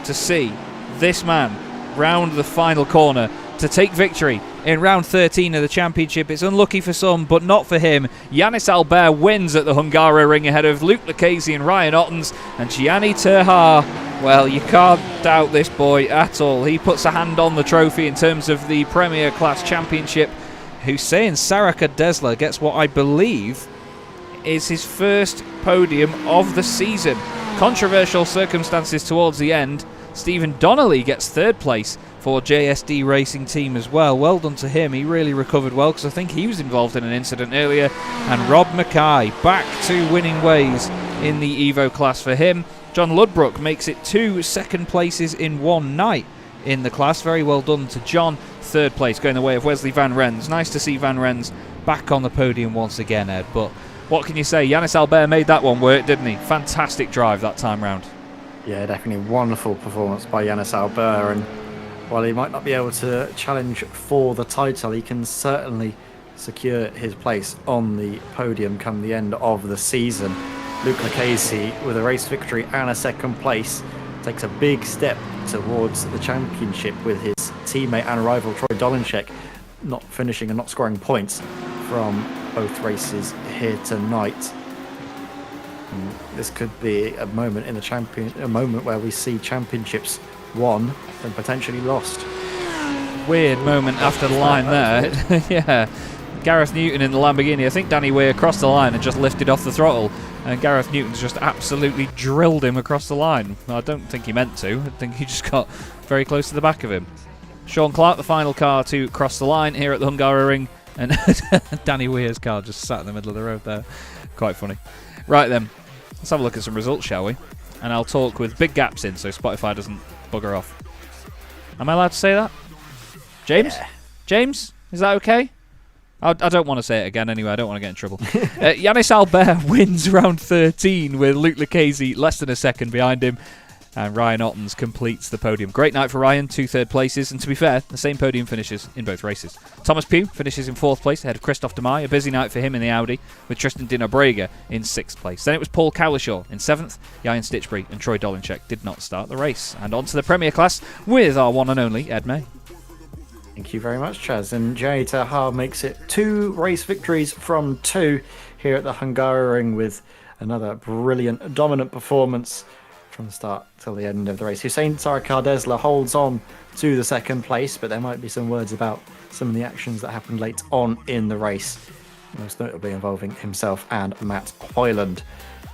to see this man round the final corner to take victory in round 13 of the championship. It's unlucky for some, but not for him. Yannis Albert wins at the Hungaroring ahead of Luke Lucchese and Ryan Ottens, and Gianni Terhar. Well, you can't doubt this boy at all. He puts a hand on the trophy in terms of the Premier Class Championship. Hussein Sarakadesla gets what I believe is his first podium of the season. Controversial circumstances towards the end. Stephen Donnelly gets third place for JSD Racing Team as well. Well done to him. He really recovered well, because I think he was involved in an incident earlier. And Rob Mackay back to winning ways in the Evo class for him. John Ludbrook makes it 2 second places in one night in the class. Very well done to John. Third place going the way of Wesley Van Rens. Nice to see Van Rens back on the podium once again, Ed. But what can you say? Yannis Albert made that one work, didn't he? Fantastic drive that time round. Yeah, definitely wonderful performance by Yannis Albert, and while he might not be able to challenge for the title, he can certainly secure his place on the podium come the end of the season. Luke Lucchese, with a race victory and a second place, takes a big step towards the championship, with his teammate and rival Troy Dolinchek not finishing and not scoring points from both races here tonight. And this could be a moment in the a moment where we see championships won and potentially lost. Weird moment after the line there. Yeah, Gareth Newton in the Lamborghini. I think Danny Weir crossed the line and just lifted off the throttle, and Gareth Newton's just absolutely drilled him across the line. I don't think he meant to. I think he just got very close to the back of him. Sean Clark, the final car to cross the line here at the Hungaroring, and Danny Weir's car just sat in the middle of the road there. Quite funny. Right then, let's have a look at some results, shall we? And I'll talk with big gaps in so Spotify doesn't bugger off. Am I allowed to say that? James? Yeah. James? Is that okay? I don't want to say it again anyway. I don't want to get in trouble. Yannis Albert wins round 13 with Luke Lucchese less than a second behind him. And Ryan Ottens completes the podium. Great night for Ryan, 2 third places, and to be fair, the same podium finishes in both races. Thomas Pugh finishes in 4th place ahead of Christophe Demay, a busy night for him in the Audi, with Tristan Dino Brega in 6th place. Then it was Paul Cowlishaw in 7th. Ryan Stitchbury and Troy Dolinchek did not start the race. And on to the Premier class with our one and only Ed May. Thank you very much, Chaz. And Jay Tahar makes it 2 race victories from 2 here at the Hungaroring with another brilliant, dominant performance from the start till the end of the race. Hussein Sarakardesla holds on to the 2nd place, but there might be some words about some of the actions that happened late on in the race, most notably involving himself and Matt Hoyland.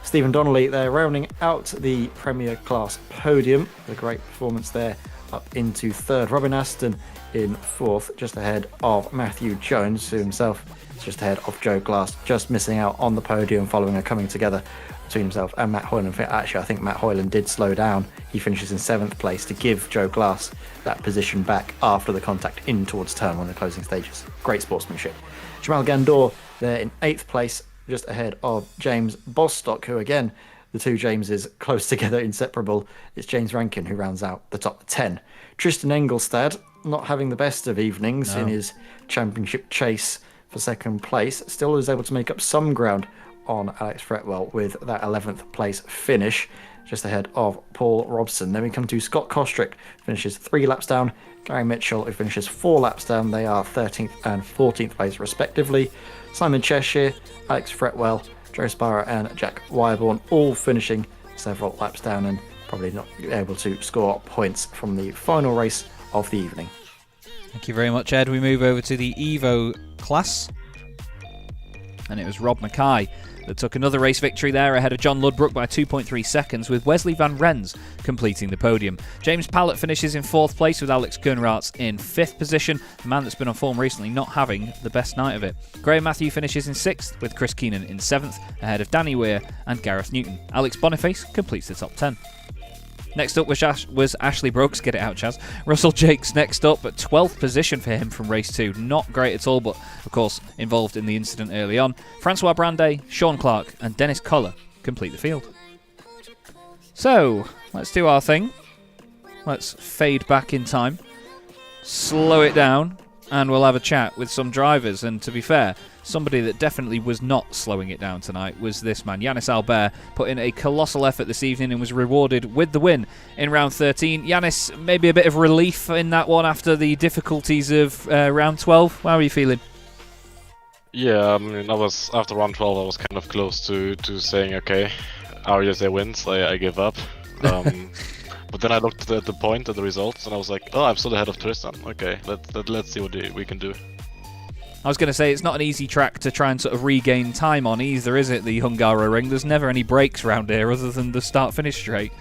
Stephen Donnelly, they're rounding out the Premier Class podium. A great performance there, up into 3rd. Robin Aston in 4th, just ahead of Matthew Jones, who himself is just ahead of Joe Glass, just missing out on the podium following a coming together between himself and Matt Hoyland. Actually, I think Matt Hoyland did slow down. He finishes in 7th place to give Joe Glass that position back after the contact in towards turn 1 in the closing stages. Great sportsmanship. Jamal Gandor there in 8th place, just ahead of James Bostock, who again, the two Jameses close together, inseparable. It's James Rankin who rounds out the top 10. Tristan Engelstad not having the best of evenings in his championship chase for 2nd place, still is able to make up some ground on Alex Fretwell with that 11th place finish, just ahead of Paul Robson. Then we come to Scott Kostrick, finishes 3 laps down. Gary Mitchell, who finishes 4 laps down. They are 13th and 14th place respectively. Simon Cheshire, Alex Fretwell, Joe Sparrow and Jack Wyborn all finishing several laps down and probably not able to score points from the final race of the evening. Thank you very much, Ed. We move over to the Evo class. And it was Rob Mackay that took another race victory there ahead of John Ludbrook by 2.3 seconds, with Wesley Van Rens completing the podium. James Pallett finishes in 4th place with Alex Koenraerts in 5th position, the man that's been on form recently not having the best night of it. Graham Matthew finishes in 6th with Chris Keenan in 7th ahead of Danny Weir and Gareth Newton. Alex Boniface completes the top 10. Next up was Ashley Brooks, get it out, Chaz. Russell Jakes next up, but 12th position for him from race 2. Not great at all, but of course involved in the incident early on. Francois Brandet, Sean Clark and Dennis Coller complete the field. So, let's do our thing. Let's fade back in time, slow it down, and we'll have a chat with some drivers. And to be fair, somebody that definitely was not slowing it down tonight was this man. Yannis Albert put in a colossal effort this evening and was rewarded with the win in round 13. Yannis, maybe a bit of relief in that one after the difficulties of round 12. How are you feeling? Yeah, I mean, after round 12, I was kind of close to saying, okay, RJC wins, I give up. But then I looked at the point at the results and I was like, oh, I'm still ahead of Tristan. Okay, let's see what we can do. I was going to say, it's not an easy track to try and sort of regain time on either, is it, the Hungaroring? There's never any breaks around here other than the start-finish straight.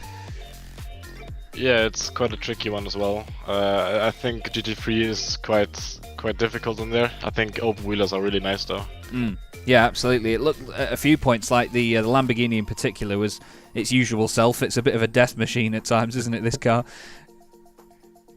Yeah, it's quite a tricky one as well. I think GT3 is quite difficult in there. I think open wheelers are really nice though. Yeah, absolutely. It looked at a few points like the Lamborghini in particular was its usual self. It's a bit of a death machine at times, isn't it, this car?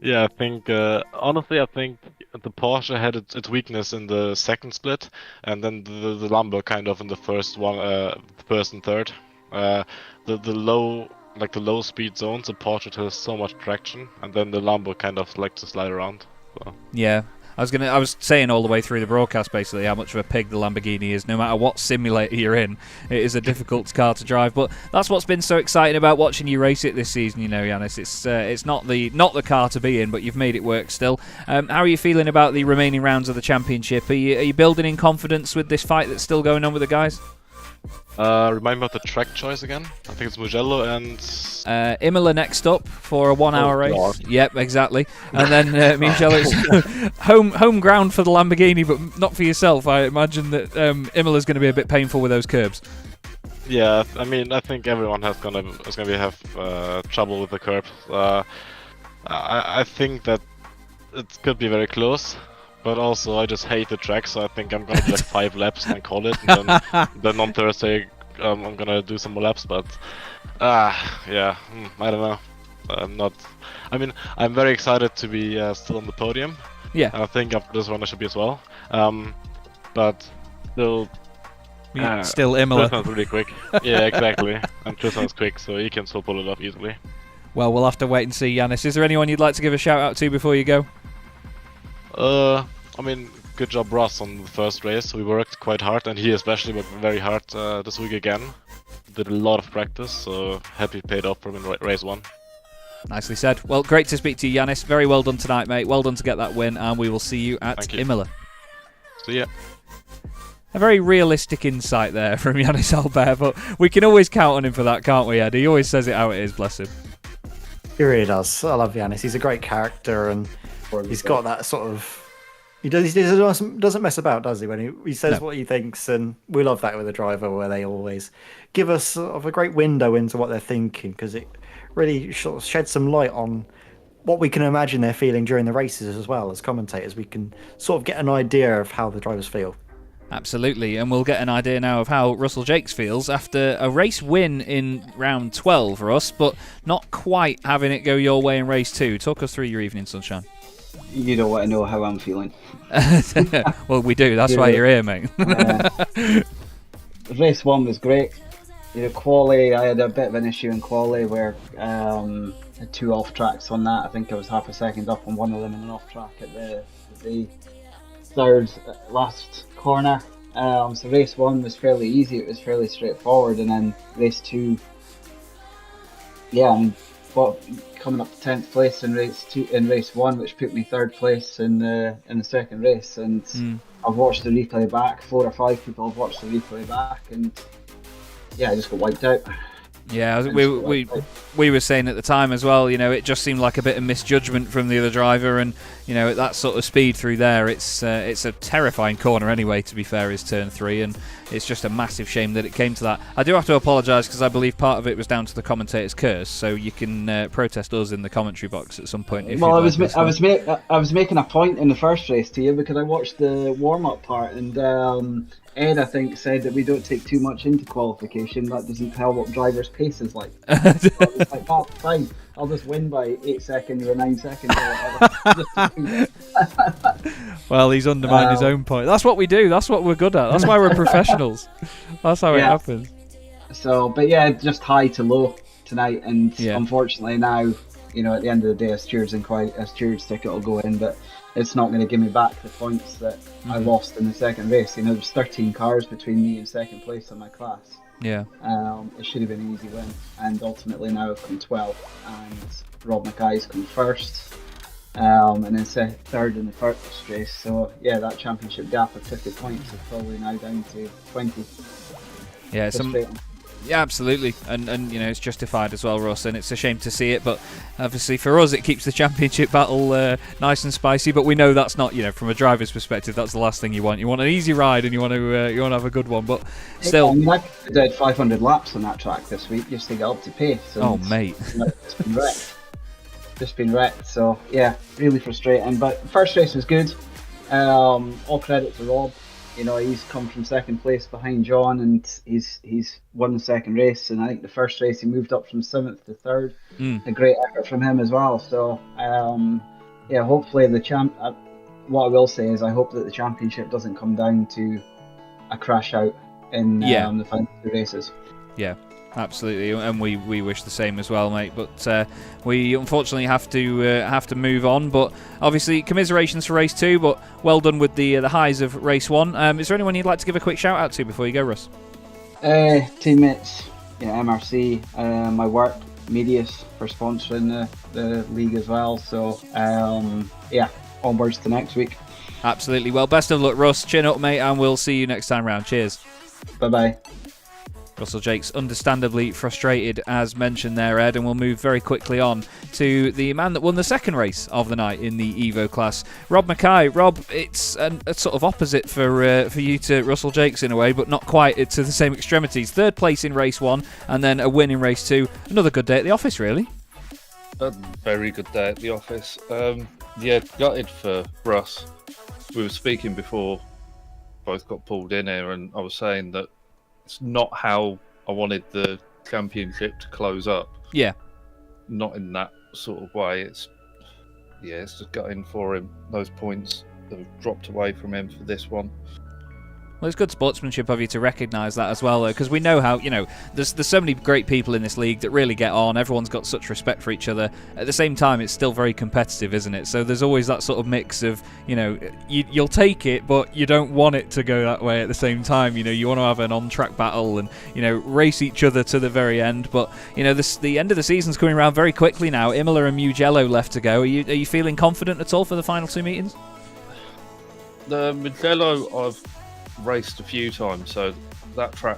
Yeah, I think, honestly, I think the Porsche had its weakness in the second split, and then the Lambo kind of in the first one, first and third. The low speed zones, the Porsche has so much traction, and then the Lambo kind of likes to slide around. So. Yeah. I was saying all the way through the broadcast basically how much of a pig the Lamborghini is. No matter what simulator you're in, it is a difficult car to drive. But that's what's been so exciting about watching you race it this season. You know, Yannis, it's not the car to be in, but you've made it work still. How are you feeling about the remaining rounds of the championship? Are you building in confidence with this fight that's still going on with the guys? Remind me of the track choice again. I think it's Mugello and Imola next up for a 1 hour race. God. Yep, exactly. And then Mugello's home ground for the Lamborghini, but not for yourself. I imagine that Imola's going to be a bit painful with those curbs. Yeah, I mean, I think everyone is gonna have trouble with the curb. I think that it could be very close. But also, I just hate the track, so I think I'm gonna do like 5 laps and call it. And then on Thursday, I'm gonna do some more laps. But yeah, I don't know. I'm very excited to be still on the podium. Yeah. I think after this one I should be as well. But still, still Imola. Tristan's really quick. Yeah, exactly. And Tristan's quick, so he can still pull it off easily. Well, we'll have to wait and see, Yanis. Is there anyone you'd like to give a shout out to before you go? I mean, good job, Ross, on the first race. We worked quite hard, and he especially worked very hard this week again. Did a lot of practice, so happy it paid off for him in race 1. Nicely said. Well, great to speak to you, Yanis. Very well done tonight, mate. Well done to get that win, and we will see you at Imola. See ya. A very realistic insight there from Yanis Albert, but we can always count on him for that, can't we, Ed? He always says it how it is, bless him. He really does. I love Yanis. He's a great character, and he's got that sort of... He doesn't mess about, does he? When he says what he thinks, and we love that with a driver, where they always give us sort of a great window into what they're thinking, because it really sort of sheds some light on what we can imagine they're feeling during the races as well. As commentators, we can sort of get an idea of how the drivers feel. Absolutely, and we'll get an idea now of how Russell Jakes feels after a race win in round 12 for us, but not quite having it go your way in race 2. Talk us through your evening, Sunshine. You don't want to know how I'm feeling. Well, we do. That's why you're here, mate. Race 1 was great. Quali, I had a bit of an issue in quali where had 2 off tracks on that. I think I was half a second up on one of them in an off track at the third last corner. So race 1 was fairly easy. It was fairly straightforward, and then race 2, coming up to 10th place in race 1, which put me 3rd place in the second race. And I've watched the replay back. 4 or 5 people have watched the replay back, and I just got wiped out. Yeah, we were saying at the time as well, it just seemed like a bit of misjudgment from the other driver, and at that sort of speed through there, it's a terrifying corner anyway, to be fair, is turn 3, and it's just a massive shame that it came to that. I do have to apologise, because I believe part of it was down to the commentator's curse, so you can protest us in the commentary box at some point. Well, I was making a point in the first race to you, because I watched the warm-up part, and Ed, I think, said that we don't take too much into qualification. That doesn't tell what driver's pace is like. So I was like, oh, fine. I'll just win by 8 seconds or 9 seconds or whatever. Well, he's undermined his own point. That's what we do. That's what we're good at. That's why we're professionals. That's how it happens. So, but just high to low tonight. And unfortunately now, at the end of the day, a steward's ticket will go in, but it's not going to give me back the points that I lost in the second race. There's 13 cars between me and second place in my class. Yeah. It should have been an easy win, and ultimately now I've come 12th, and Rob Mackay's come first, and then third in the first race. So that championship gap of 50 points is probably now down to 20. Yeah, yeah, absolutely, and it's justified as well, Ross, and it's a shame to see it, but obviously for us it keeps the championship battle nice and spicy, but we know that's not, from a driver's perspective, that's the last thing you want. You want an easy ride, and you want to have a good one, but still... I did 500 laps on that track this week just to get up to pace. Oh, mate. It's been wrecked. Just been wrecked, so really frustrating, but first race was good. All credit to Rob. He's come from second place behind John, and he's won the second race, and I think the first race he moved up from 7th to 3rd. A great effort from him as well. So hopefully what I will say is I hope that the championship doesn't come down to a crash out in the final 2 races. Yeah, absolutely, and we wish the same as well, mate. But we unfortunately have to move on. But obviously, commiserations for race 2. But well done with the highs of race 1. Is there anyone you'd like to give a quick shout out to before you go, Russ? Teammates, MRC, my work, Medius for sponsoring the league as well. So onwards to next week. Absolutely. Well, best of luck, Russ. Chin up, mate, and we'll see you next time round. Cheers. Bye-bye. Russell Jakes understandably frustrated, as mentioned there, Ed, and we'll move very quickly on to the man that won the second race of the night in the Evo class, Rob Mackay. Rob, it's a sort of opposite for you to Russell Jakes in a way, but not quite to the same extremities. 3rd place in race 1 and then a win in race 2. Another good day at the office, really. A very good day at the office. Gutted for Russ. We were speaking before both got pulled in here, and I was saying that it's not how I wanted the championship to close up. Yeah. Not in that sort of way. It's just gutting for him. Those points that have dropped away from him for this one. Well, it's good sportsmanship of you to recognise that as well, though, because we know how, there's so many great people in this league that really get on. Everyone's got such respect for each other. At the same time, it's still very competitive, isn't it? So there's always that sort of mix of, you'll take it, but you don't want it to go that way at the same time. You want to have an on-track battle and, race each other to the very end. But, the end of the season's coming around very quickly now. Imola and Mugello left to go. Are you feeling confident at all for the final 2 meetings? The Mugello, I've raced a few times, so that track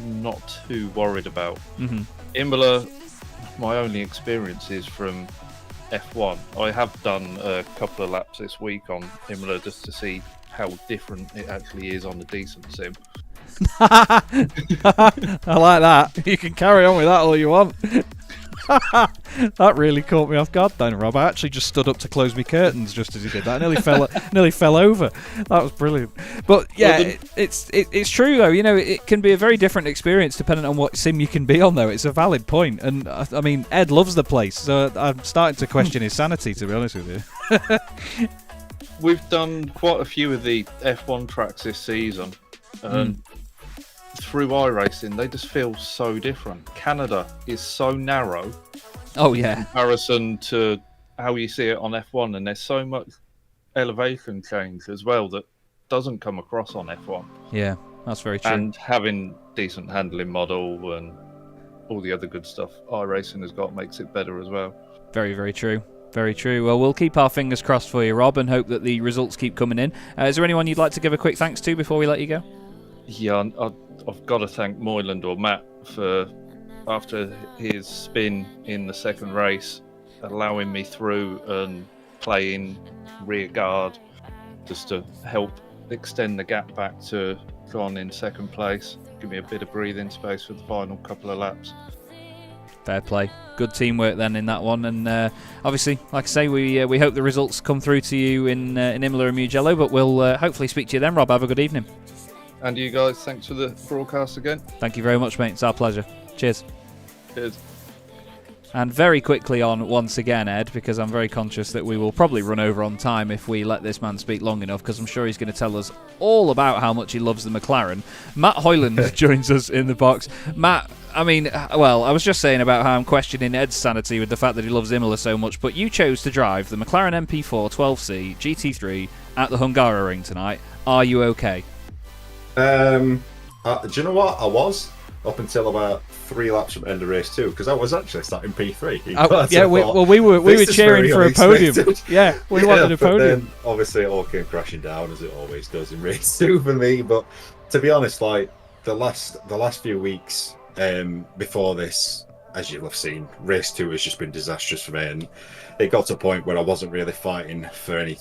not too worried about. Mm-hmm. Imola, my only experience is from F1. I have done a couple of laps this week on Imola just to see how different it actually is on the decent sim. I like that. You can carry on with that all you want. That really caught me off guard then, Rob. I actually just stood up to close my curtains just as he did that. I nearly fell over. That was brilliant. But yeah, it's true though. It can be a very different experience depending on what sim you can be on. Though it's a valid point, and I mean Ed loves the place, so I'm starting to question his sanity, to be honest with you. We've done quite a few of the F1 tracks this season, and through iRacing, they just feel so different. Canada is so narrow. Oh yeah. In comparison to how you see it on F1, and there's so much elevation change as well that doesn't come across on F1. Yeah, that's very true. And having decent handling model and all the other good stuff iRacing has got makes it better as well. Very, very true. Very true. Well, we'll keep our fingers crossed for you, Rob, and hope that the results keep coming in. Is there anyone you'd like to give a quick thanks to before we let you go? Yeah, I've got to thank Moyland or Matt for, after his spin in the second race, allowing me through and playing rear guard just to help extend the gap back to John in second place. Give me a bit of breathing space for the final couple of laps. Fair play. Good teamwork then in that one, and obviously, like I say, we hope the results come through to you in Imola and Mugello, but we'll hopefully speak to you then, Rob. Have a good evening. And you guys, thanks for the broadcast again. Thank you very much, mate. It's our pleasure. Cheers. Cheers. And very quickly on once again, Ed, because I'm very conscious that we will probably run over on time if we let this man speak long enough, because I'm sure he's going to tell us all about how much he loves the McLaren. Matt Hoyland joins us in the box. Matt, I was just saying about how I'm questioning Ed's sanity with the fact that he loves Imola so much, but you chose to drive the McLaren MP4 12C GT3 at the Hungaroring tonight. Are you okay? Do you know what? I was up until about 3 laps from end of race 2, because I was actually sat in P3. We were cheering for a podium. Yeah, we wanted a podium. Then obviously it all came crashing down, as it always does in race 2 for me. But to be honest, like the last few weeks before this, as you'll have seen, race 2 has just been disastrous for me, and it got to a point where I wasn't really fighting for any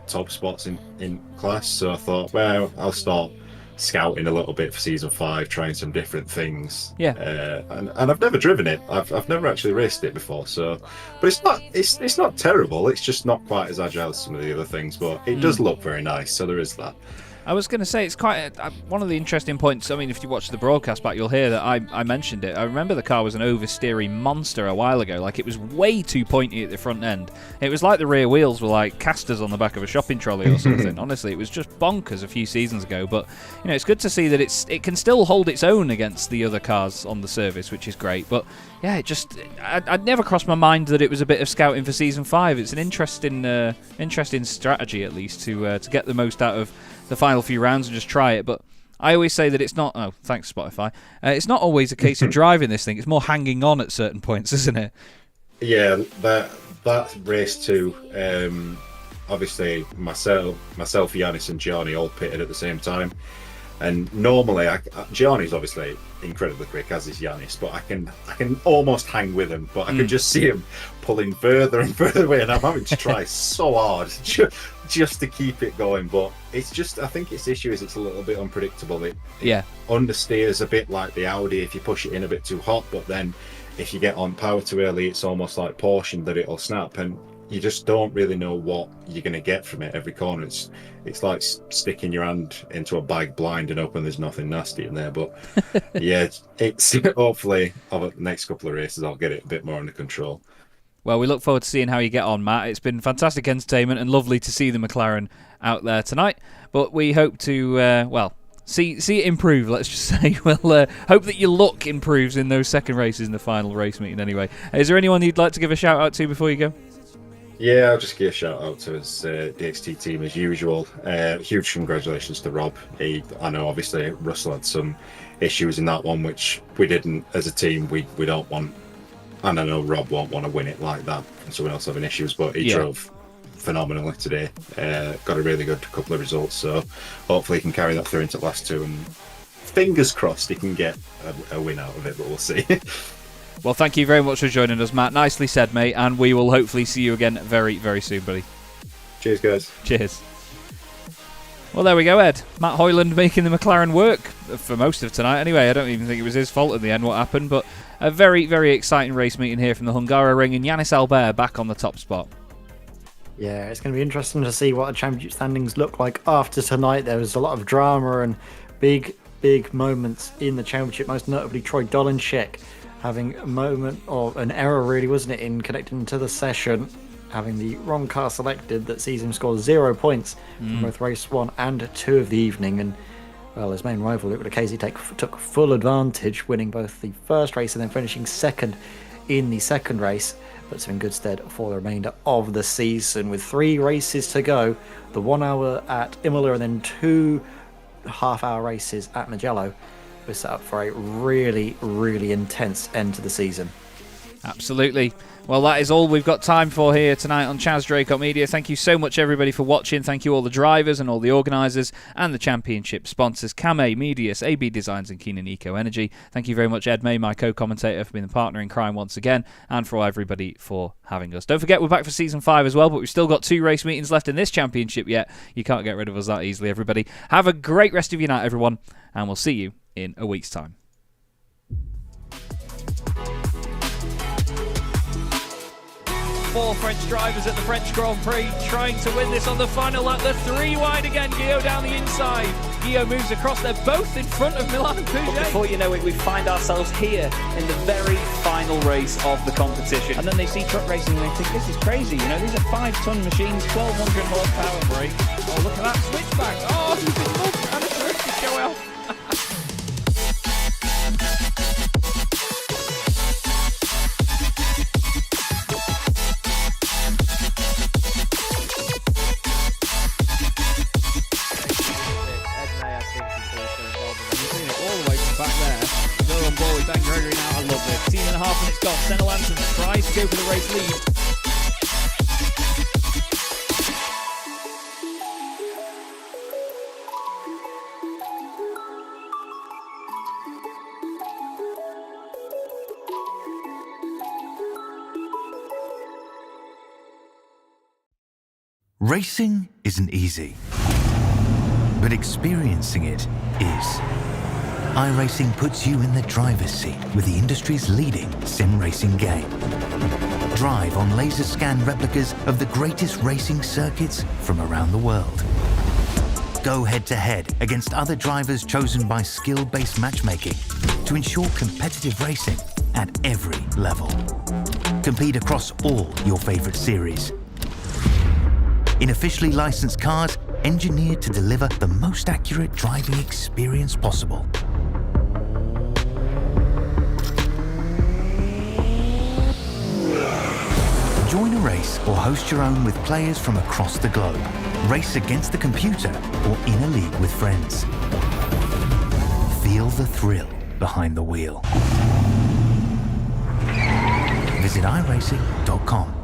top spots in class. So I thought, well, I'll start scouting a little bit for season 5, trying some different things. Yeah. And I've never driven it. I've never actually raced it before. So, but it's not terrible. It's just not quite as agile as some of the other things. But it does look very nice. So there is that. I was going to say, it's quite one of the interesting points. I mean, if you watch the broadcast back, you'll hear that I mentioned it. I remember the car was an oversteery monster a while ago. Like, it was way too pointy at the front end. It was like the rear wheels were like casters on the back of a shopping trolley or something. Honestly, it was just bonkers a few seasons ago. But, it's good to see that it can still hold its own against the other cars on the service, which is great. But, yeah, I'd never crossed my mind that it was a bit of scouting for season 5. It's an interesting strategy, at least, to get the most out of the final few rounds and just try it. But I always say that it's not... Oh, thanks, Spotify. It's not always a case of driving this thing. It's more hanging on at certain points, isn't it? Yeah, that race 2, obviously myself, Yanis and Gianni all pitted at the same time. And normally, Gianni's obviously incredibly quick, as is Yanis, but I can almost hang with him, but I can just see him pulling further and further away, and I'm having to try so hard just to keep it going. But it's just, I think its issue is it's a little bit unpredictable. It understeers a bit like the Audi if you push it in a bit too hot, but then if you get on power too early, it's almost like portion that it'll snap, and you just don't really know what you're going to get from it every corner. It's like sticking your hand into a bag blind and hoping there's nothing nasty in there. But yeah, it's hopefully over the next couple of races I'll get it a bit more under control. Well, we look forward to seeing how you get on, Matt. It's been fantastic entertainment and lovely to see the McLaren out there tonight. But we hope to, see it improve, let's just say. We'll hope that your luck improves in those second races in the final race meeting anyway. Is there anyone you'd like to give a shout out to before you go? Yeah, I'll just give a shout out to his DXT team as usual. Huge congratulations to Rob. I know obviously Russell had some issues in that one, which we didn't as a team. We don't want, and I know Rob won't want to win it like that and someone else having issues, but he drove phenomenally today. Got a really good couple of results, so hopefully he can carry that through into the last two, and fingers crossed he can get a win out of it, but we'll see. Well, thank you very much for joining us, Matt. Nicely said, mate, and we will hopefully see you again very, very soon, buddy. Cheers, guys. Cheers. Well, there we go, Ed. Matt Hoyland making the McLaren work for most of tonight. Anyway, I don't even think it was his fault in the end what happened, but a very, very exciting race meeting here from the Hungaroring, and Yannis Albert back on the top spot. Yeah, it's going to be interesting to see what the championship standings look like after tonight. There was a lot of drama and big moments in the championship, most notably Troy Dolinchek having a moment, or an error really, wasn't it, in connecting to the session, having the wrong car selected that sees him score 0 points from both race 1 and 2 of the evening. And well, his main rival, Luke Lucchese, took full advantage, winning both the first race and then finishing second in the second race. Puts him in good stead for the remainder of the season. With 3 races to go, the 1 hour at Imola and then 2 half-hour races at Mugello, we're set up for a really, really intense end to the season. Absolutely. Well, that is all we've got time for here tonight on Chaz Draycott Media. Thank you so much, everybody, for watching. Thank you all the drivers and all the organisers and the championship sponsors, Kame, Medius, AB Designs and Keenan Eco Energy. Thank you very much, Ed May, my co-commentator, for being the partner in crime once again, and for everybody for having us. Don't forget, we're back for Season 5 as well, but we've still got 2 race meetings left in this championship yet. You can't get rid of us that easily, everybody. Have a great rest of your night, everyone, and we'll see you in a week's time. 4 French drivers at the French Grand Prix trying to win this on the final lap. The 3 wide again, Guillaume down the inside. Guillaume moves across, they're both in front of Milan and Pouget. But before you know it, we find ourselves here in the very final race of the competition. And then they see truck racing and they think, this is crazy, you know, these are 5-ton machines, 1200 horsepower brake. Oh, look at that switchback. Oh, he's been moved and a trick to show off. Ben Gregory now, I love it. 18.5 minutes gone. Senna Lanson tries to go for the race lead. Racing isn't easy, but experiencing it is. iRacing puts you in the driver's seat with the industry's leading sim racing game. Drive on laser scan replicas of the greatest racing circuits from around the world. Go head to head against other drivers chosen by skill-based matchmaking to ensure competitive racing at every level. Compete across all your favorite series. In officially licensed cars, engineered to deliver the most accurate driving experience possible. Join a race or host your own with players from across the globe. Race against the computer or in a league with friends. Feel the thrill behind the wheel. Visit iRacing.com.